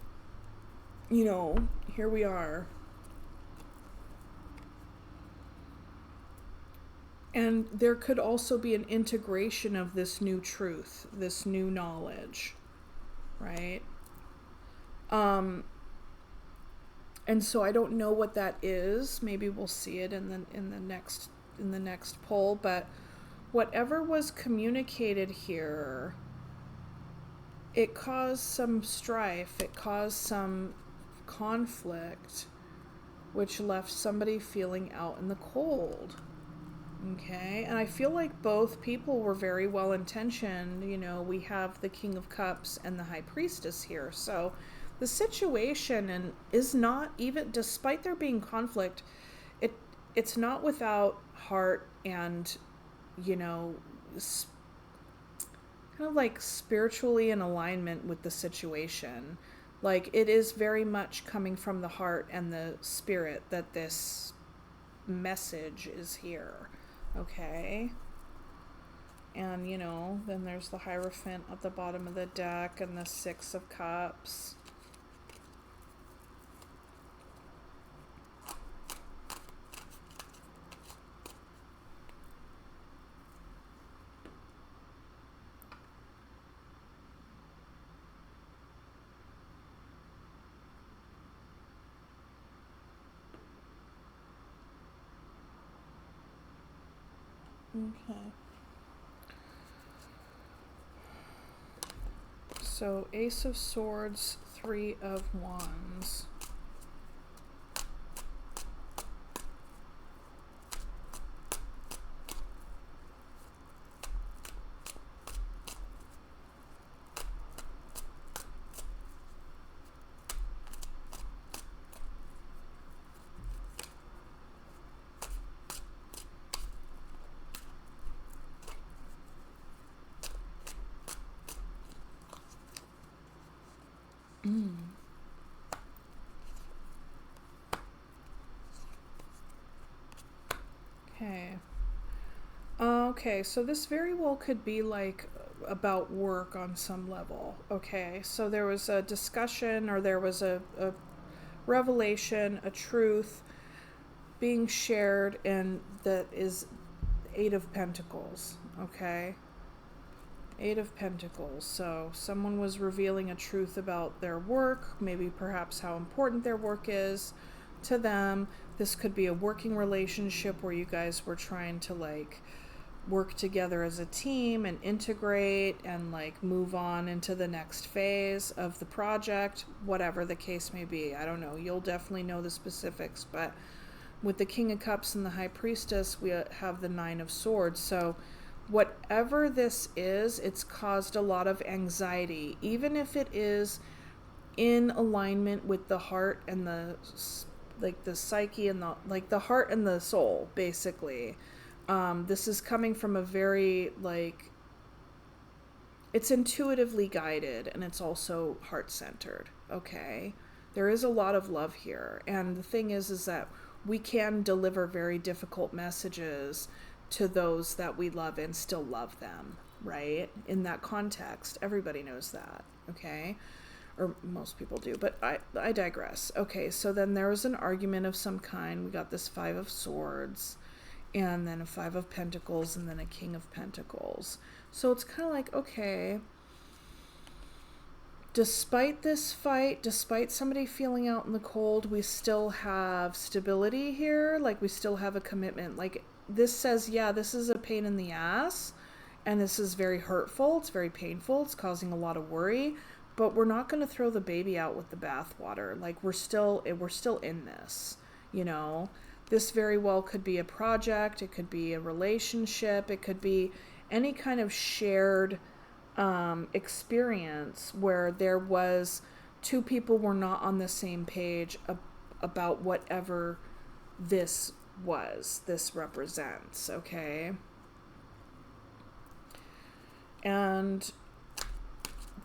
Here we are. And there could also be an integration of this new truth, this new knowledge, right? And so I don't know what that is. Maybe we'll see it in the next poll, but whatever was communicated here, it caused some strife, it caused some conflict, which left somebody feeling out in the cold. Okay, and I feel like both people were very well intentioned. You know, we have the King of Cups and the High Priestess here. So the situation is not, even despite there being conflict, it's not without heart and, you know, kind of like spiritually in alignment with the situation. Like, it is very much coming from the heart and the spirit that this message is here. Okay. And, you know, then there's the Hierophant at the bottom of the deck and the Six of Cups. Okay. So Ace of Swords, Three of Wands. Okay. Okay, so this very well could be like about work on some level. Okay, so there was a discussion, or there was a revelation, a truth being shared, and that is Eight of Pentacles. Okay, Eight of Pentacles. So someone was revealing a truth about their work, maybe perhaps how important their work is to them. This could be a working relationship where you guys were trying to like work together as a team and integrate and like move on into the next phase of the project, whatever the case may be. I don't know. You'll definitely know the specifics, but with the King of Cups and the High Priestess, we have the Nine of Swords. So whatever this is, it's caused a lot of anxiety, even if it is in alignment with the heart and the like the psyche and the like the heart and the soul, basically. This is coming from a very like, it's intuitively guided, and it's also heart-centered. Okay, there is a lot of love here, and the thing is that we can deliver very difficult messages to those that we love and still love them, right? In that context, everybody knows that. Okay, or most people do, but I digress. Okay, so then there was an argument of some kind. We got this Five of Swords, and then a Five of Pentacles, and then a King of Pentacles. So it's kind of like, okay, despite this fight, despite somebody feeling out in the cold, we still have stability here. Like, we still have a commitment. Like, this says, yeah, this is a pain in the ass, and this is very hurtful. It's very painful. It's causing a lot of worry, but we're not going to throw the baby out with the bathwater. Like, we're still in this, you know. This very well could be a project. It could be a relationship. It could be any kind of shared experience where there was two people were not on the same page about whatever this represents. Okay, and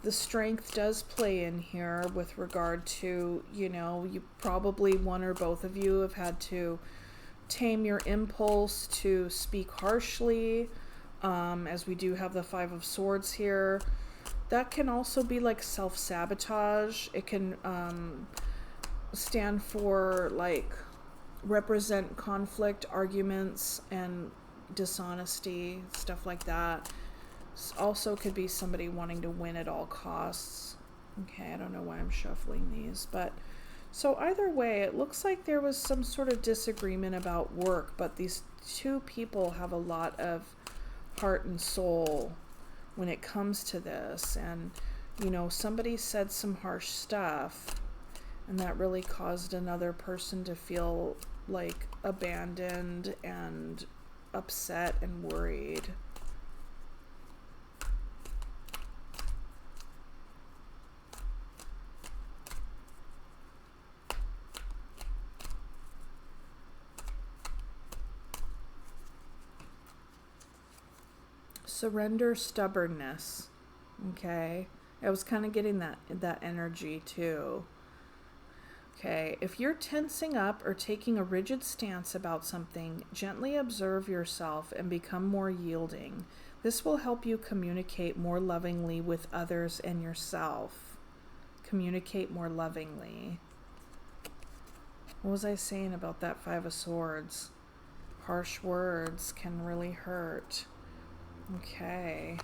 the strength does play in here with regard to, you know, you probably, one or both of you, have had to tame your impulse to speak harshly, as we do have the Five of Swords here. That can also be like self-sabotage. It can stand for like represent conflict, arguments, and dishonesty, stuff like that. Also could be somebody wanting to win at all costs. Okay, I don't know why I'm shuffling these, but so either way, it looks like there was some sort of disagreement about work, but these two people have a lot of heart and soul when it comes to this. And, you know, somebody said some harsh stuff, and that really caused another person to feel like abandoned and upset and worried. Surrender, stubbornness. Okay, I was kind of getting that energy too. Okay, if you're tensing up or taking a rigid stance about something, gently observe yourself and become more yielding. This will help you communicate more lovingly with others and yourself. Communicate more lovingly. What was I saying about that Five of Swords? Harsh words can really hurt. Okay,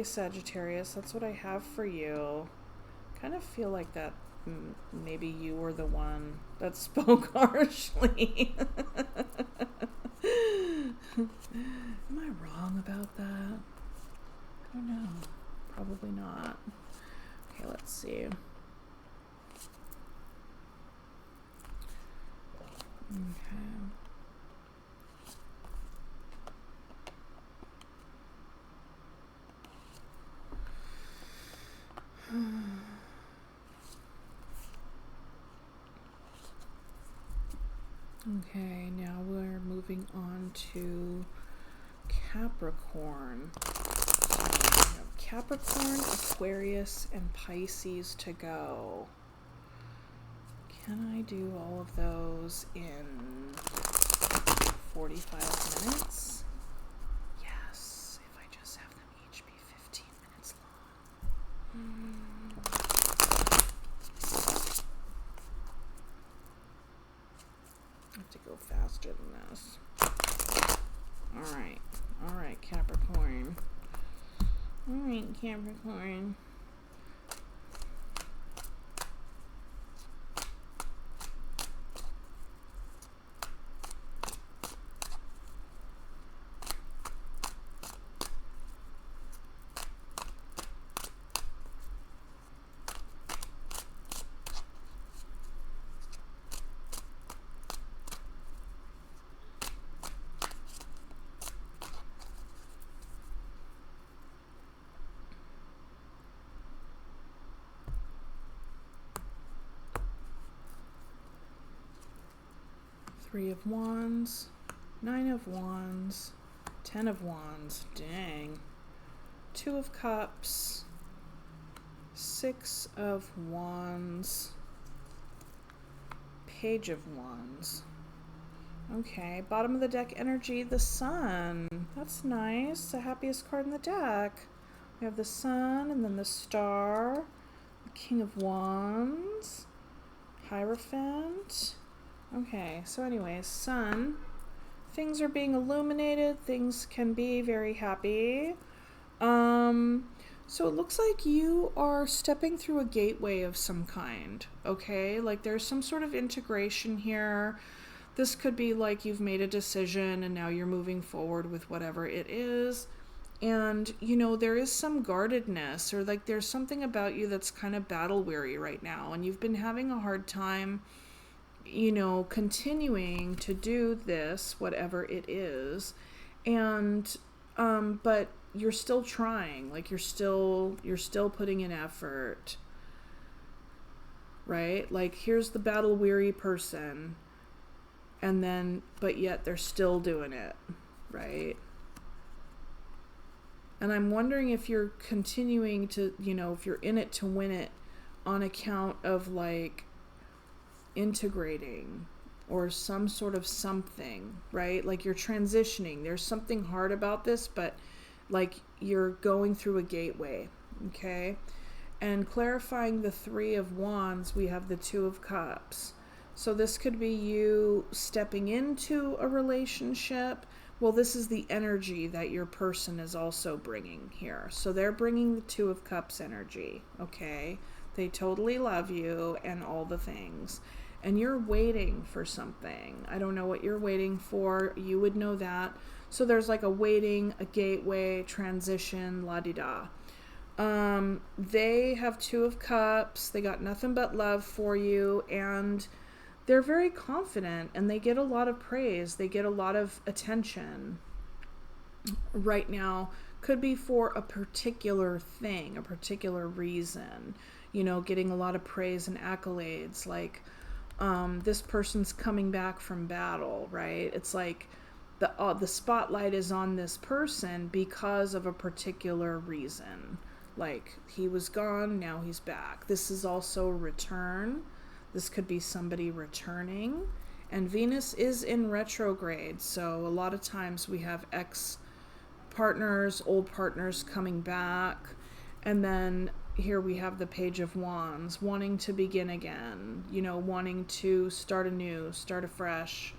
Sagittarius, that's what I have for you. Kind of feel like that maybe you were the one that spoke harshly. Am I wrong about that? I don't know. Probably not. Okay, let's see. Okay. Okay, now we're moving on to Capricorn. So we have Capricorn, Aquarius, and Pisces to go. Can I do all of those in 45 minutes? Yes, if I just have them each be 15 minutes long. I have to go faster than this. All right, Capricorn. All right, Capricorn. Three of Wands, Nine of Wands, 10 of Wands, dang. Two of Cups, Six of Wands, Page of Wands. Okay, bottom of the deck energy, the Sun. That's nice, the happiest card in the deck. We have the Sun and then the Star, the King of Wands, Hierophant. Okay, so anyways, Sun, things are being illuminated, things can be very happy. So it looks like you are stepping through a gateway of some kind, okay? Like there's some sort of integration here. This could be like you've made a decision and now you're moving forward with whatever it is. And, you know, there is some guardedness, or like there's something about you that's kind of battle weary right now, and you've been having a hard time, you know, continuing to do this, whatever it is. And but you're still trying, like you're still putting in effort, right? Like here's the battle weary person, and then but yet they're still doing it, right? And I'm wondering if you're continuing to, you know, if you're in it to win it on account of like integrating or some sort of something, right? Like you're transitioning. There's something hard about this, but like you're going through a gateway, okay? And clarifying the Three of Wands, we have the Two of Cups. So this could be you stepping into a relationship. Well, this is the energy that your person is also bringing here. So they're bringing the Two of Cups energy, okay? They totally love you and all the things. And you're waiting for something. I don't know what you're waiting for. You would know that. So there's like a waiting, a gateway, transition, la-di-da. They have Two of Cups. They got nothing but love for you, and they're very confident, and they get a lot of praise. They get a lot of attention right now. Could be for a particular thing, a particular reason, you know, getting a lot of praise and accolades. Like, this person's coming back from battle, right? It's like the spotlight is on this person because of a particular reason. Like, he was gone, now he's back. This is also return. This could be somebody returning. And Venus is in retrograde, so a lot of times we have ex-partners, old partners coming back. And then here we have the Page of Wands, wanting to begin again, you know, wanting to start anew, start afresh,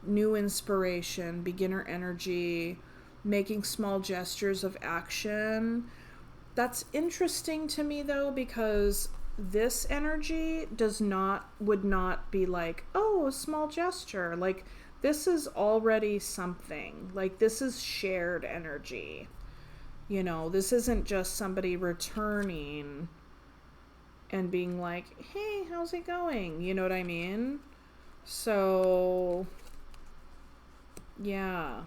new inspiration, beginner energy, making small gestures of action. That's interesting to me though, because this energy would not be like, oh, a small gesture. Like, this is already something. Like, this is shared energy. You know, this isn't just somebody returning and being like, hey, how's it going? You know what I mean? So, yeah.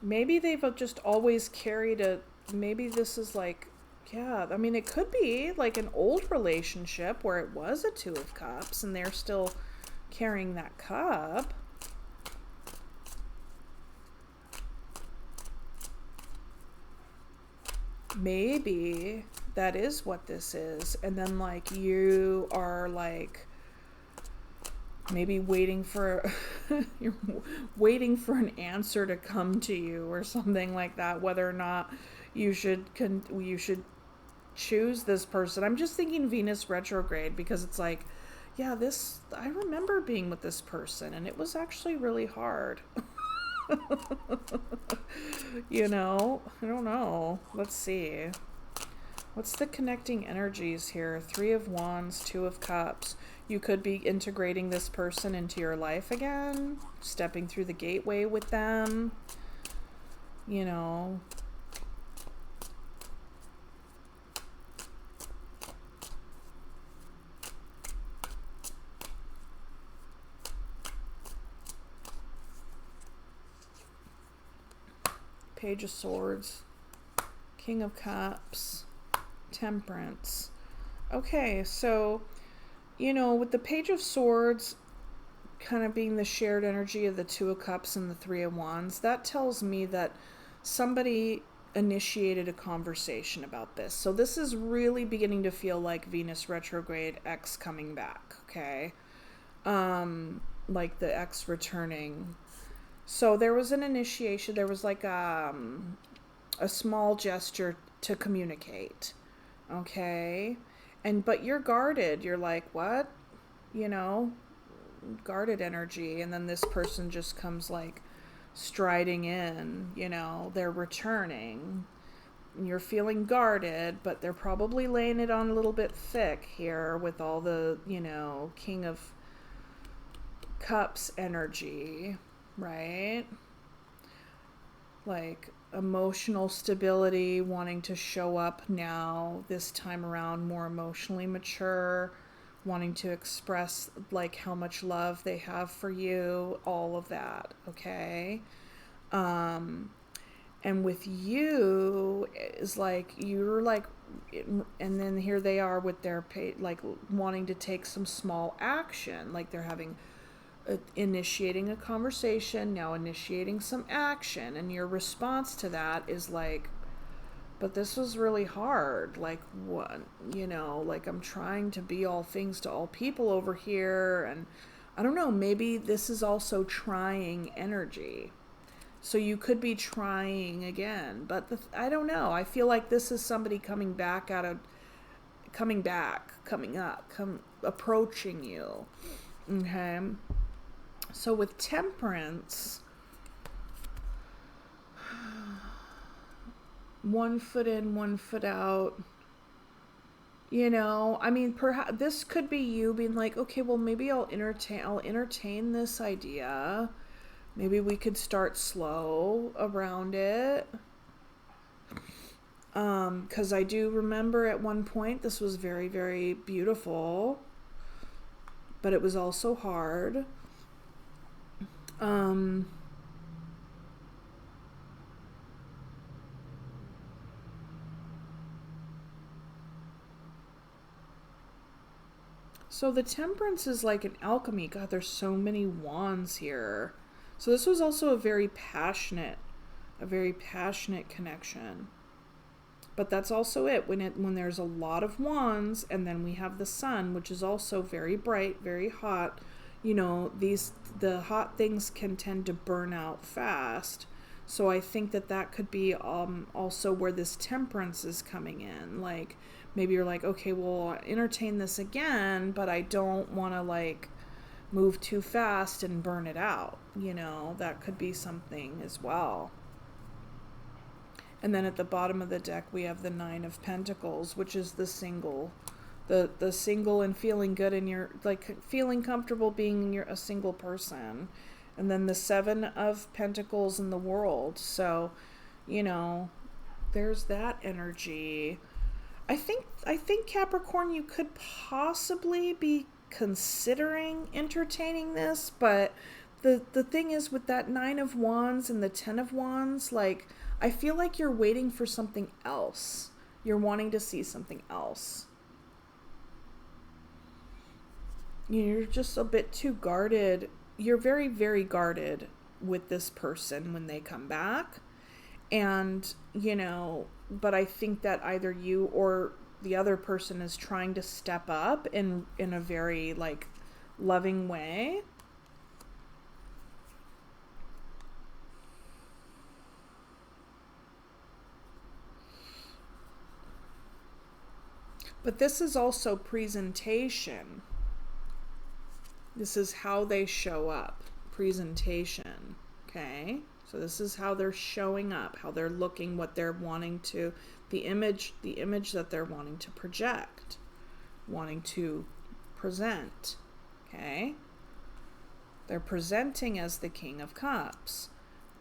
Maybe they've just always carried maybe this is like, yeah, I mean, it could be like an old relationship where it was a Two of Cups and they're still carrying that cup. Maybe that is what this is. And then like you are like maybe waiting for you're waiting for an answer to come to you or something like that, whether or not you should choose this person. I'm just thinking Venus retrograde because it's like, yeah, I remember being with this person and it was actually really hard. You know, I don't know. Let's see. What's the connecting energies here? Three of Wands, Two of Cups. You could be integrating this person into your life again, stepping through the gateway with them, you know. Page of Swords, King of Cups, Temperance. Okay, so, you know, with the Page of Swords kind of being the shared energy of the Two of Cups and the Three of Wands, that tells me that somebody initiated a conversation about this. So this is really beginning to feel like Venus retrograde, X coming back, okay? Like the X returning. So there was an initiation, there was like a small gesture to communicate, okay? But you're guarded. You're like, what? You know, guarded energy. And then this person just comes like striding in, you know, they're returning. You're feeling guarded, but they're probably laying it on a little bit thick here with all the, you know, King of Cups energy. Right? Like emotional stability, wanting to show up now, this time around, more emotionally mature, wanting to express like how much love they have for you, all of that, okay? And with you is like, you're like, and then here they are with their like wanting to take some small action, like they're having initiating a conversation, now initiating some action, and your response to that is like, but this was really hard. Like, what, you know, like I'm trying to be all things to all people over here, and I don't know, maybe this is also trying energy. So you could be trying again, but I don't know. I feel like this is somebody coming up, approaching you. Okay. So with Temperance, one foot in, one foot out, you know, I mean, perhaps this could be you being like, okay, well, maybe I'll entertain this idea. Maybe we could start slow around it. Because I do remember at one point this was very, very beautiful, but it was also hard. So the Temperance is like an alchemy. God, there's so many wands here. So this was also a very passionate connection. But that's also it. When there's a lot of wands, and then we have the sun, which is also very bright, very hot. You know, the hot things can tend to burn out fast. So I think that could be also where this Temperance is coming in. Like, maybe you're like, okay, well, I'll entertain this again, but I don't want to like move too fast and burn it out. You know, that could be something as well. And then at the bottom of the deck, we have the Nine of Pentacles, which is the single. The single and feeling good in your, like, feeling comfortable being a single person. And then the Seven of Pentacles in the World. So, you know, there's that energy. I think Capricorn, you could possibly be considering entertaining this, but the thing is with that Nine of Wands and the Ten of Wands, like, I feel like you're waiting for something else. You're wanting to see something else. You're just a bit too guarded. You're very, very guarded with this person when they come back. And, you know, but I think that either you or the other person is trying to step up in a very, like, loving way. But this is also presentation. This is how they show up. Presentation. Okay? So this is how they're showing up, how they're looking, what they're wanting to, the image that they're wanting to project, wanting to present. Okay? They're presenting as the King of Cups.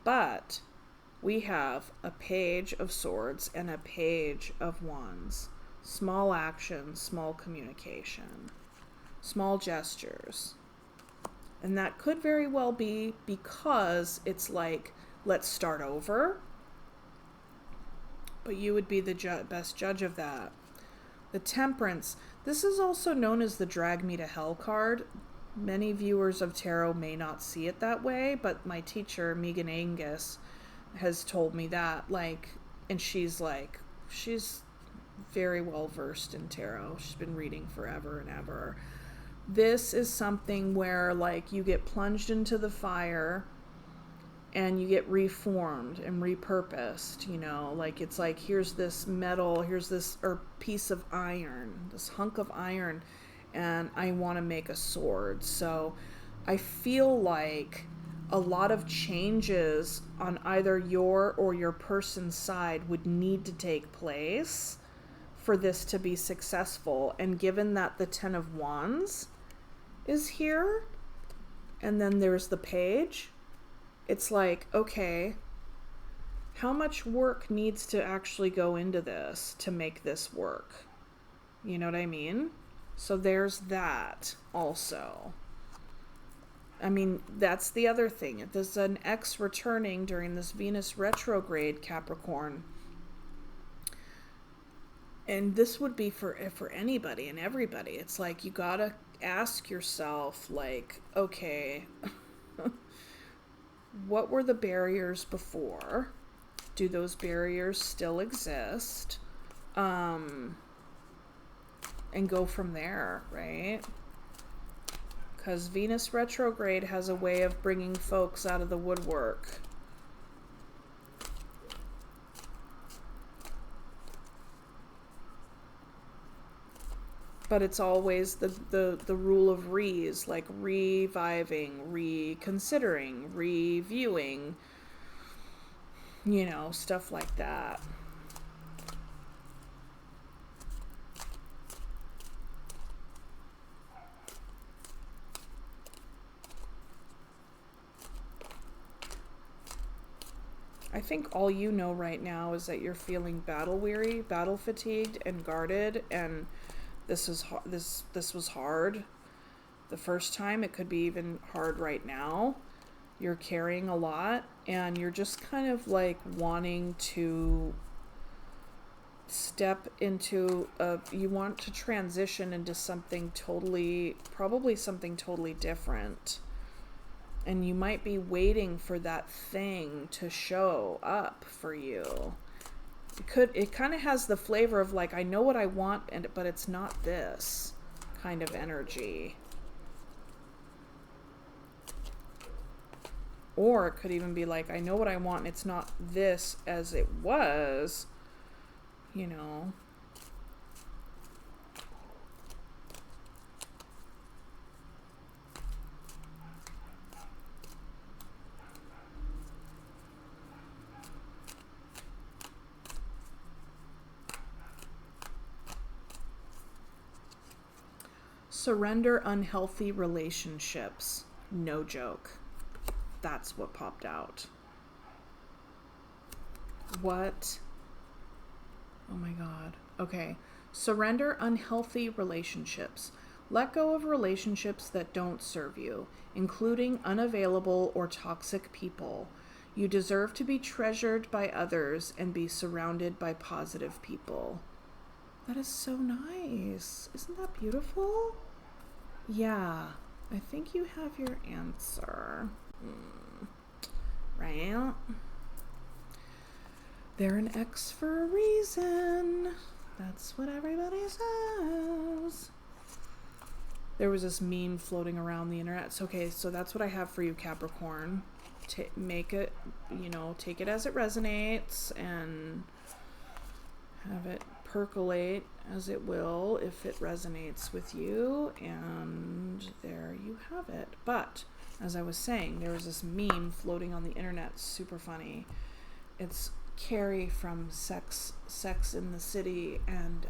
But we have a Page of Swords and a Page of Wands. Small action, small communication, small gestures. And that could very well be because it's like, let's start over. But you would be the best judge of that. The Temperance. This is also known as the Drag Me to Hell card. Many viewers of tarot may not see it that way, but my teacher, Megan Angus, has told me that. Like, and she's very well versed in tarot. She's been reading forever and ever. This is something where, like, you get plunged into the fire and you get reformed and repurposed, you know, like, it's like, here's this metal, here's this piece of iron, this hunk of iron, and I want to make a sword. So I feel like a lot of changes on either your or your person's side would need to take place for this to be successful. And given that the Ten of Wands is here, and then there's the Page, it's like, okay, how much work needs to actually go into this to make this work? You know what I mean? So there's that also. I mean, that's the other thing. If there's an X returning during this Venus retrograde, Capricorn, and this would be for anybody and everybody. It's like, you gotta ask yourself, like, okay, what were the barriers before? Do those barriers still exist? And go from there, right? Because Venus retrograde has a way of bringing folks out of the woodwork. But it's always the rule of re's, like reviving, reconsidering, reviewing, you know, stuff like that. I think all you know right now is that you're feeling battle weary, battle fatigued, and guarded, and this was hard the first time. It could be even hard right now. You're carrying a lot, and you're just kind of like wanting to step into you want to transition into something probably something totally different. And you might be waiting for that thing to show up for you. It kind of has the flavor of like, I know what I want, but it's not this kind of energy. Or it could even be like, I know what I want, and it's not this as it was, you know. Surrender unhealthy relationships. No joke. That's what popped out. What? Oh my God. Okay. Surrender unhealthy relationships. Let go of relationships that don't serve you, including unavailable or toxic people. You deserve to be treasured by others and be surrounded by positive people. That is so nice. Isn't that beautiful? Yeah, I think you have your answer. Right? They're an X for a reason. That's what everybody says. There was this meme floating around the internet. So, okay, so that's what I have for you, Capricorn. Make it, take it as it resonates and have it percolate as it will if it resonates with you, and there you have it. But as I was saying, there was this meme floating on the internet, super funny. It's Carrie from Sex in the City, and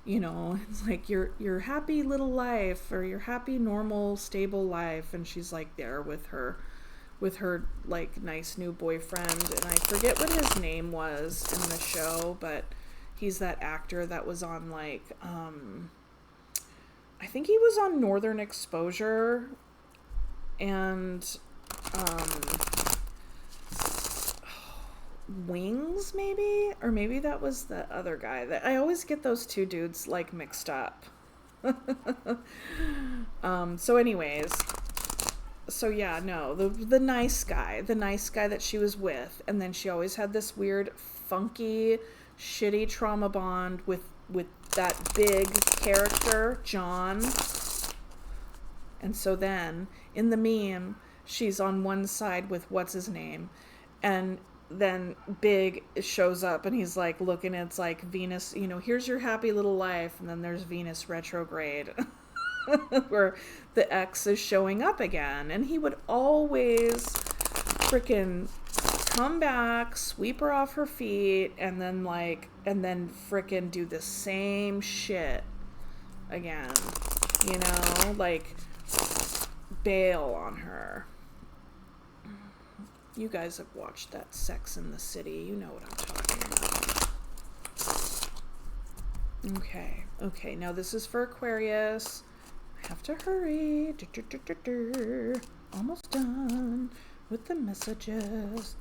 it's like your happy little life, or your happy normal stable life, and she's like there with her like nice new boyfriend, and I forget what his name was in the show, but he's that actor that was on like I think he was on Northern Exposure, and Wings maybe, or maybe that was the other guy. That I always get those two dudes like mixed up. So anyways, so yeah, no, the nice guy that she was with, and then she always had this weird, funky, shitty trauma bond with that big character, John. And so then, in the meme, she's on one side with what's his name, and then Big shows up, and he's like looking, it's like Venus, here's your happy little life, and then there's Venus retrograde. Where the ex is showing up again, and he would always freaking come back, sweep her off her feet, and then freaking do the same shit again, like bail on her. You guys have watched that Sex in the City, you know what I'm talking about. Okay, now this is for Aquarius. Have to hurry. Almost done with the messages.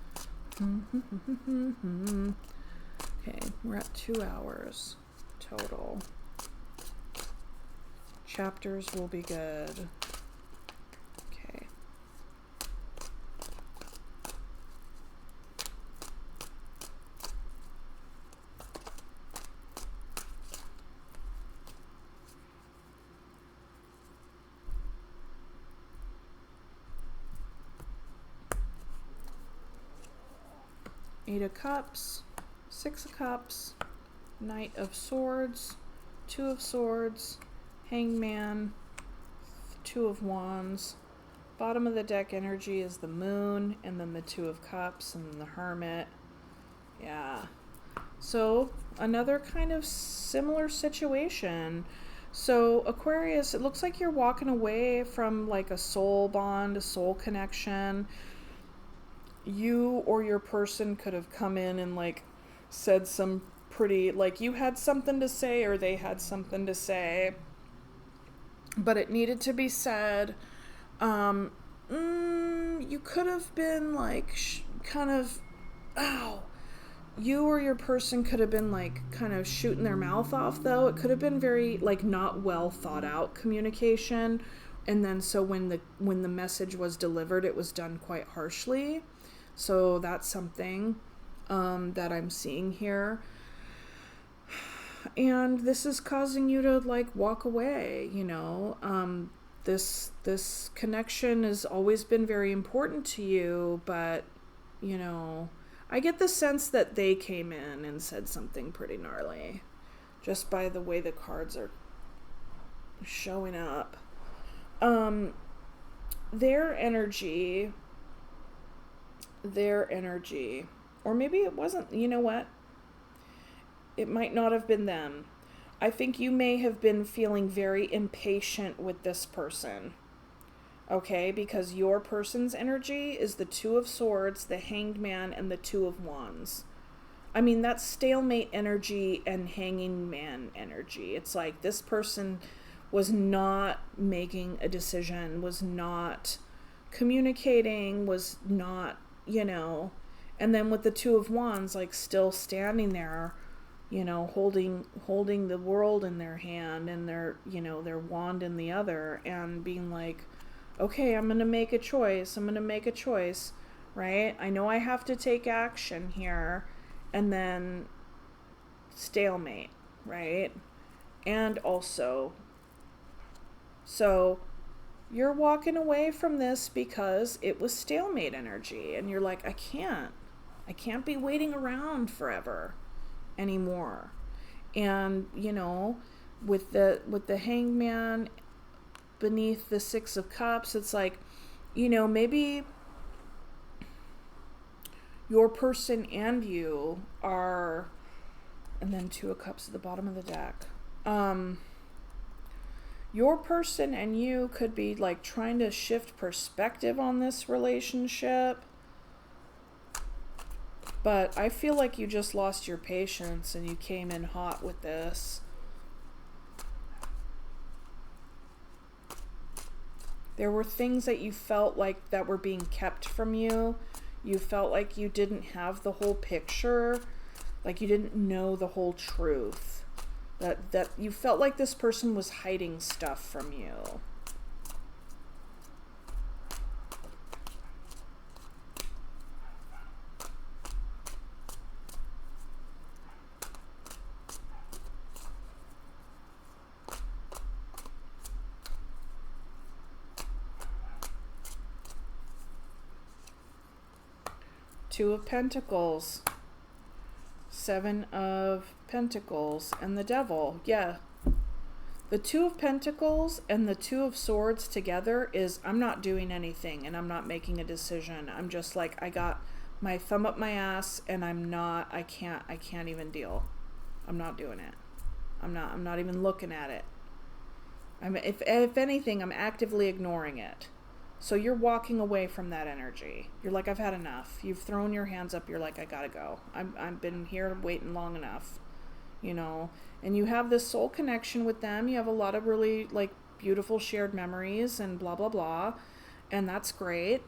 Okay, we're at 2 hours total. Chapters will be good. Okay. Eight of Cups, Six of Cups, Knight of Swords, Two of Swords, Hangman, Two of Wands. Bottom of the deck energy is the Moon, and then the Two of Cups, and then the Hermit. Yeah. So, another kind of similar situation. So, Aquarius, it looks like you're walking away from like a soul bond, a soul connection. you or your person could have come in and like said some pretty, like you had something to say or they had something to say, but it needed to be said. You could have been like kind of, ow. You or your person could have been like kind of shooting their mouth off, though. It could have been very like not well thought out communication, and then so when the message was delivered, it was done quite harshly. So that's something that I'm seeing here. And this is causing you to like walk away, you know. This connection has always been very important to you, but you know, I get the sense that they came in and said something pretty gnarly just by the way the cards are showing up. Their energy, or maybe it wasn't, you know what? It might not have been them. I think you may have been feeling very impatient with this person. Okay, because your person's energy is the Two of Swords, the Hanged Man, and the Two of Wands. I mean, that's stalemate energy and Hanging Man energy. It's like this person was not making a decision, was not communicating, was not, you know, and then with the Two of Wands, like still standing there, you know, holding the world in their hand and their, you know, their wand in the other, and being like, okay, I'm going to make a choice. Right? I know I have to take action here, and then stalemate, right? And also, so you're walking away from this because it was stalemate energy, and you're like, I can't be waiting around forever anymore. And, you know, with the Hangman beneath the Six of Cups, it's like, you know, maybe your person and you are, and then Two of Cups at the bottom of the deck. Your person and you could be like trying to shift perspective on this relationship, but I feel like you just lost your patience and you came in hot with this. There were things that you felt like that were being kept from you. You felt like you didn't have the whole picture, like you didn't know the whole truth. That you felt like this person was hiding stuff from you. Two of Pentacles, Seven of Pentacles, and the Devil. Yeah. The Two of Pentacles and the Two of Swords together is, I'm not doing anything and I'm not making a decision. I'm just like, I got my thumb up my ass and I can't even deal. I'm not doing it. I'm not even looking at it. If anything, I'm actively ignoring it. So you're walking away from that energy. You're like, I've had enough. You've thrown your hands up. You're like, I gotta go. I've been here waiting long enough, you know. And you have this soul connection with them. You have a lot of really like beautiful shared memories and blah, blah, blah. And that's great.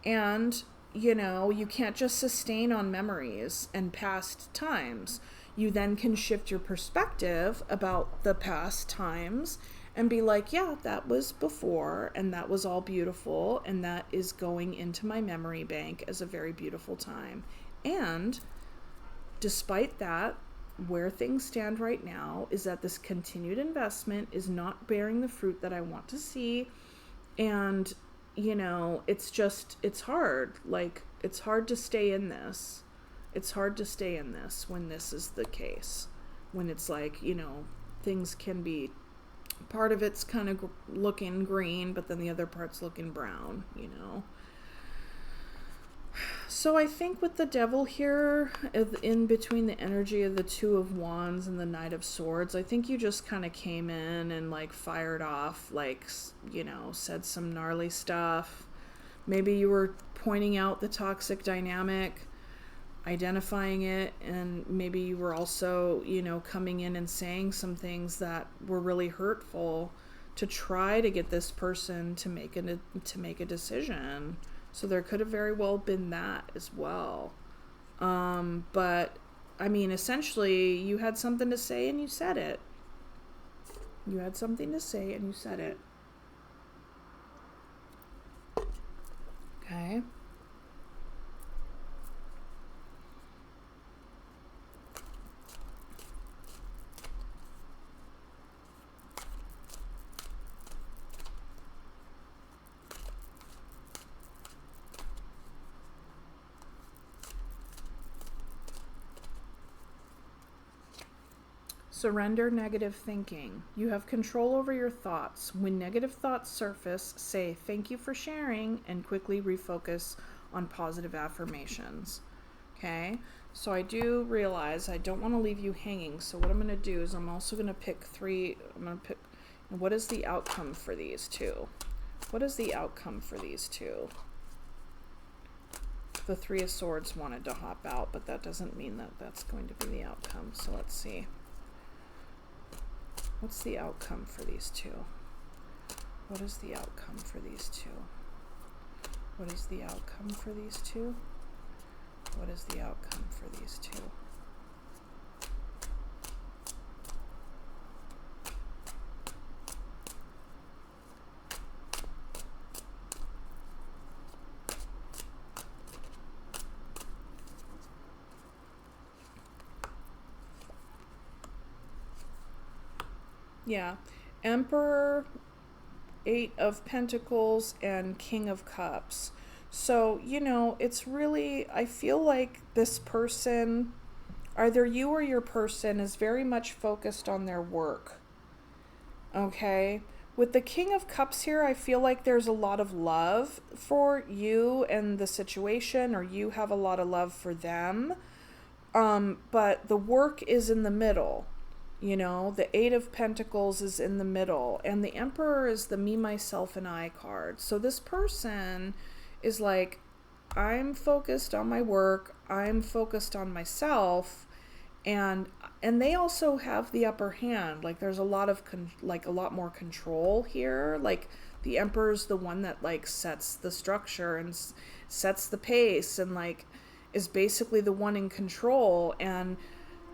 And, you know, you can't just sustain on memories and past times. You then can shift your perspective about the past times and be like, yeah, that was before, and that was all beautiful, and that is going into my memory bank as a very beautiful time. And despite that, where things stand right now is that this continued investment is not bearing the fruit that I want to see. And, you know, it's hard. Like, it's hard to stay in this. It's hard to stay in this when this is the case. When it's like, you know, things can be, part of it's kind of looking green, but then the other part's looking brown, you know. So I think with the Devil here, in between the energy of the Two of Wands and the Knight of Swords, I think you just kind of came in and like fired off, like, you know, said some gnarly stuff, Maybe you were pointing out the toxic dynamic, identifying it, and maybe you were also, you know, coming in and saying some things that were really hurtful to try to get this person to make a decision. So there could have very well been that as well. But I mean, essentially, you had something to say and you said it. You had something to say and you said it. Okay. Surrender negative thinking. You have control over your thoughts. When negative thoughts surface, say thank you for sharing and quickly refocus on positive affirmations. Okay? So I do realize I don't want to leave you hanging. So what I'm going to do is I'm also going to pick three. I'm going to pick, what is the outcome for these two? What is the outcome for these two? The Three of Swords wanted to hop out, but that doesn't mean that that's going to be the outcome. So let's see. What's the outcome for these two? What is the outcome for these two? What is the outcome for these two? What is the outcome for these two? Yeah, Emperor, Eight of Pentacles, and King of Cups. So, you know, it's really, I feel like this person, either you or your person, is very much focused on their work. Okay? With the King of Cups here, I feel like there's a lot of love for you and the situation, or you have a lot of love for them. But the work is in the middle. You know, the Eight of Pentacles is in the middle, and the Emperor is the me, myself, and I card. So this person is like, I'm focused on my work, I'm focused on myself, and they also have the upper hand. Like there's a lot of a lot more control here. Like the Emperor's the one that like sets the structure and sets the pace, and like is basically the one in control. And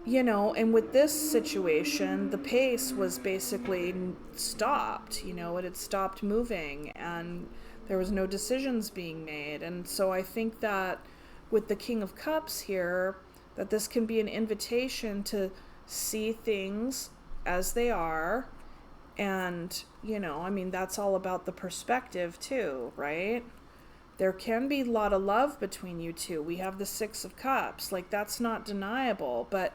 you know, and with this situation, the pace was basically stopped. You know, it had stopped moving and there was no decisions being made. And so I think that with the King of Cups here, that this can be an invitation to see things as they are. And, you know, I mean, that's all about the perspective too, right? There can be a lot of love between you two. We have the Six of Cups. Like, that's not deniable. But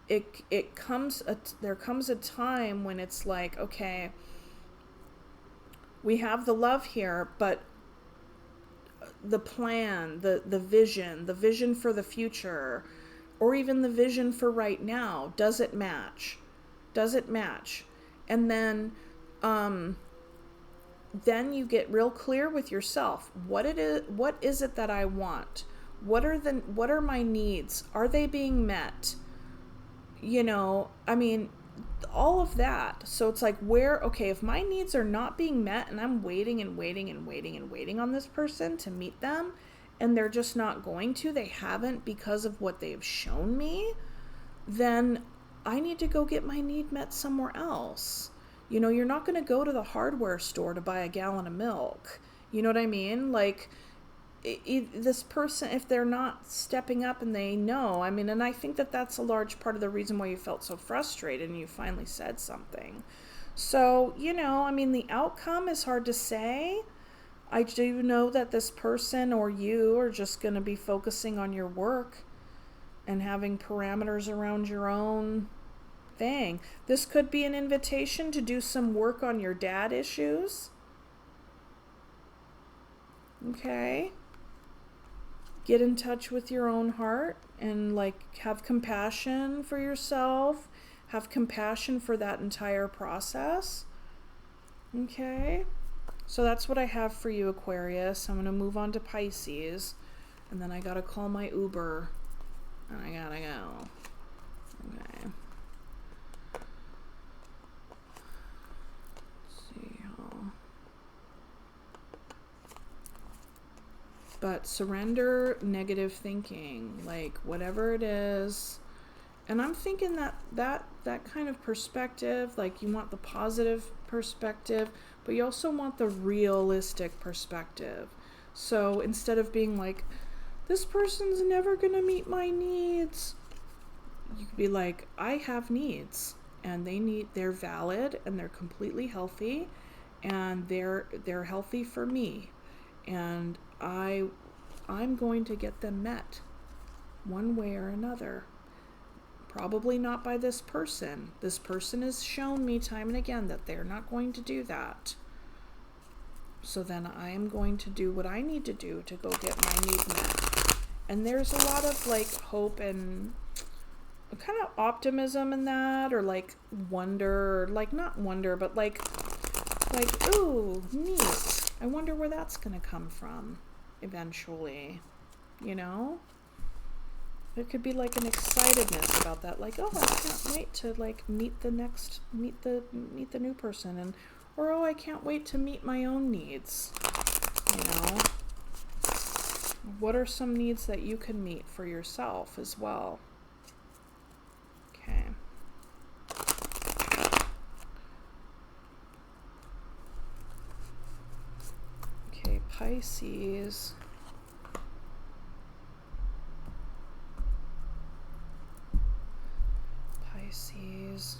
there comes a time when it's like, okay, we have the love here, but the plan, the vision for the future, or even the vision for right now, does it match? Does it match? And then you get real clear with yourself. What is it that I want? What are my needs? Are they being met? You know, I mean, all of that. So it's like, okay, if my needs are not being met and I'm waiting and waiting and waiting and waiting on this person to meet them, and they're just not going to, they haven't because of what they've shown me, then I need to go get my need met somewhere else. You know, you're not going to go to the hardware store to buy a gallon of milk. You know what I mean? Like, this person, if they're not stepping up and they know, I mean, and I think that that's a large part of the reason why you felt so frustrated and you finally said something. So, you know, I mean, the outcome is hard to say. I do know that this person or you are just going to be focusing on your work and having parameters around your own thing. This could be an invitation to do some work on your dad issues. Okay. Get in touch with your own heart and like have compassion for yourself, have compassion for that entire process. Okay. So that's what I have for you, Aquarius. I'm going to move on to Pisces. And then I got to call my Uber. And I got to go. Okay. But surrender negative thinking, like whatever it is. And I'm thinking that kind of perspective, like you want the positive perspective, but you also want the realistic perspective. So instead of being like, this person's never going to meet my needs, you could be like, I have needs, and they're valid, and they're completely healthy, and they're healthy for me. And I'm going to get them met one way or another. Probably not by this person. This person has shown me time and again that they're not going to do that. So then I am going to do what I need to do to go get my need met. And there's a lot of like hope and kind of optimism in that, or like wonder, like not wonder, but like, ooh, neat. I wonder where that's going to come from eventually, you know? It could be like an excitedness about that, like, oh, I can't wait to like meet the new person, and or oh, I can't wait to meet my own needs. You know, what are some needs that you can meet for yourself as well? Okay. Okay, Pisces. Pisces.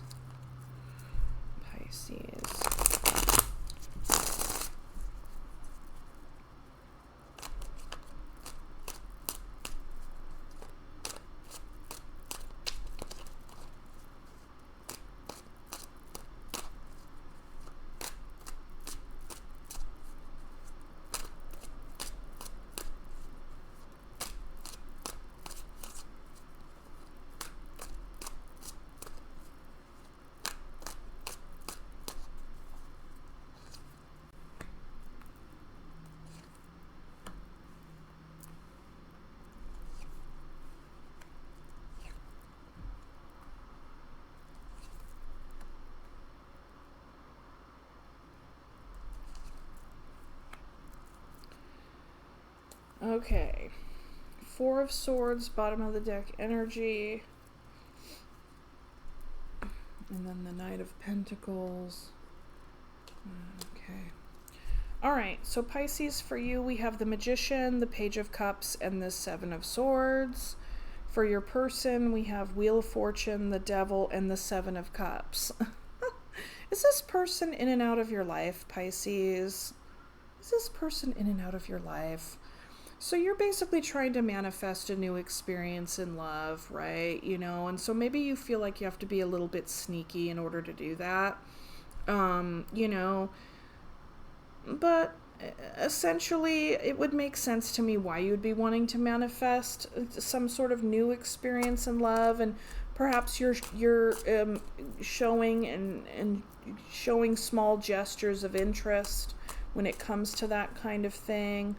Okay, Four of Swords, bottom of the deck energy, and then the Knight of Pentacles. Okay. All right, so Pisces, for you, we have the Magician, the Page of Cups, and the Seven of Swords. For your person, we have Wheel of Fortune, the Devil, and the Seven of Cups. Is this person in and out of your life, Pisces? Is this person in and out of your life? So you're basically trying to manifest a new experience in love, right? You know, and so maybe you feel like you have to be a little bit sneaky in order to do that. You know, but essentially it would make sense to me why you'd be wanting to manifest some sort of new experience in love, and perhaps you're showing and showing small gestures of interest when it comes to that kind of thing.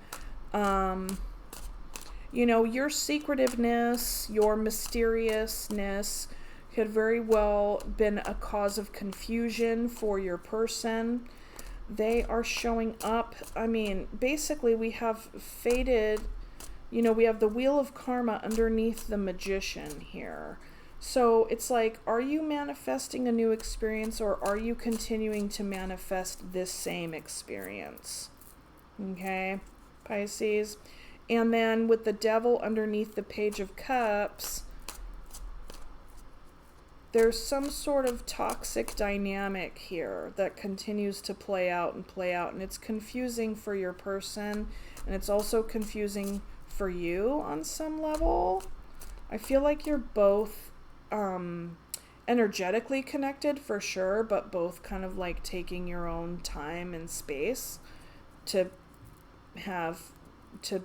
You know, your secretiveness, your mysteriousness could very well been a cause of confusion for your person. They are showing up. I mean, basically we have faded, you know, we have the Wheel of Karma underneath the Magician here. So it's like, are you manifesting a new experience, or are you continuing to manifest this same experience? Okay, Pisces. And then with the Devil underneath the Page of Cups, there's some sort of toxic dynamic here that continues to play out, and it's confusing for your person, and it's also confusing for you on some level. I feel like you're both energetically connected for sure, but both kind of like taking your own time and space to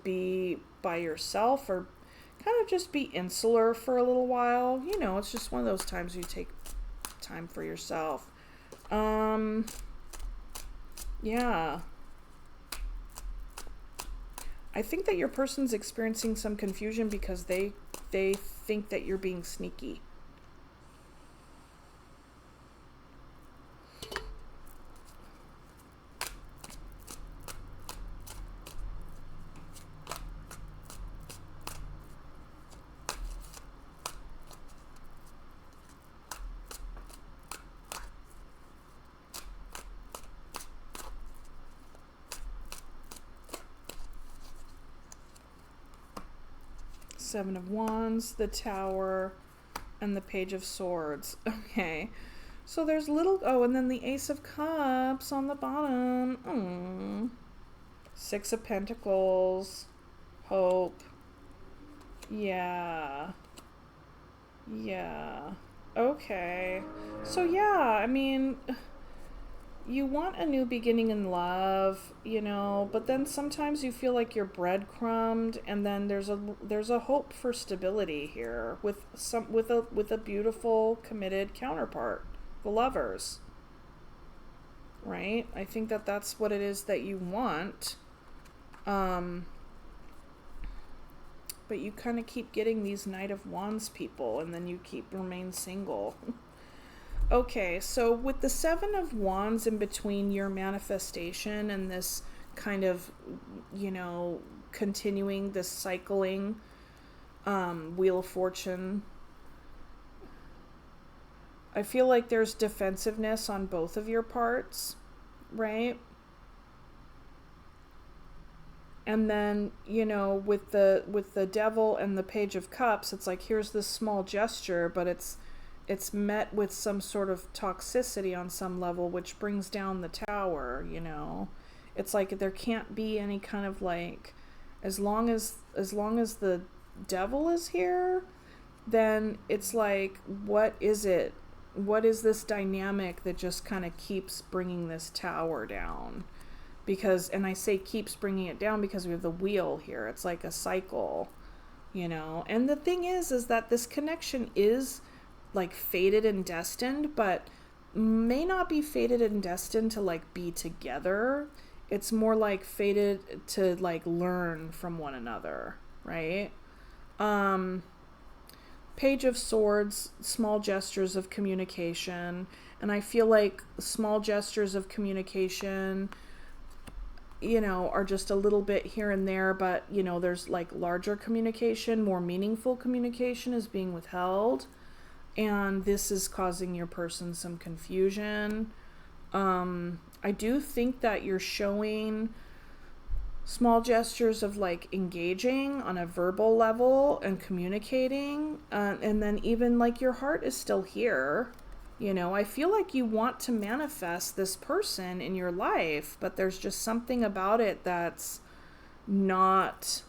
be by yourself, or kind of just be insular for a little while. You know, it's just one of those times you take time for yourself. Yeah. I think that your person's experiencing some confusion because they think that you're being sneaky. Seven of Wands, the Tower, and the Page of Swords. Okay. So there's little... Oh, and then the Ace of Cups on the bottom. Six of Pentacles. Hope. Yeah. Yeah. Okay. So yeah, I mean... You want a new beginning in love, you know, but then sometimes you feel like you're breadcrumbed, and then there's a hope for stability here with a beautiful committed counterpart, the Lovers. Right? I think that that's what it is that you want. But you kind of keep getting these Knight of Wands people, and then you remain single. Okay, so with the Seven of Wands in between your manifestation and this kind of, you know, continuing this cycling Wheel of Fortune, I feel like there's defensiveness on both of your parts, right? And then, you know, with the Devil and the Page of Cups, it's like, here's this small gesture, but it's met with some sort of toxicity on some level, which brings down the Tower, you know. It's like there can't be any kind of like, as long as the Devil is here, then it's like, what is it? What is this dynamic that just kind of keeps bringing this Tower down? Because, and I say keeps bringing it down because we have the Wheel here. It's like a cycle, you know. And the thing is that this connection is like fated and destined, but may not be fated and destined to like be together. It's more like fated to like learn from one another, right? Page of Swords, small gestures of communication, and I feel like small gestures of communication, you know, are just a little bit here and there, but you know, there's like larger communication, more meaningful communication is being withheld. And this is causing your person some confusion. I do think that you're showing small gestures of like engaging on a verbal level and communicating. And then even like your heart is still here. You know, I feel like you want to manifest this person in your life, but there's just something about it that's not...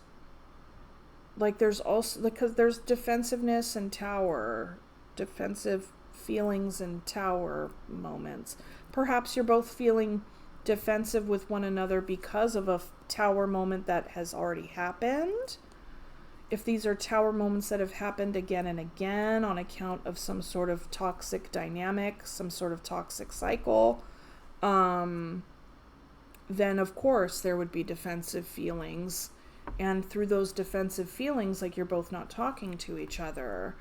Like there's also... Because there's defensiveness and Tower... defensive feelings and Tower moments. Perhaps you're both feeling defensive with one another because of a Tower moment that has already happened. If these are Tower moments that have happened again and again on account of some sort of toxic dynamic, some sort of toxic cycle, then of course there would be defensive feelings. And through those defensive feelings, like you're both not talking to each other.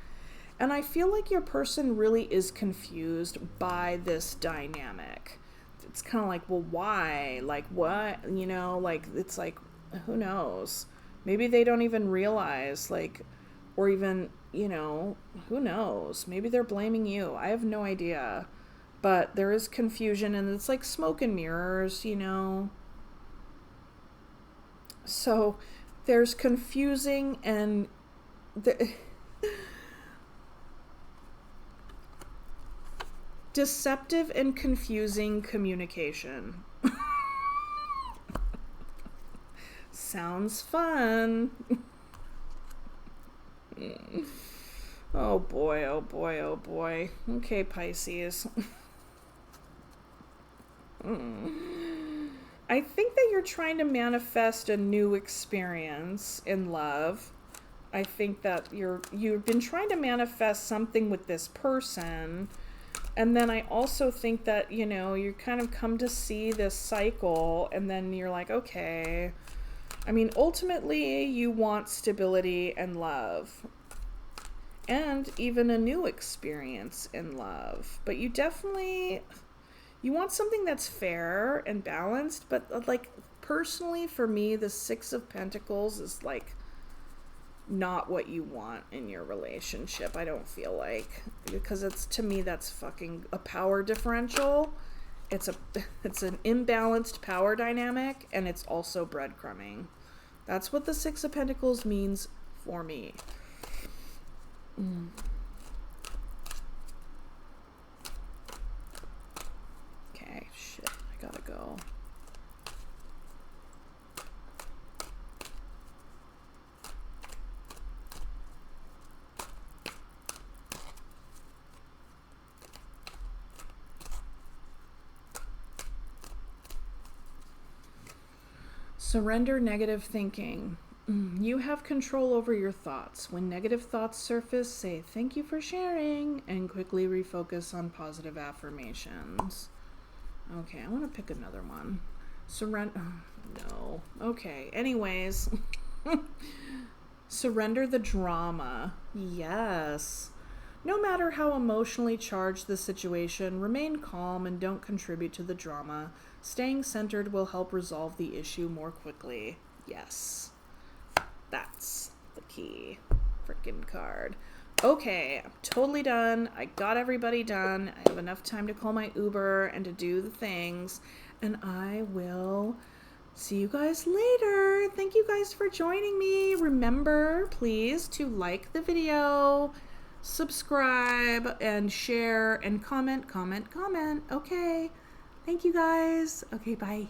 And I feel like your person really is confused by this dynamic. It's kind of like, well, why? Like, what? You know, like, it's like, who knows? Maybe they don't even realize, like, or even, you know, who knows? Maybe they're blaming you. I have no idea. But there is confusion, and it's like smoke and mirrors, you know? So there's confusing and... deceptive and confusing communication. Sounds fun. Oh boy, oh boy, oh boy. Okay, Pisces. I think that you're trying to manifest a new experience in love. I think that you've been trying to manifest something with this person. And then I also think that, you know, you kind of come to see this cycle, and then you're like, okay, I mean, ultimately, you want stability and love. And even a new experience in love. But you definitely, you want something that's fair and balanced. But like, personally, for me, the Six of Pentacles is like not what you want in your relationship, I don't feel like. Because it's, to me, that's fucking a power differential. It's an imbalanced power dynamic, and it's also breadcrumbing. That's what the Six of Pentacles means for me. Okay, shit, I gotta go. Surrender negative thinking. You have control over your thoughts. When negative thoughts surface, say thank you for sharing and quickly refocus on positive affirmations. Okay, I want to pick another one. Surrender. No. Okay, anyways. Surrender the drama. Yes. No matter how emotionally charged the situation, remain calm and don't contribute to the drama. Staying centered will help resolve the issue more quickly. Yes. That's the key freaking card. Okay, I'm totally done. I got everybody done. I have enough time to call my Uber and to do the things. And I will see you guys later. Thank you guys for joining me. Remember, please, to like the video, subscribe, and share, and comment. Okay. Thank you guys. Okay, bye.